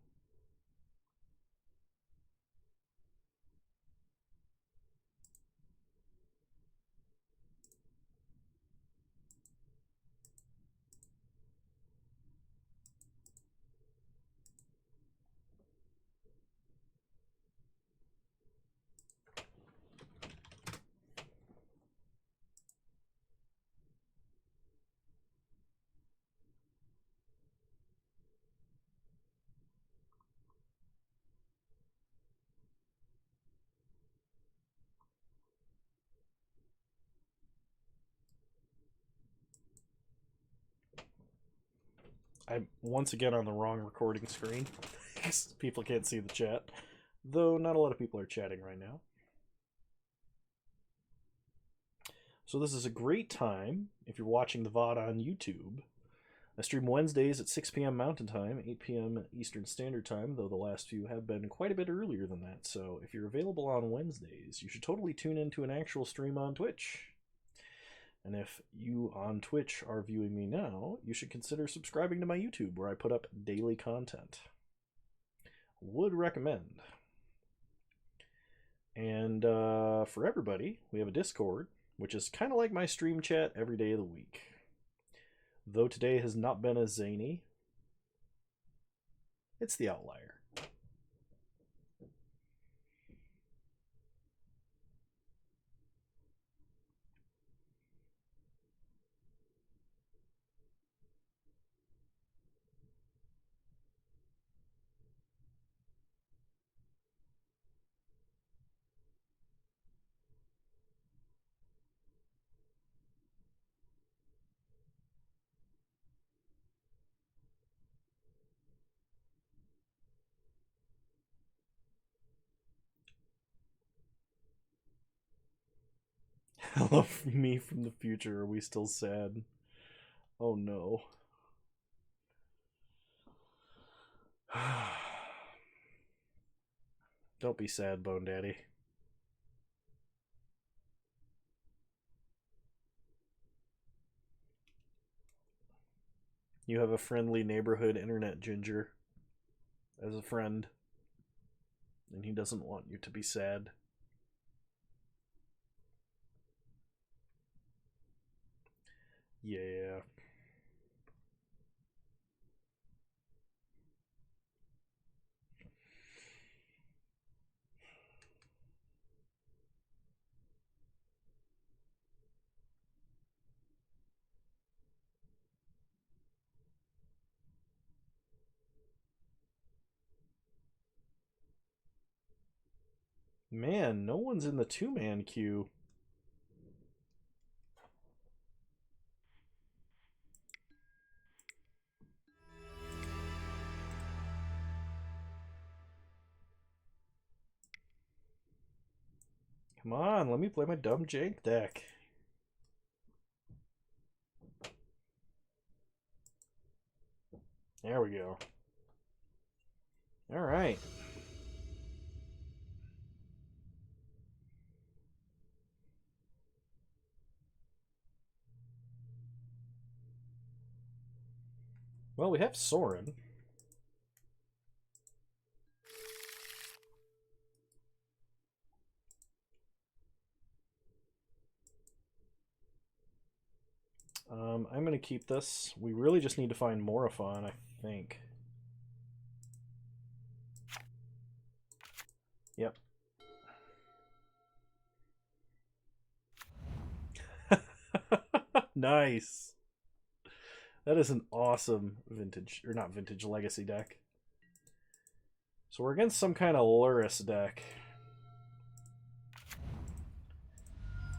S1: I'm once again on the wrong recording screen. People can't see the chat. Though not a lot of people are chatting right now. So this is a great time, if you're watching the VOD on YouTube, I stream Wednesdays at 6 p.m. Mountain Time, 8 p.m. Eastern Standard Time, though the last few have been quite a bit earlier than that, so if you're available on Wednesdays, you should totally tune into an actual stream on Twitch. And if you on Twitch are viewing me now, you should consider subscribing to my YouTube, where I put up daily content. Would recommend. And for everybody, we have a Discord, which is kind of like my stream chat every day of the week. Though today has not been as zany, it's the outlier. Hello, me from the future. Are we still sad? Oh no. Don't be sad, Bone Daddy. You have a friendly neighborhood internet ginger as a friend, and he doesn't want you to be sad. Yeah. Man, no one's in the two-man queue. Come on, let me play my dumb jank deck. There we go. All right. Well, we have Soren. I'm going to keep this. We really just need to find Morophon, I think. Yep. Nice. That is an awesome vintage, or not vintage, legacy deck. So we're against some kind of Luris deck.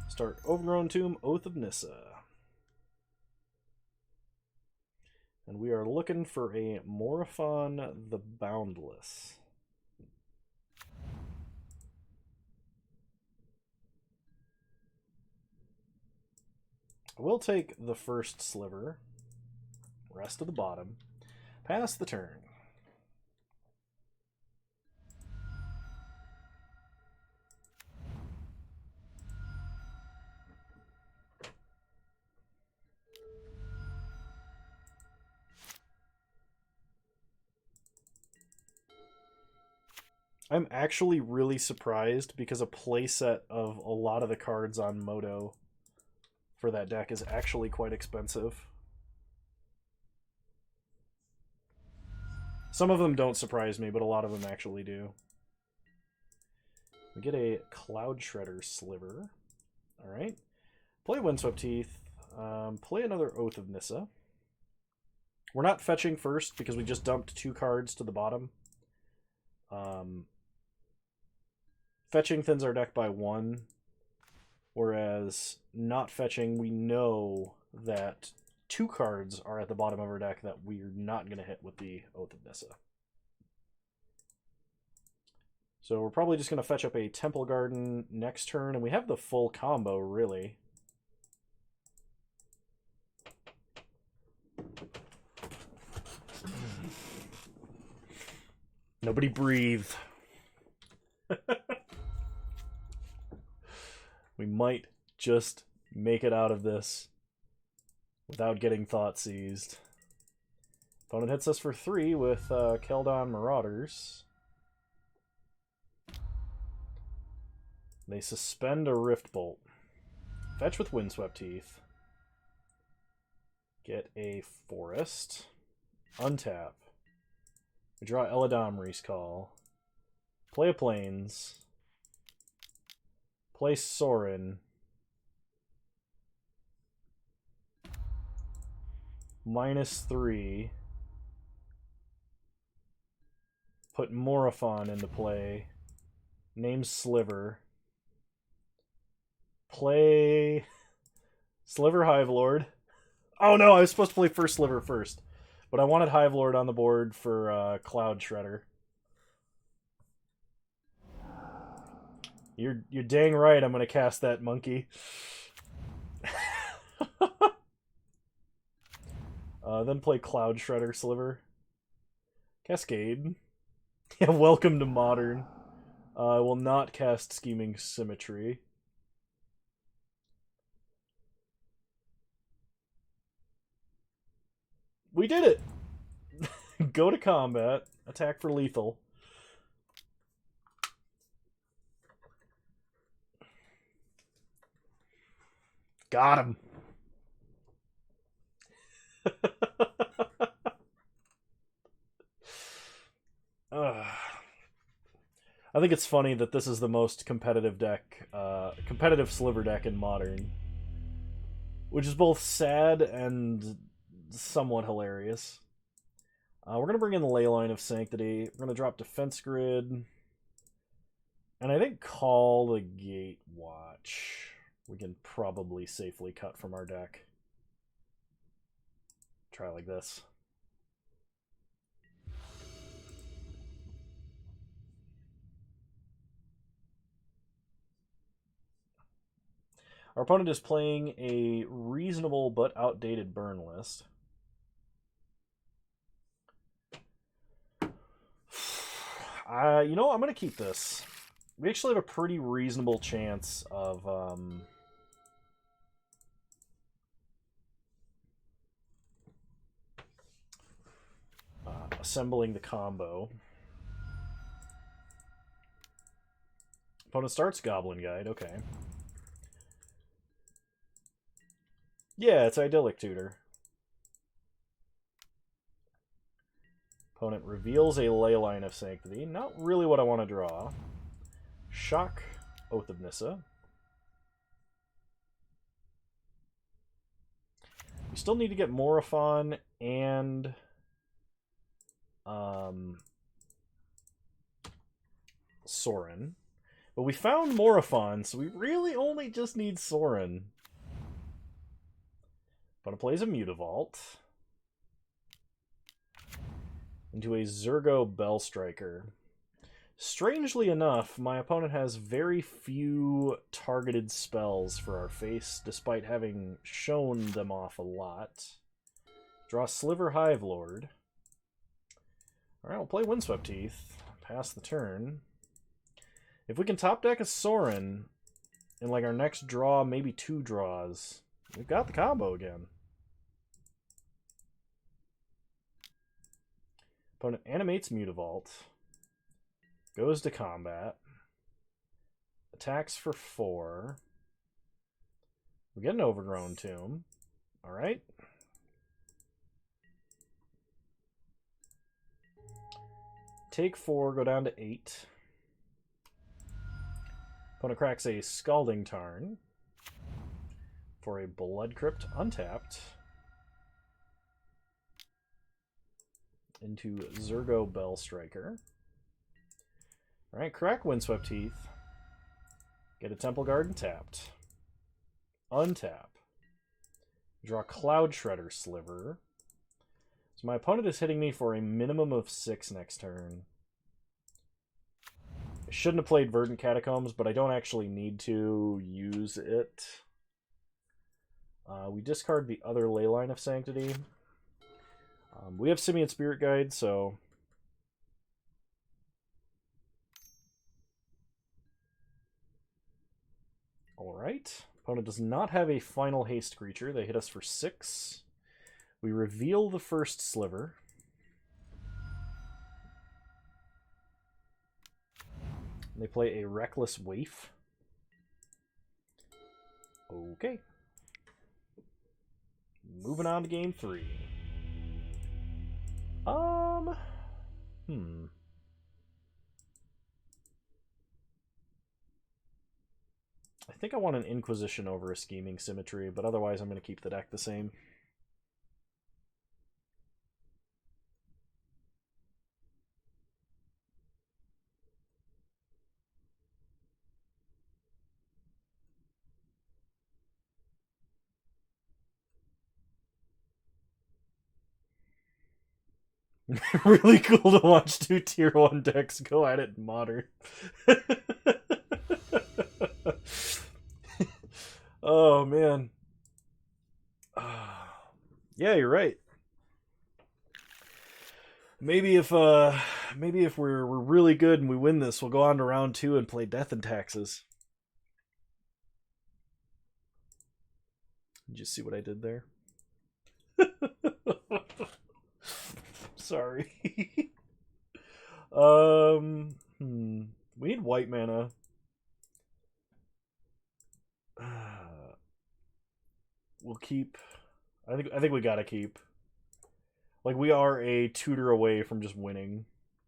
S1: Start Overgrown Tomb, Oath of Nissa. And we are looking for a Morophon the Boundless. We'll take the first sliver, rest of the bottom, pass the turn. I'm actually really surprised because a playset of a lot of the cards on Moto for that deck is actually quite expensive. Some of them don't surprise me, but a lot of them actually do. We get a Cloud Shredder Sliver. Alright. Play Windswept Teeth. Play another Oath of Nissa. We're not fetching first because we just dumped 2 cards to the bottom. Fetching thins our deck by 1, whereas not fetching, we know that 2 cards are at the bottom of our deck that we're not going to hit with the Oath of Nissa. So we're probably just going to fetch up a Temple Garden next turn, and we have the full combo, really. Nobody breathe. We might just make it out of this without getting thought seized. Opponent hits us for 3 with Keldon Marauders. They suspend a Rift Bolt. Fetch with Windswept Teeth. Get a Forest. Untap. We draw Eladamri's Call. Play a Plains. Play Sorin. -3. Put Morophon into play. Name Sliver. Play Sliver Hivelord. Oh no, I was supposed to play first Sliver first. But I wanted Hivelord on the board for Cloud Shredder. You're dang right I'm going to cast that monkey. Then play Cloud Shredder Sliver. Cascade. Yeah, welcome to Modern. I will not cast Scheming Symmetry. We did it! Go to combat. Attack for lethal. Got him. I think it's funny that this is the most competitive deck, competitive Sliver deck in Modern. Which is both sad and somewhat hilarious. We're going to bring in the Leyline of Sanctity. We're going to drop Defense Grid. And I think Call the Gatewatch we can probably safely cut from our deck. Try like this. Our opponent is playing a reasonable but outdated burn list. You know, I'm going to keep this. We actually have a pretty reasonable chance of assembling the combo. Opponent starts Goblin Guide, okay. Yeah, it's Idyllic Tutor. Opponent reveals a Leyline of Sanctity. Not really what I want to draw. Shock, Oath of Nissa. We still need to get Morophon and Sorin. But we found Morophon, so we really only just need Sorin. Opponent plays a Mutavault into a Zergo Bellstriker. Strangely enough, my opponent has very few targeted spells for our face, despite having shown them off a lot. Draw Sliver Hivelord. Alright, we'll play Windswept Teeth. Pass the turn. If we can top deck a Sorin in like our next draw, maybe 2 draws, we've got the combo again. Opponent animates Mutavault. Goes to combat. Attacks for 4. We get an Overgrown Tomb. Alright. Take 4, go down to 8. Opponent cracks a Scalding Tarn for a Blood Crypt untapped into Zergo Bellstriker. Alright, crack Windswept Teeth. Get a Temple Garden tapped. Untap. Draw Cloud Shredder Sliver. So my opponent is hitting me for a minimum of 6 next turn. I shouldn't have played Verdant Catacombs, but I don't actually need to use it. We discard the other Leyline of Sanctity. We have Simian Spirit Guide, so Alright. Opponent does not have a final haste creature. They hit us for 6. We reveal the first sliver. They play a Reckless Waif. Okay. Moving on to game 3. I think I want an Inquisition over a Scheming Symmetry, but otherwise I'm going to keep the deck the same. Really cool to watch 2 tier 1 decks go at it in Modern. Oh, man. Yeah, you're right. Maybe if we're really good and we win this, we'll go on to round 2 and play Death and Taxes. Did you see what I did there? Sorry. We need white mana. We'll keep. I think we gotta keep. Like, we are a tutor away from just winning.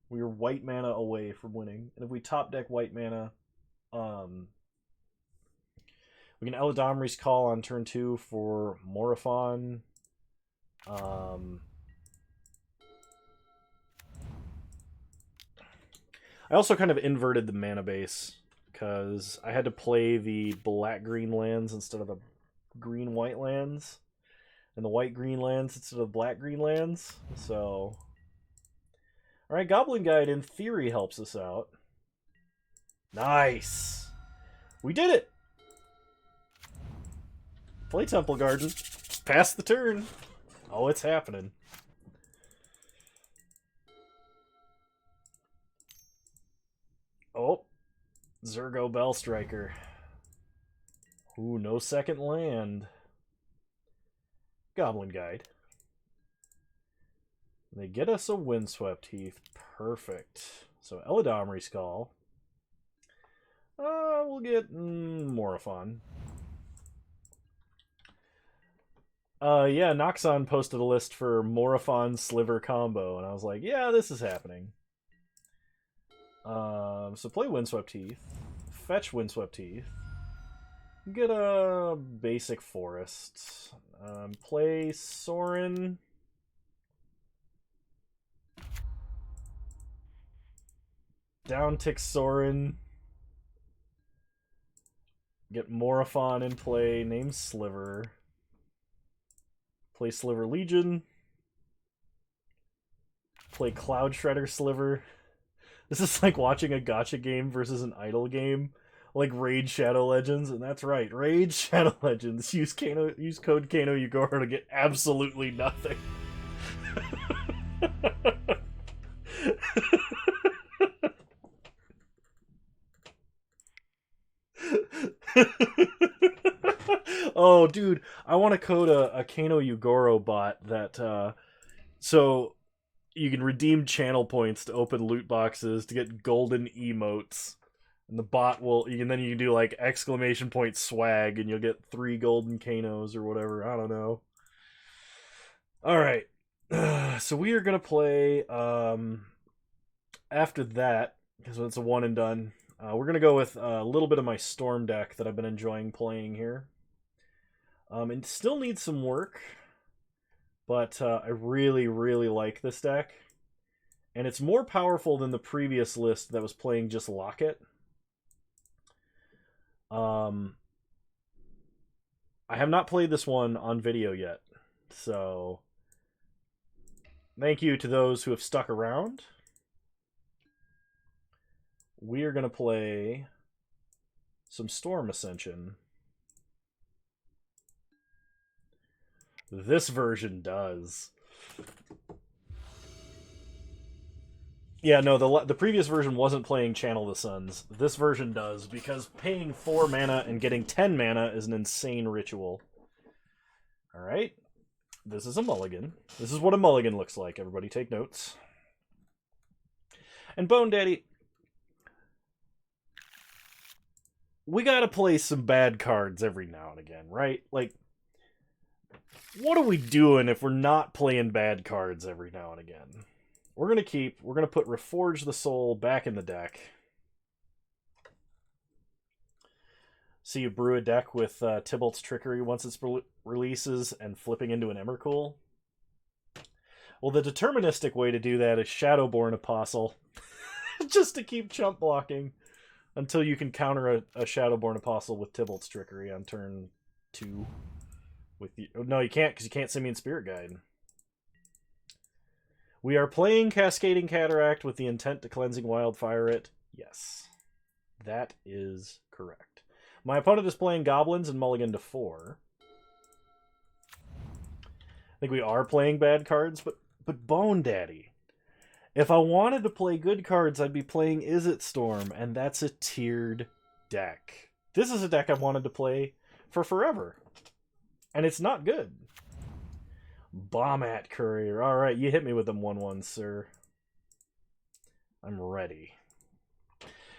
S1: We are white mana away from winning, and if we top deck white mana, we can Eladamri's Call on turn 2 for Morophon. I also kind of inverted the mana base because I had to play the black-green lands instead of the green-white lands, and the white-green lands instead of black-green lands. So, alright, Goblin Guide in theory helps us out. Nice! We did it! Play Temple Garden. Pass the turn. Oh, it's happening. Oh, Zergo Bellstriker. Ooh, no second land. Goblin Guide. They get us a Windswept Heath. Perfect. So Eladamri's Call. We'll get Morophon. Yeah, Noxon posted a list for Morophon Sliver combo, and I was like, yeah, this is happening. So play Windswept Heath. Fetch Windswept Heath. Get a basic forest. Play Sorin. Downtick Sorin. Get Morophon in play. Name Sliver. Play Sliver Legion. Play Cloud Shredder Sliver. This is like watching a gacha game versus an idle game. Like Raid Shadow Legends, and that's right, Raid Shadow Legends. Use code Kano Yugoro to get absolutely nothing. Oh, dude, I want to code a Kano Yugoro bot that so you can redeem channel points to open loot boxes to get golden emotes. And the bot will, and then you can do like exclamation point swag, and you'll get 3 golden Kanos or whatever. I don't know. All right, so we are gonna play. After that, because it's a one and done, we're gonna go with a little bit of my Storm deck that I've been enjoying playing here. It still needs some work, but I really, really like this deck, and it's more powerful than the previous list that was playing just Locket. I have not played this one on video yet, so thank you to those who have stuck around. We are going to play some Storm Ascension. This version does. Yeah, no, the previous version wasn't playing Channel the Suns. This version does, because paying 4 mana and getting 10 mana is an insane ritual. Alright. This is a mulligan. This is what a mulligan looks like. Everybody take notes. And Bone Daddy, we gotta play some bad cards every now and again, right? Like, what are we doing if we're not playing bad cards every now and again? We're gonna put Reforge the Soul back in the deck. So you brew a deck with Tybalt's Trickery once it's releases and flipping into an Emrakul. Well, the deterministic way to do that is Shadowborn Apostle. Just to keep chump blocking until you can counter a Shadowborn Apostle with Tybalt's Trickery on turn 2. With the, no, you can't, because you can't Simian Spirit Guide. We are playing Cascading Cataract with the intent to Cleansing Wildfire it. Yes. That is correct. My opponent is playing Goblins and mulligan to 4. I think we are playing bad cards, but Bone Daddy. If I wanted to play good cards, I'd be playing Izzet Storm, and that's a tiered deck. This is a deck I've wanted to play for forever. And it's not good. Bombat Courier. Alright, you hit me with them 1/1, sir. I'm ready.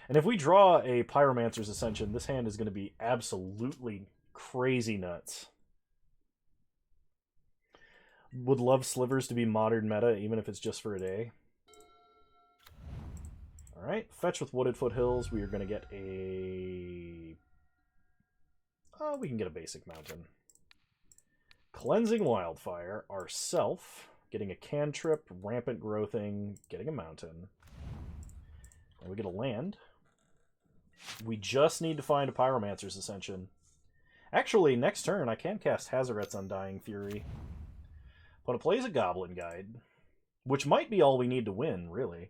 S1: And if we draw a Pyromancer's Ascension, this hand is going to be absolutely crazy nuts. Would love Slivers to be modern meta, even if it's just for a day. Alright, fetch with Wooded Foothills. We are going to get a... Oh, we can get a basic mountain. Cleansing Wildfire, ourself, getting a cantrip, rampant growthing, getting a mountain. And we get a land. We just need to find a Pyromancer's Ascension. Actually, next turn I can cast Hazoret's Undying Fury. But it plays a Goblin Guide, which might be all we need to win, really.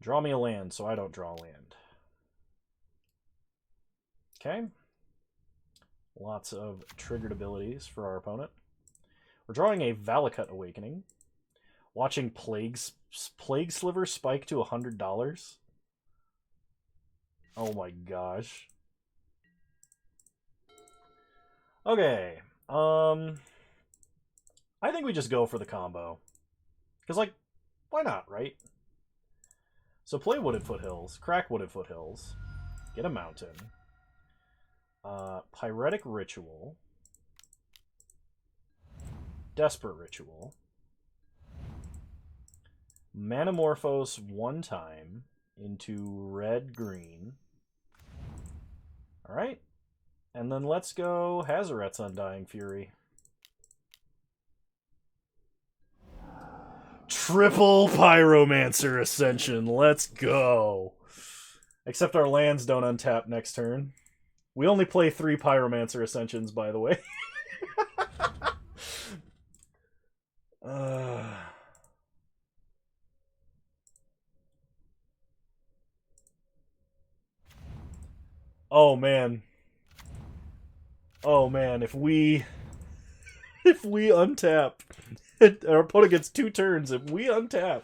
S1: Draw me a land so I don't draw land. Okay. Lots of triggered abilities for our opponent. We're drawing a Valakut Awakening. Watching Plague Sliver spike to $100. Oh my gosh. Okay. I think we just go for the combo. Because, like, why not, right? So play Wooded Foothills, crack Wooded Foothills, get a mountain. Pyretic Ritual. Desperate Ritual. Manamorphose 1 time into red-green. Alright. And then let's go Hazoret's Undying Fury. Triple Pyromancer Ascension. Let's go. Except our lands don't untap next turn. We only play 3 Pyromancer Ascensions, by the way. Oh man. Oh man, if we untap, our opponent gets 2 turns. If we untap,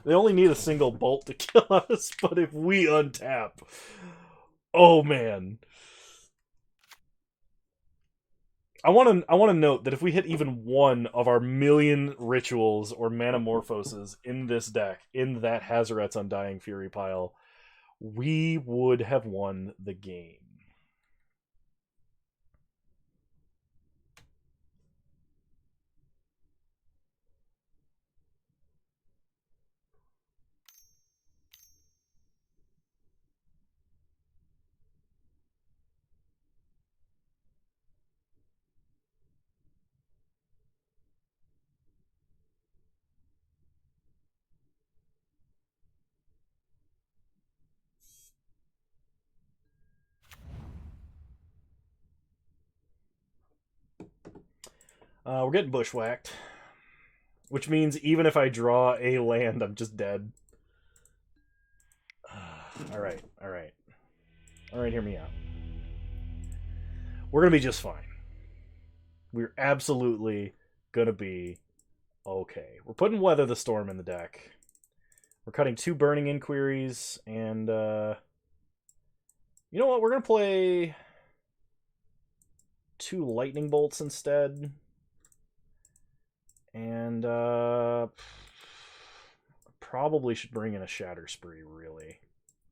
S1: they only need a single bolt to kill us, but if we untap, oh man. I want to note that if we hit even one of our million rituals or Manamorphoses in this deck, in that Hazoret's Undying Fury pile, we would have won the game. We're getting bushwhacked. Which means even if I draw a land, I'm just dead. Alright, alright. Alright, hear me out. We're going to be just fine. We're absolutely going to be Okay, we're putting Weather the Storm in the deck. We're cutting 2 Burning Inquiries, and you know what? We're going to play 2 Lightning Bolts instead. And probably should bring in a Shatter Spree, really.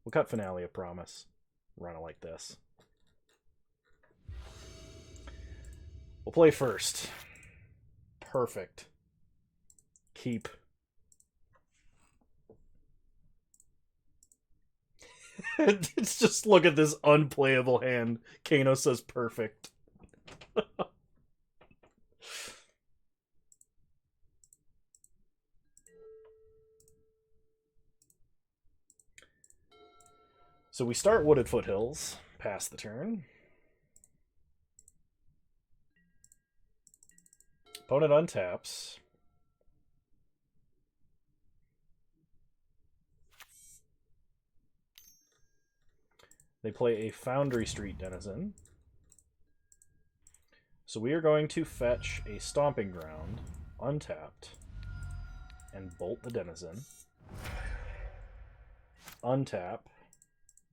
S1: We'll cut Finale, I promise. Run it like this. We'll play first. Perfect. Keep. It's just look at this unplayable hand. Kano says perfect. So we start Wooded Foothills, pass the turn. Opponent untaps. They play a Foundry Street Denizen. So we are going to fetch a Stomping Ground, untapped, and bolt the Denizen. Untap.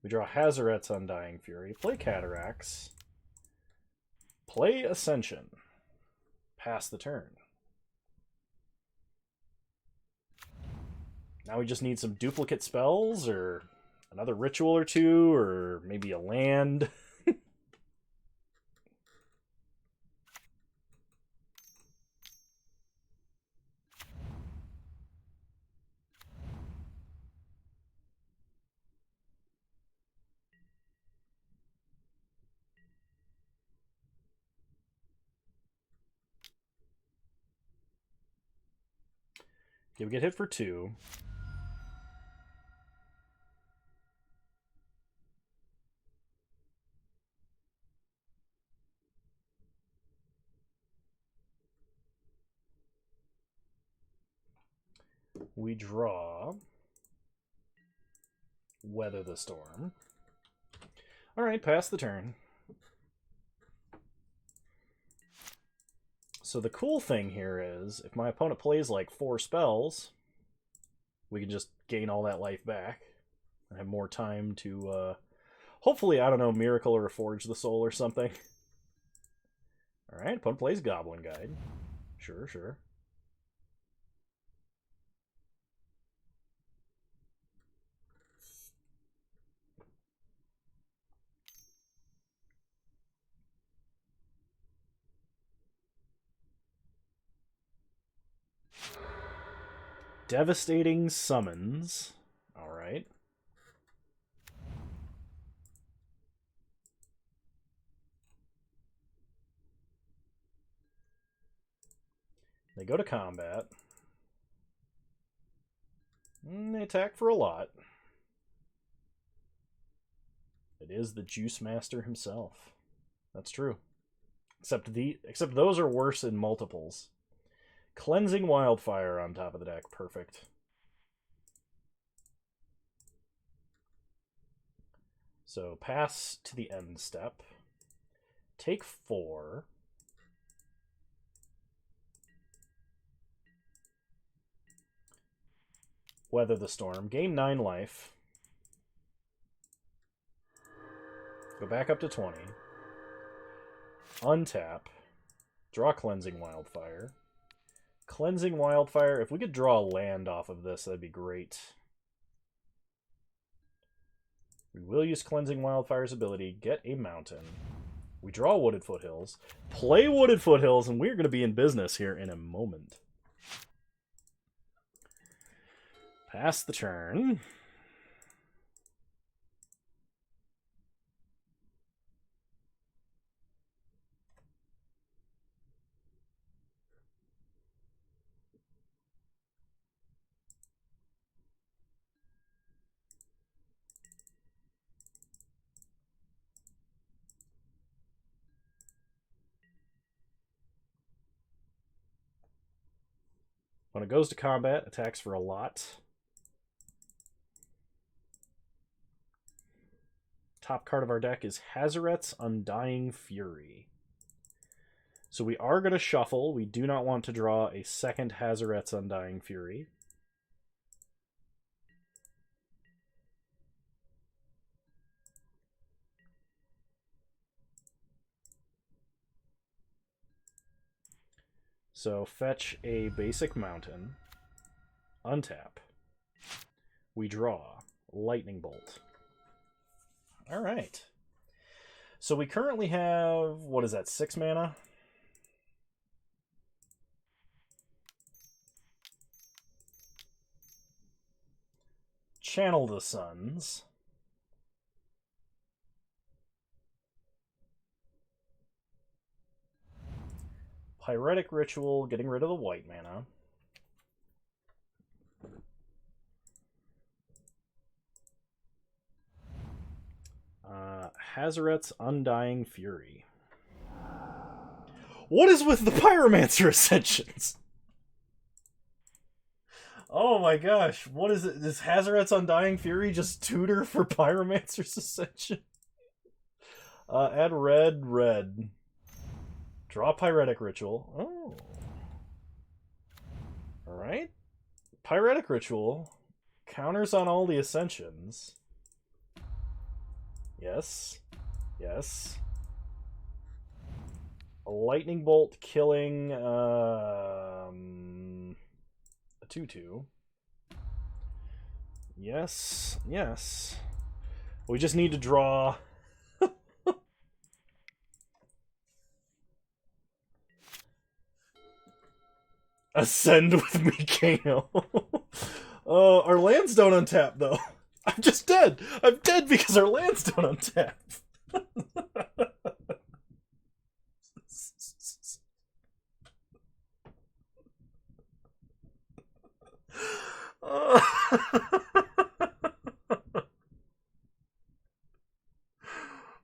S1: We draw Hazoret's Undying Fury, play Cataracts, play Ascension, pass the turn. Now we just need some duplicate spells, or another ritual or two, or maybe a land. Okay, we get hit for 2. We draw Weather the Storm. Alright, pass the turn. So the cool thing here is, if my opponent plays like 4 spells, we can just gain all that life back and have more time to, hopefully, I don't know, Miracle or Forge the Soul or something. Alright, opponent plays Goblin Guide. Sure, sure. Devastating Summons. Alright. They go to combat. And they attack for a lot. It is the Juice Master himself. That's true. Except those are worse in multiples. Cleansing Wildfire on top of the deck. Perfect. So pass to the end step. Take 4. Weather the Storm. Gain 9 life. Go back up to 20. Untap. Draw Cleansing Wildfire. Cleansing Wildfire. If we could draw a land off of this, that'd be great. We will use Cleansing Wildfire's ability. Get a mountain. We draw Wooded Foothills. Play Wooded Foothills, and we're going to be in business here in a moment. Pass the turn. When it goes to combat, attacks for a lot. Top card of our deck is Hazoret's Undying Fury. So we are going to shuffle. We do not want to draw a second Hazaret's Undying Fury. So fetch a basic mountain, untap. We draw Lightning Bolt. All right. So we currently have, what is that, 6 mana? Channel the Suns. Pyretic Ritual, getting rid of the white mana. Hazaret's Undying Fury. What is with the Pyromancer Ascensions? Oh my gosh, what is it? Is Hazaret's Undying Fury just tutor for Pyromancer's Ascension? Add red, red. Draw Pyretic Ritual. Oh. Alright. Pyretic Ritual. Counters on all the Ascensions. Yes. Yes. A Lightning Bolt killing a 2/2. Yes. Yes. We just need to draw... Ascend with me, Kano. Our lands don't untap, though. I'm just dead. I'm dead because our lands don't untap.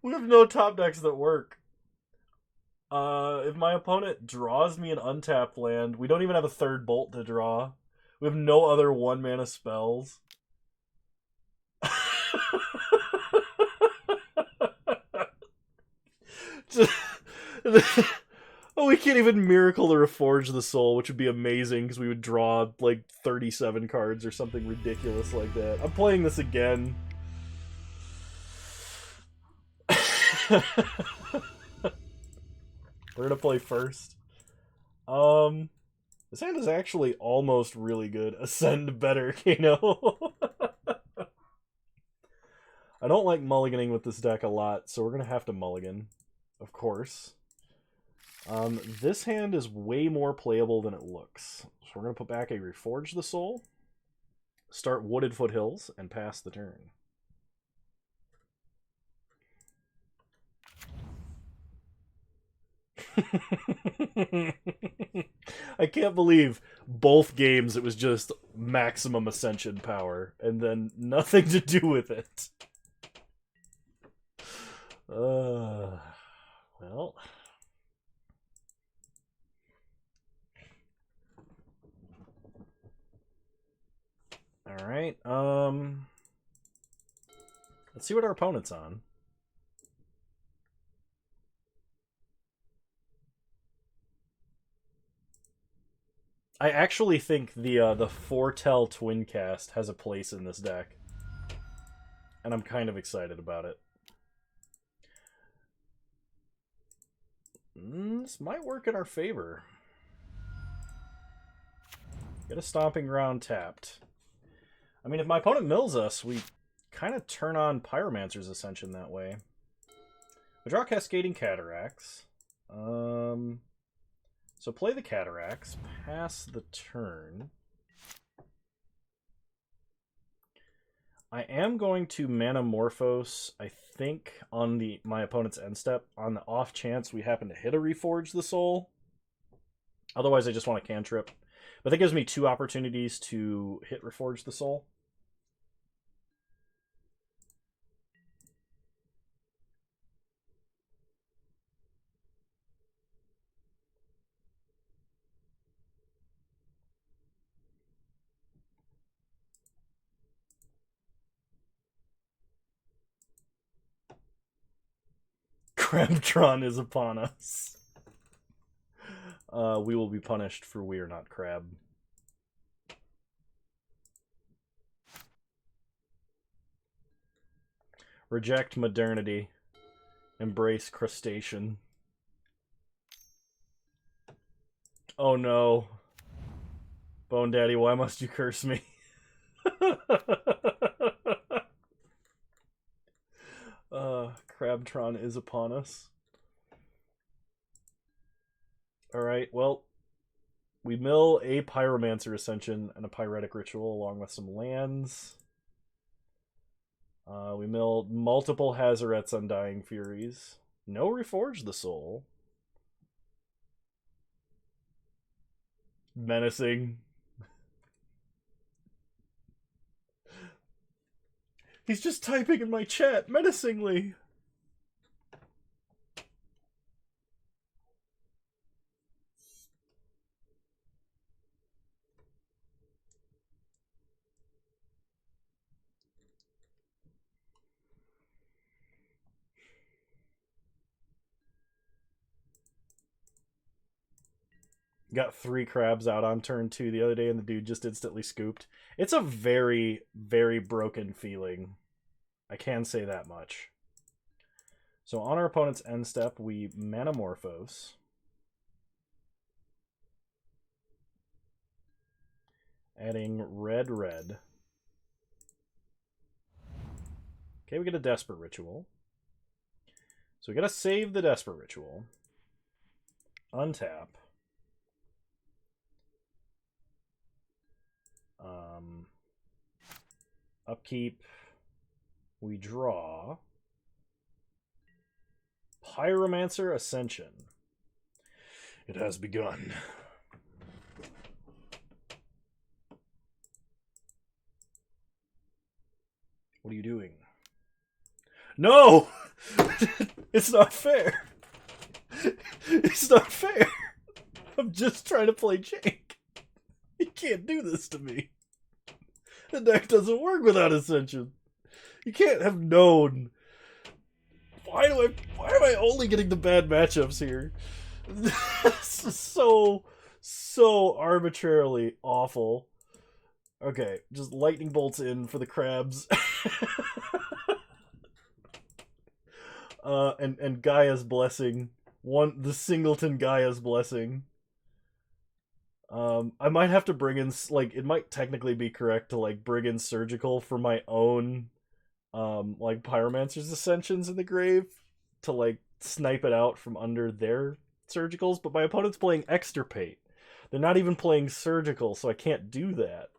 S1: We have no top decks that work. If my opponent draws me an untapped land, we don't even have a third bolt to draw. We have no other 1-mana spells. Oh, we can't even Miracle to Reforge the Soul, which would be amazing because we would draw like 37 cards or something ridiculous like that. I'm playing this again. We're gonna play first. This hand is actually almost really good. Ascend better, Kano. I don't like mulliganing with this deck a lot, so we're gonna have to mulligan, of course. This hand is way more playable than it looks. So we're gonna put back a Reforge the Soul, start Wooded Foothills, and pass the turn. I can't believe both games it was just maximum ascension power and then nothing to do with it. Well. Alright, let's see what our opponent's on. I actually think the Foretell Twincast has a place in this deck. And I'm kind of excited about it. This might work in our favor. Get a Stomping Ground tapped. I mean, if my opponent mills us, we kind of turn on Pyromancer's Ascension that way. We draw Cascading Cataracts. So play the Cataracts, pass the turn. I am going to Manamorphose, I think, on my opponent's end step, on the off chance we happen to hit a Reforge the Soul. Otherwise, I just want a cantrip. But that gives me 2 opportunities to hit Reforge the Soul. Crabtron is upon us. We will be punished for we are not crab. Reject modernity. Embrace crustacean. Oh no. Bone Daddy, why must you curse me? Crabtron is upon us. Alright, well, we mill a Pyromancer Ascension and a Pyretic Ritual along with some lands. We mill multiple Hazaret's Undying Furies. No Reforge the Soul. Menacing. He's just typing in my chat menacingly. Got 3 crabs out on turn 2 the other day, and the dude just instantly scooped. It's a very, very broken feeling. I can say that much. So on our opponent's end step, we Manamorphose. Adding red. Okay, we get a Desperate Ritual. So we gotta save the Desperate Ritual. Untap. Upkeep. We draw. Pyromancer Ascension. It has begun. What are you doing? No! It's not fair. It's not fair. I'm just trying to play Jake. You can't do this to me. The deck doesn't work without Ascension. You can't have known. Why am I only getting the bad matchups here? This is so arbitrarily awful. Okay, just lightning bolts in for the crabs. And Gaia's blessing. The singleton Gaia's blessing. I might have to bring in, like, it might technically be correct to, like, bring in Surgical for my own, like, Pyromancer's Ascensions in the grave to, like, snipe it out from under their Surgicals, but my opponent's playing Extirpate. They're not even playing Surgical, so I can't do that.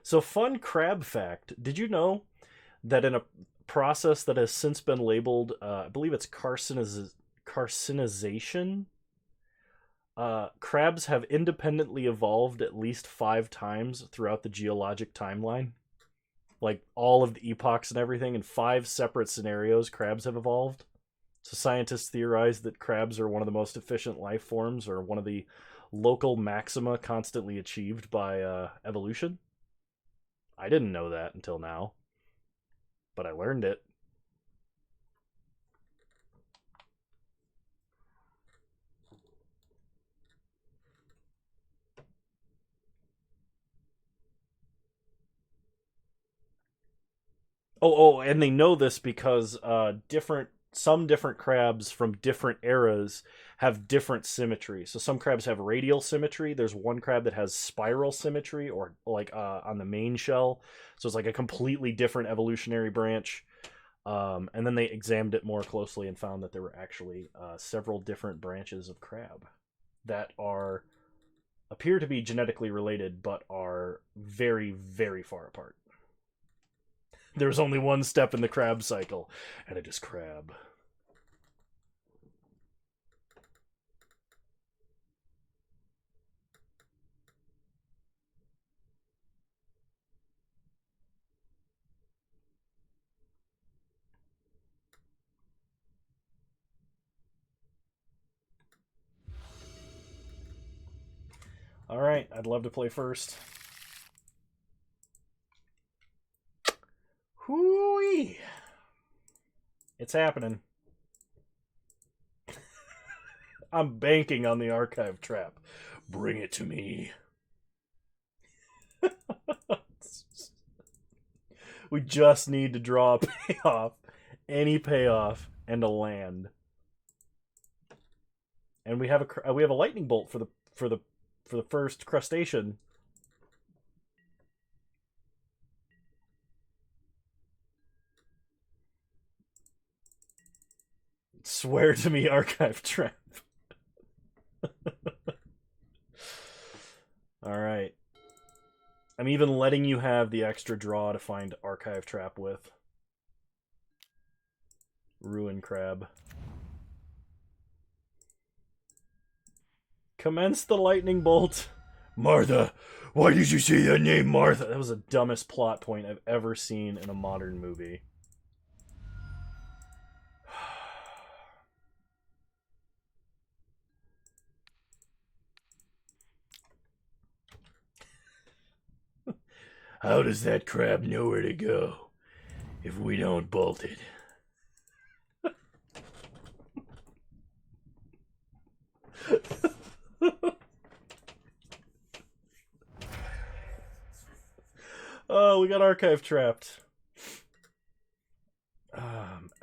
S1: So, fun crab fact. Did you know that in a process that has since been labeled, I believe it's carcinization, crabs have independently evolved at least 5 times throughout the geologic timeline? Like, all of the epochs and everything, in 5 separate scenarios, crabs have evolved. So scientists theorize that crabs are one of the most efficient life forms, or one of the local maxima constantly achieved by evolution. I didn't know that until now, but I learned it. Oh, and they know this because some different crabs from different eras have different symmetry. So some crabs have radial symmetry. There's one crab that has spiral symmetry, or like on the main shell. So it's like a completely different evolutionary branch. And then they examined it more closely and found that there were actually several different branches of crab that appear to be genetically related, but are very, very far apart. There's only one step in the crab cycle, and it is crab. Alright, I'd love to play first. Hoo-wee! It's happening. I'm banking on the archive trap. Bring it to me. We just need to draw a payoff, any payoff, and a land. And we have a lightning bolt for the first crustacean. Swear to me, archive trap. All right. I'm even letting you have the extra draw to find archive trap with. Ruin crab. Commence the lightning bolt. Martha, why did you say that name, Martha? That was the dumbest plot point I've ever seen in a modern movie. How does that crab know where to go if we don't bolt it? Oh, we got archive trapped.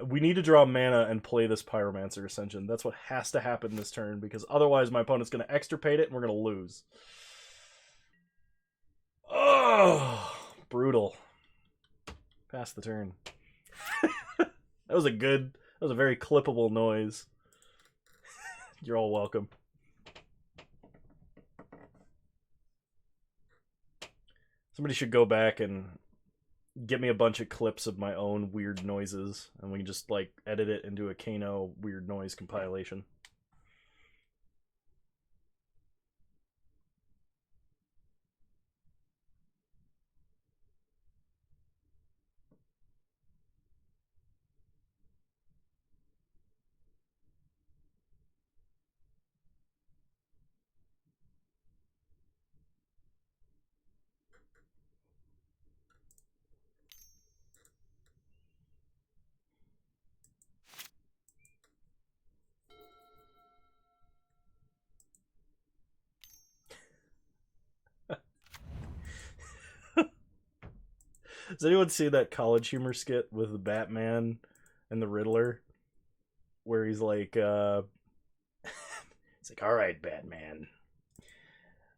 S1: We need to draw mana and play this Pyromancer Ascension. That's what has to happen this turn, because otherwise my opponent's going to extirpate it and we're going to lose. Oh, brutal. Pass the turn. That was a very clippable noise. You're all welcome. Somebody should go back and get me a bunch of clips of my own weird noises, and we can just, like, edit it into a Kano weird noise compilation. Does anyone see that College Humor skit with the Batman and the Riddler? Where he's like, it's like, all right, Batman,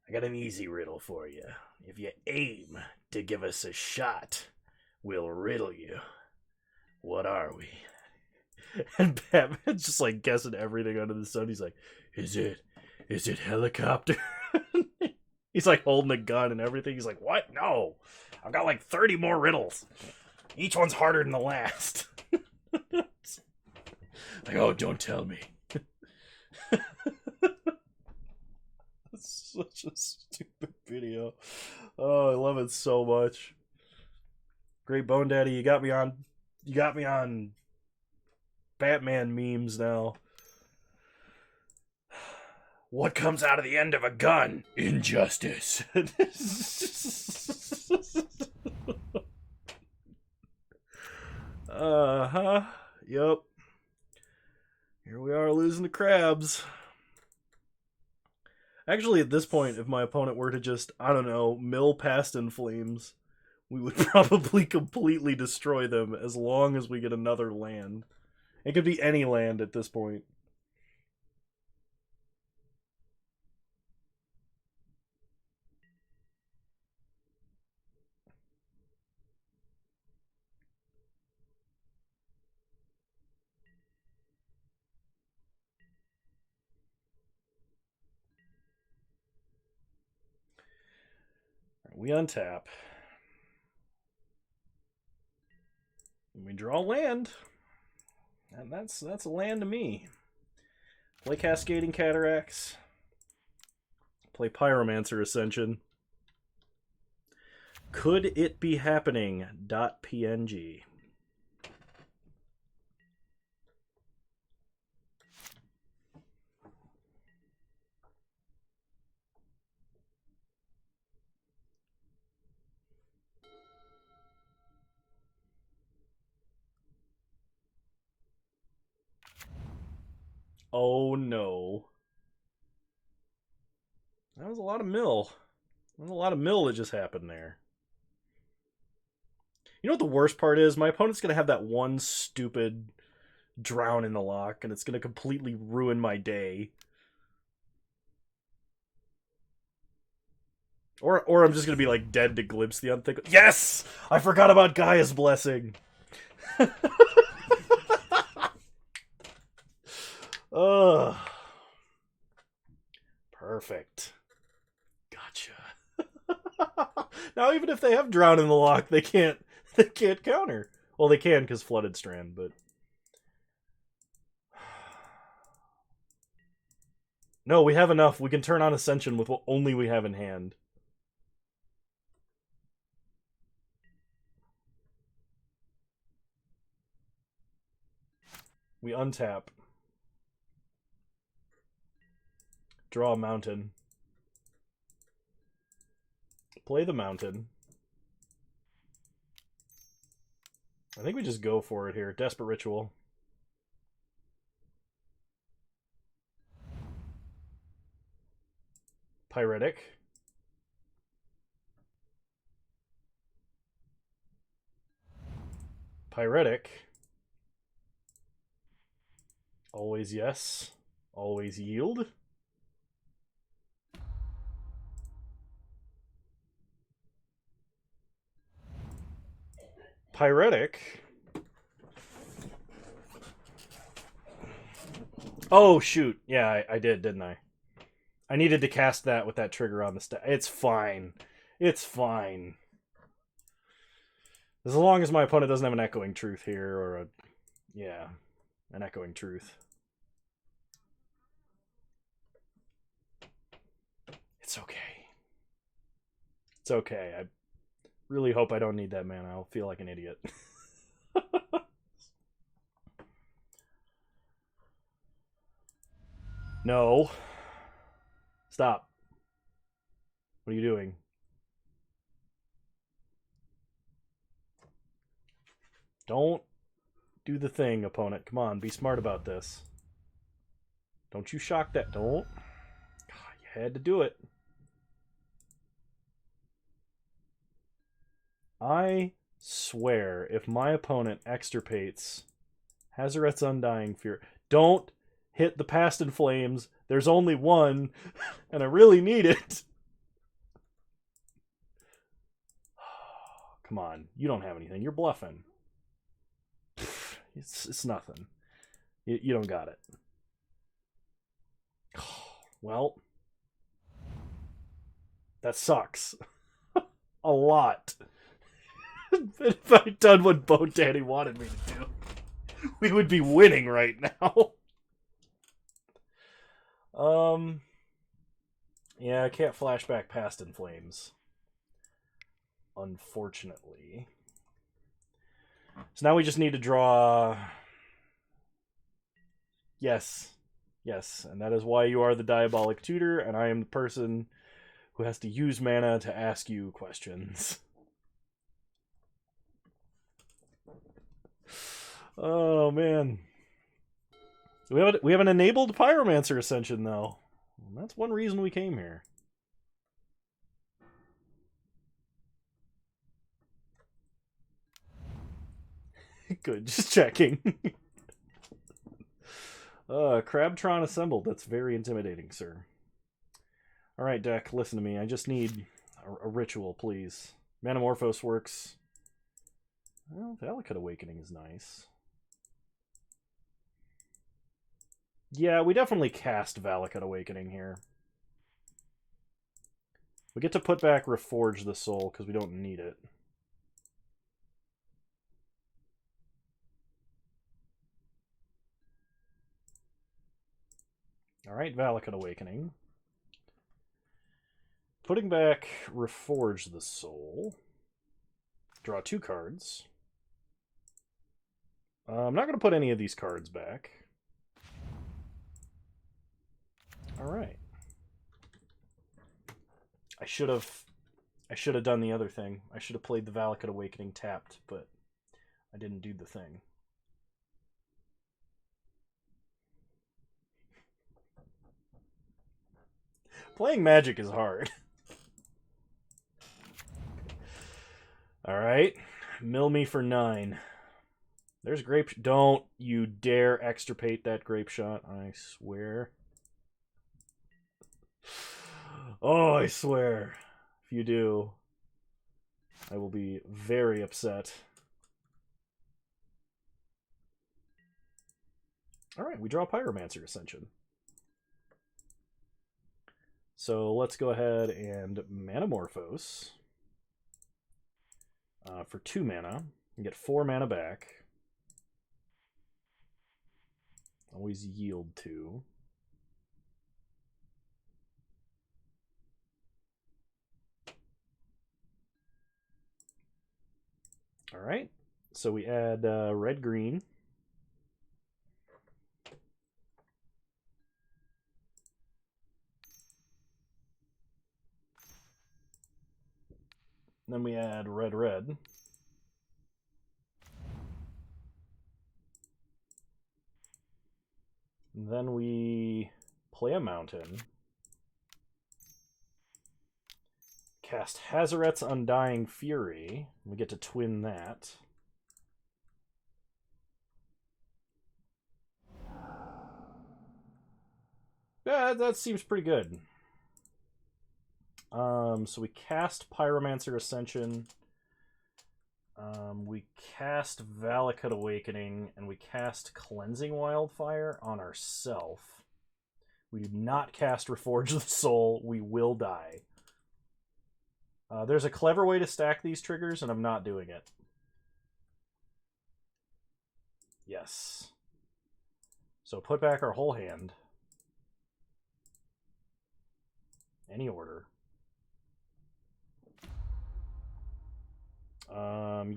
S1: I got an easy riddle for you. If you aim to give us a shot, we'll riddle you. What are we? And Batman's just like guessing everything under the sun. He's like, is it helicopter? He's like holding a gun and everything. He's like, what? No. I've got like 30 more riddles. Each one's harder than the last. Like, oh, don't tell me. That's such a stupid video. Oh, I love it so much. Great Bone Daddy, you got me on Batman memes now. What comes out of the end of a gun? Injustice. Uh-huh. Yep. Here we are losing to crabs. Actually, at this point, if my opponent were to just, I don't know, mill past in flames, we would probably completely destroy them as long as we get another land. It could be any land at this point. We untap. We draw land. And that's a land to me. Play Cascading Cataracts. Play Pyromancer Ascension. Could it be happening? .png. Oh no. That was a lot of mill. That was a lot of mill that just happened there. You know what the worst part is? My opponent's going to have that one stupid drown in the lock, and it's going to completely ruin my day. Or I'm just going to be like dead to glimpse the unthinkable. Yes! I forgot about Gaia's Blessing. Ugh. Perfect. Gotcha. Now even if they have drown in the lock, they can't counter. Well, they can because Flooded Strand, but no, we have enough. We can turn on Ascension with what only we have in hand. We untap. Draw a mountain. Play the mountain. I think we just go for it here. Desperate Ritual. Pyretic. Pyretic. Always yes. Always yield. Pyretic. Oh, shoot. Yeah, I did, didn't I? I needed to cast that with that trigger on the stack. It's fine. It's fine. As long as my opponent doesn't have an Echoing Truth here, or a... Yeah, an Echoing Truth. It's okay. It's okay. I really hope I don't need that mana. I'll feel like an idiot. No. Stop. What are you doing? Don't do the thing, opponent. Come on, be smart about this. Don't you shock that. Don't. God, you had to do it. I swear, if my opponent extirpates Hazaret's Undying Fury, don't hit the Past in Flames. There's only one, and I really need it. Come on, you don't have anything. You're bluffing. It's nothing. You don't got it. Well, that sucks. A lot. If I'd done what Bo Daddy wanted me to do, we would be winning right now. Yeah, I can't flashback Past in Flames, unfortunately. So now we just need to draw... Yes. Yes, and that is why you are the Diabolic Tutor, and I am the person who has to use mana to ask you questions. Oh, man. We have an enabled Pyromancer Ascension, though. And that's one reason we came here. Good, just checking. Crabtron assembled. That's very intimidating, sir. Alright, deck, listen to me. I just need a ritual, please. Manamorphose works. Well, Valakut Awakening is nice. Yeah, we definitely cast Valakut Awakening here. We get to put back Reforge the Soul because we don't need it. Alright, Valakut Awakening. Putting back Reforge the Soul. Draw 2 cards. I'm not going to put any of these cards back. Alright. I should have done the other thing. I should have played the Valakut Awakening tapped, but I didn't do the thing. Playing Magic is hard. Alright. Mill me for 9. There's grape. Don't you dare extirpate that grape shot, I swear. Oh, I swear. If you do, I will be very upset. Alright, we draw Pyromancer Ascension. So let's go ahead and Manamorphose for 2 mana and get 4 mana back. Always yield 2. Alright, so we add red-green. Then we add red-red. Then we play a mountain. Cast Hazaret's Undying Fury. We get to twin that. Yeah, that seems pretty good. So we cast Pyromancer Ascension. We cast Valakut Awakening, and we cast Cleansing Wildfire on ourself. We do not cast Reforge the Soul. We will die. There's a clever way to stack these triggers, and I'm not doing it. Yes. So put back our whole hand. Any order.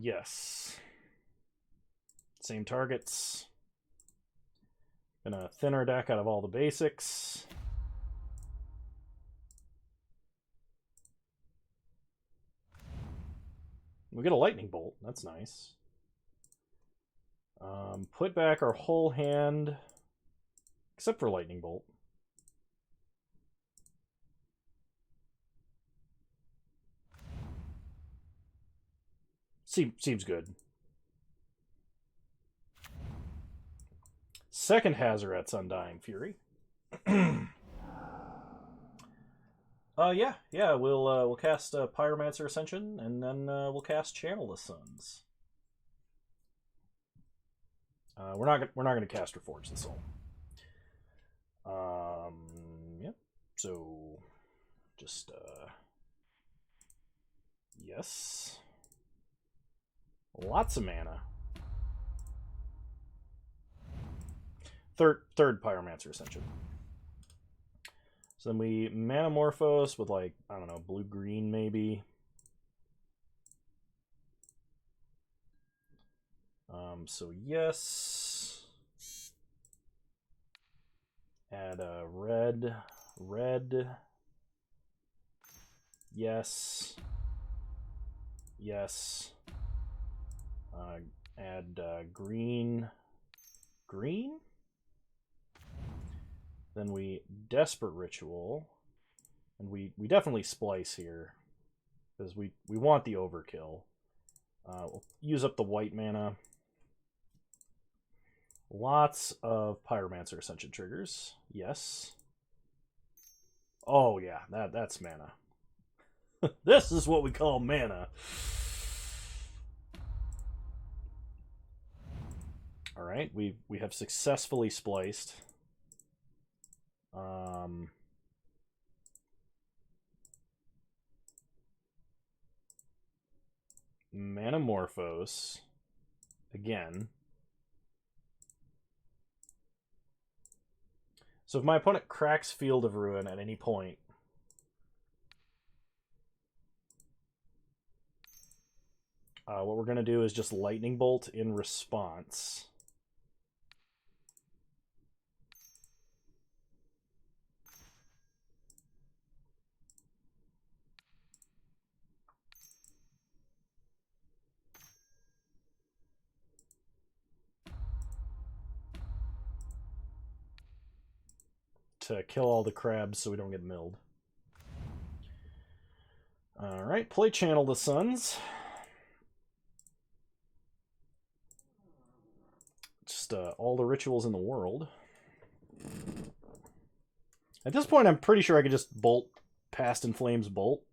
S1: Yes. Same targets. Gonna thin our deck out of all the basics. We get a lightning bolt. That's nice. Put back our whole hand, except for lightning bolt. Seems good. Second Hazaret's Undying Fury. Yeah. We'll cast Pyromancer Ascension, and then we'll cast Channel the Suns. We're not gonna cast Reforge the Soul. Yeah. So just yes. Lots of mana. Third Pyromancer Ascension. So then we Manamorphose with, like, I don't know, blue-green maybe. So yes. Add a red. Yes. Yes. Add green. Then we Desperate Ritual. And we definitely splice here, because we want the overkill. We'll use up the white mana. Lots of Pyromancer Ascension triggers. Yes. Oh yeah, that's mana. This is what we call mana. Alright, we have successfully spliced. Manamorphose. Again. So if my opponent cracks Field of Ruin at any point, what we're going to do is just Lightning Bolt in response. To kill all the crabs so we don't get milled. Alright, play Channel the Suns. Just all the rituals in the world. At this point, I'm pretty sure I could just bolt Past in Flames bolt.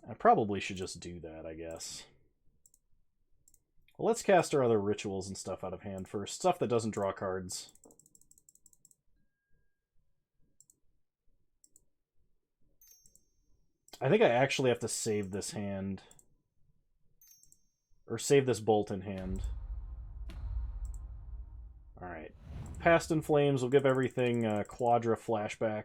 S1: I probably should just do that, I guess. Well, let's cast our other rituals and stuff out of hand first. Stuff that doesn't draw cards. I think I actually have to save this hand. Or save this bolt in hand. Alright. Past in Flames will give everything Quadra flashback.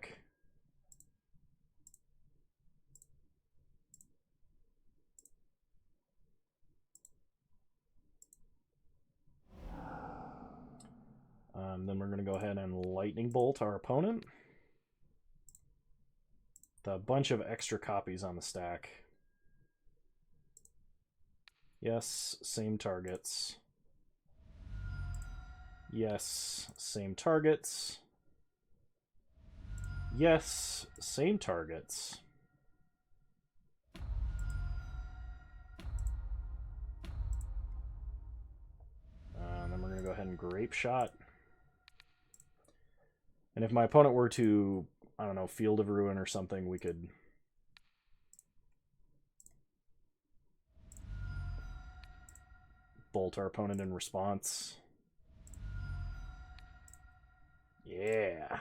S1: Then we're going to go ahead and Lightning Bolt our opponent. With a bunch of extra copies on the stack. Yes, same targets. Yes, same targets. Yes, same targets. Then we're going to go ahead and Grape Shot. And if my opponent were to, I don't know, Field of Ruin or something, we could bolt our opponent in response. Yeah.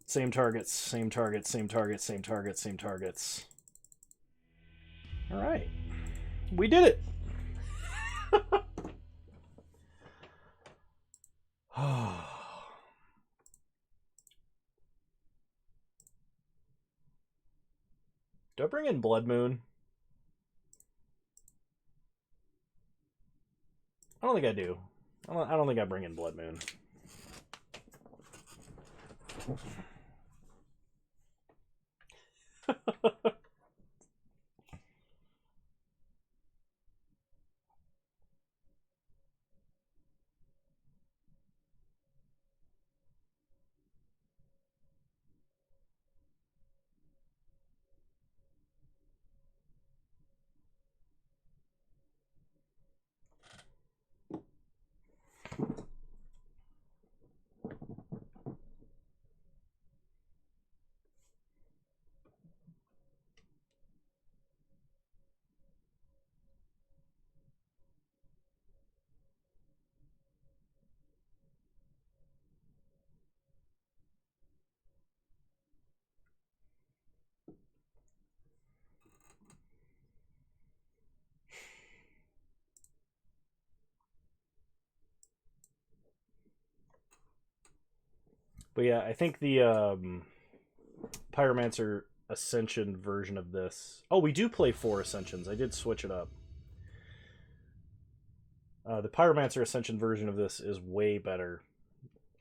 S1: Same targets, same targets, same targets, same targets, same targets. All right. We did it. Do I bring in Blood Moon? I don't think I do. I don't think I bring in Blood Moon. But yeah, I think the Pyromancer Ascension version of this... Oh, we do play 4 Ascensions. I did switch it up. The Pyromancer Ascension version of this is way better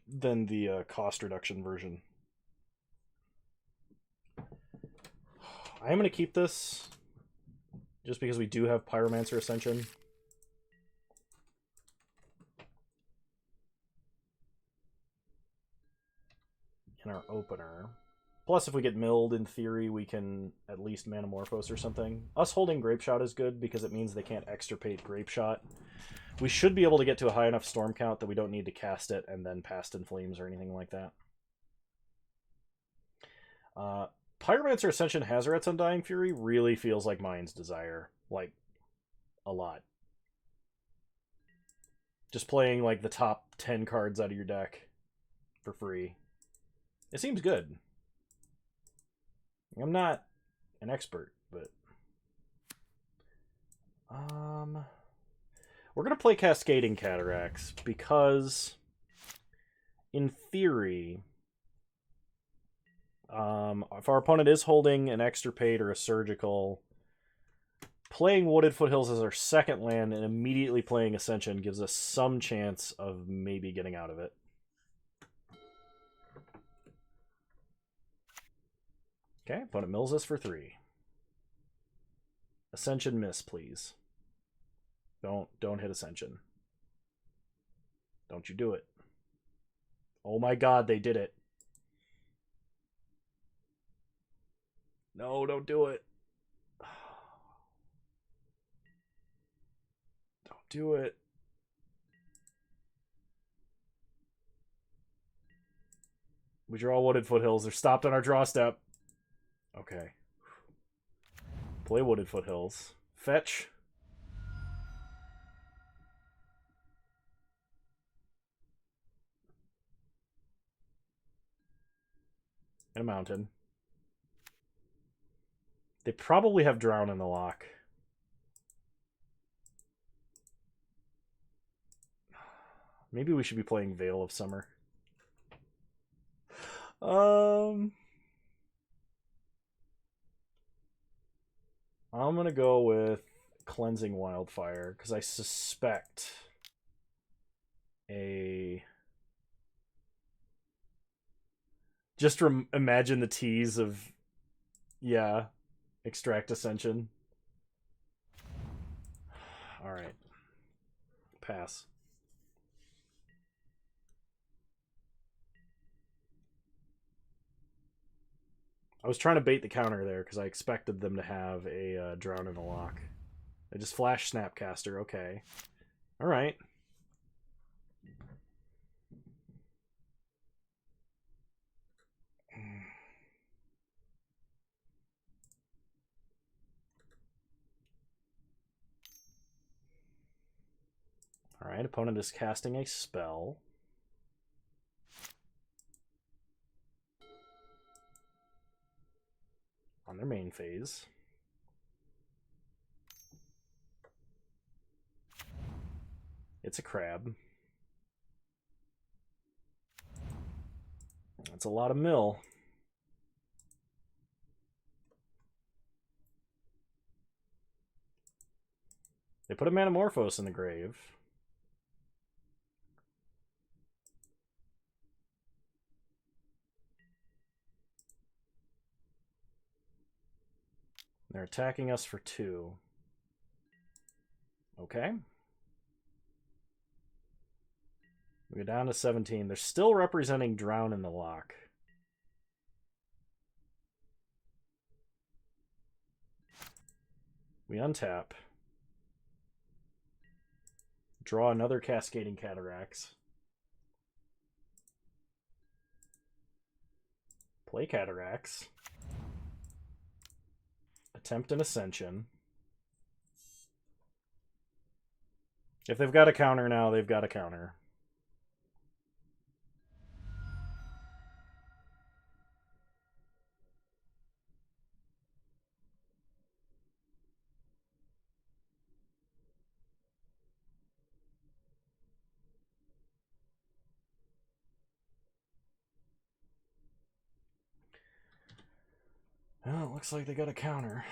S1: than the cost reduction version. I am going to keep this just because we do have Pyromancer Ascension. In our opener. Plus, if we get milled, in theory, we can at least Manamorphose or something. Us holding Grape Shot is good because it means they can't extirpate Grape Shot. We should be able to get to a high enough storm count that we don't need to cast it and then Past in Flames or anything like that. Pyromancer Ascension Hazoret's Undying Fury really feels like Mind's Desire. Like, a lot. Just playing, like, the top 10 cards out of your deck for free. It seems good. I'm not an expert, but... We're going to play Cascading Cataracts because, in theory, if our opponent is holding an Extirpate or a Surgical, playing Wooded Foothills as our second land and immediately playing Ascension gives us some chance of maybe getting out of it. Okay, opponent mills us for 3. Ascension miss, please. Don't hit Ascension. Don't you do it. Oh my god, they did it. No, don't do it. Don't do it. We draw Wooded Foothills. They're stopped on our draw step. Okay. Play Wooded Foothills. Fetch. And a mountain. They probably have Drown in the lock. Maybe we should be playing Veil of Summer. I'm gonna go with Cleansing Wildfire because I suspect a. Just imagine the tease of, yeah, Extract Ascension. All right, pass. I was trying to bait the counter there because I expected them to have a Drown in the lock. They just flash Snapcaster. Okay. All right. All right. Opponent is casting a spell. On their main phase. It's a crab. That's a lot of mill. They put a Manamorphose in the grave. They're attacking us for 2. Okay. We go down to 17. They're still representing Drown in the lock. We untap. Draw another Cascading Cataracts. Play Cataracts. Attempt an Ascension. If they've got a counter now, they've got a counter. Well, it looks like they got a counter.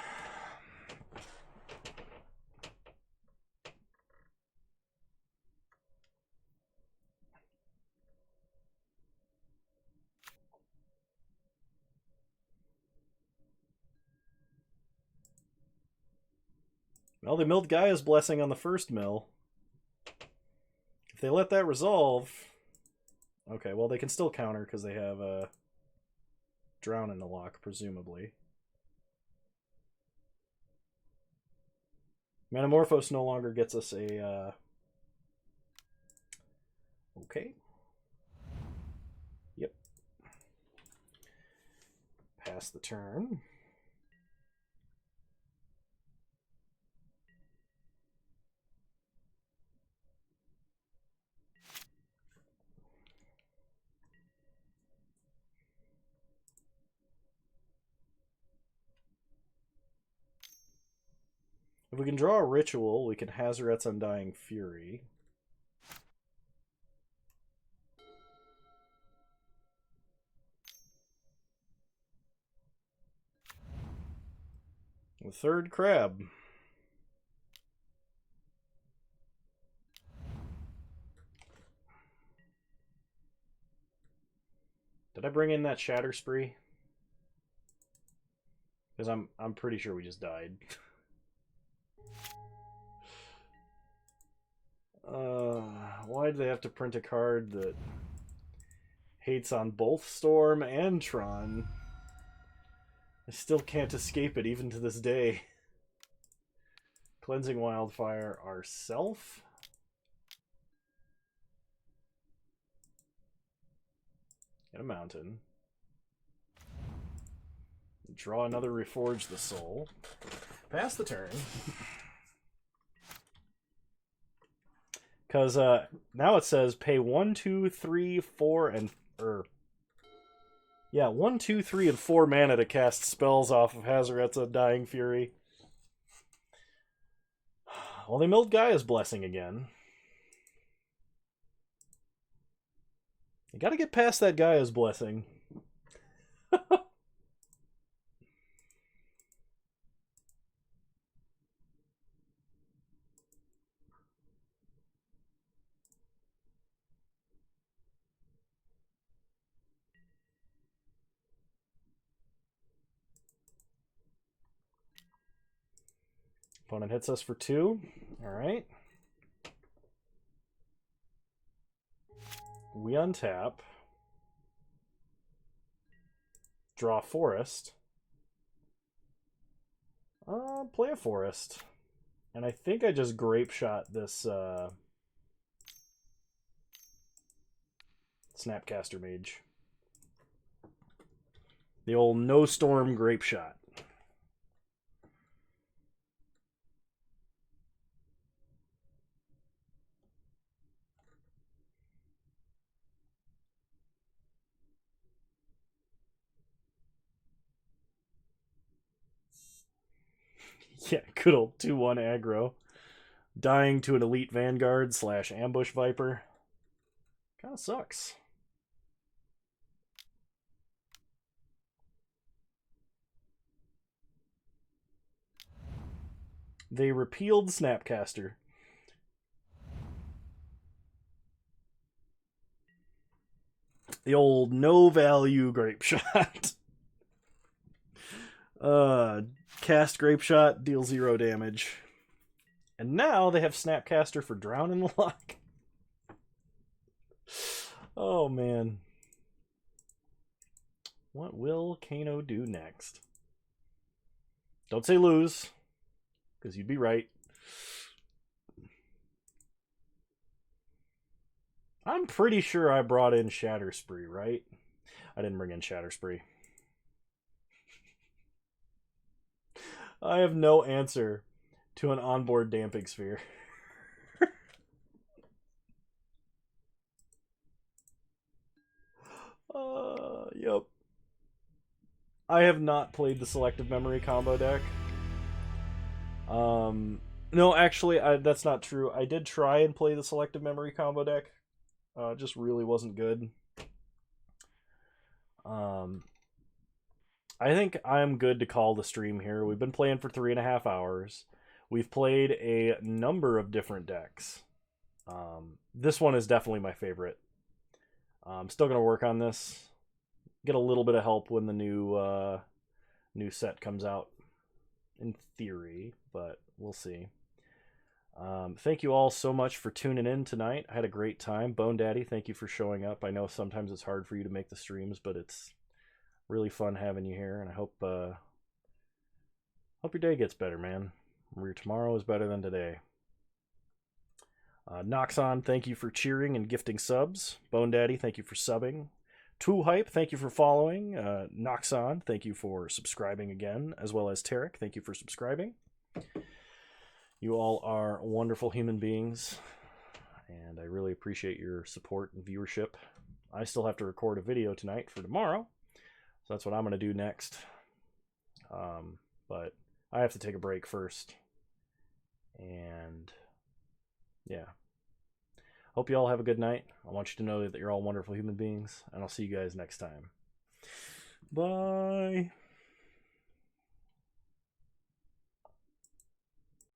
S1: Well, they milled Gaia's Blessing on the first mill. If they let that resolve... Okay, well, they can still counter because they have a Drown in the lock, presumably. Manamorphose no longer gets us a... Okay. Yep. Pass the turn. If we can draw a ritual, we can Hazoret's Undying Fury. The third crab. Did I bring in that Shatter Spree? Because I'm pretty sure we just died. Why do they have to print a card that hates on both Storm and Tron? I still can't escape it even to this day. Cleansing Wildfire ourself. And a mountain. Draw another Reforge the Soul. Pass the turn. Because now it says pay 1, 2, 3, 4, and... yeah, 1, 2, 3, and 4 mana to cast spells off of Hazoret's Undying Fury. Well, they milled Gaia's Blessing again. You gotta get past that Gaia's Blessing. Opponent hits us for 2. Alright. We untap. Draw Forest. Play a Forest. And I think I just Grape Shot this Snapcaster Mage. The old No Storm Grape Shot. Yeah, good old 2-1 aggro. Dying to an Elite Vanguard / Ambush Viper. Kinda sucks. They repealed Snapcaster. The old no value Grape Shot. Cast Grape Shot, deal 0 damage. And now they have Snapcaster for Drown in the Lock. Oh man. What will Kano do next? Don't say lose, because you'd be right. I'm pretty sure I brought in Shatter Spree, right? I didn't bring in Shatter Spree. I have no answer to an onboard Damping Sphere. Yep. I have not played the Selective Memory combo deck. No, actually, that's not true. I did try and play the Selective Memory combo deck. It just really wasn't good. I think I'm good to call the stream here. We've been playing for 3.5 hours. We've played a number of different decks. This one is definitely my favorite. I'm still going to work on this. Get a little bit of help when the new set comes out, in theory, but we'll see. Thank you all so much for tuning in tonight. I had a great time. Bone Daddy, thank you for showing up. I know sometimes it's hard for you to make the streams, but it's really fun having you here, and I hope your day gets better, man. Your tomorrow is better than today. Noxon, thank you for cheering and gifting subs. Bone Daddy, thank you for subbing. Tool Hype, thank you for following. Noxon, thank you for subscribing again, as well as Tarek, thank you for subscribing. You all are wonderful human beings, and I really appreciate your support and viewership. I still have to record a video tonight for tomorrow, so that's what I'm going to do next. But I have to take a break first. And yeah. Hope you all have a good night. I want you to know that you're all wonderful human beings, and I'll see you guys next time. Bye.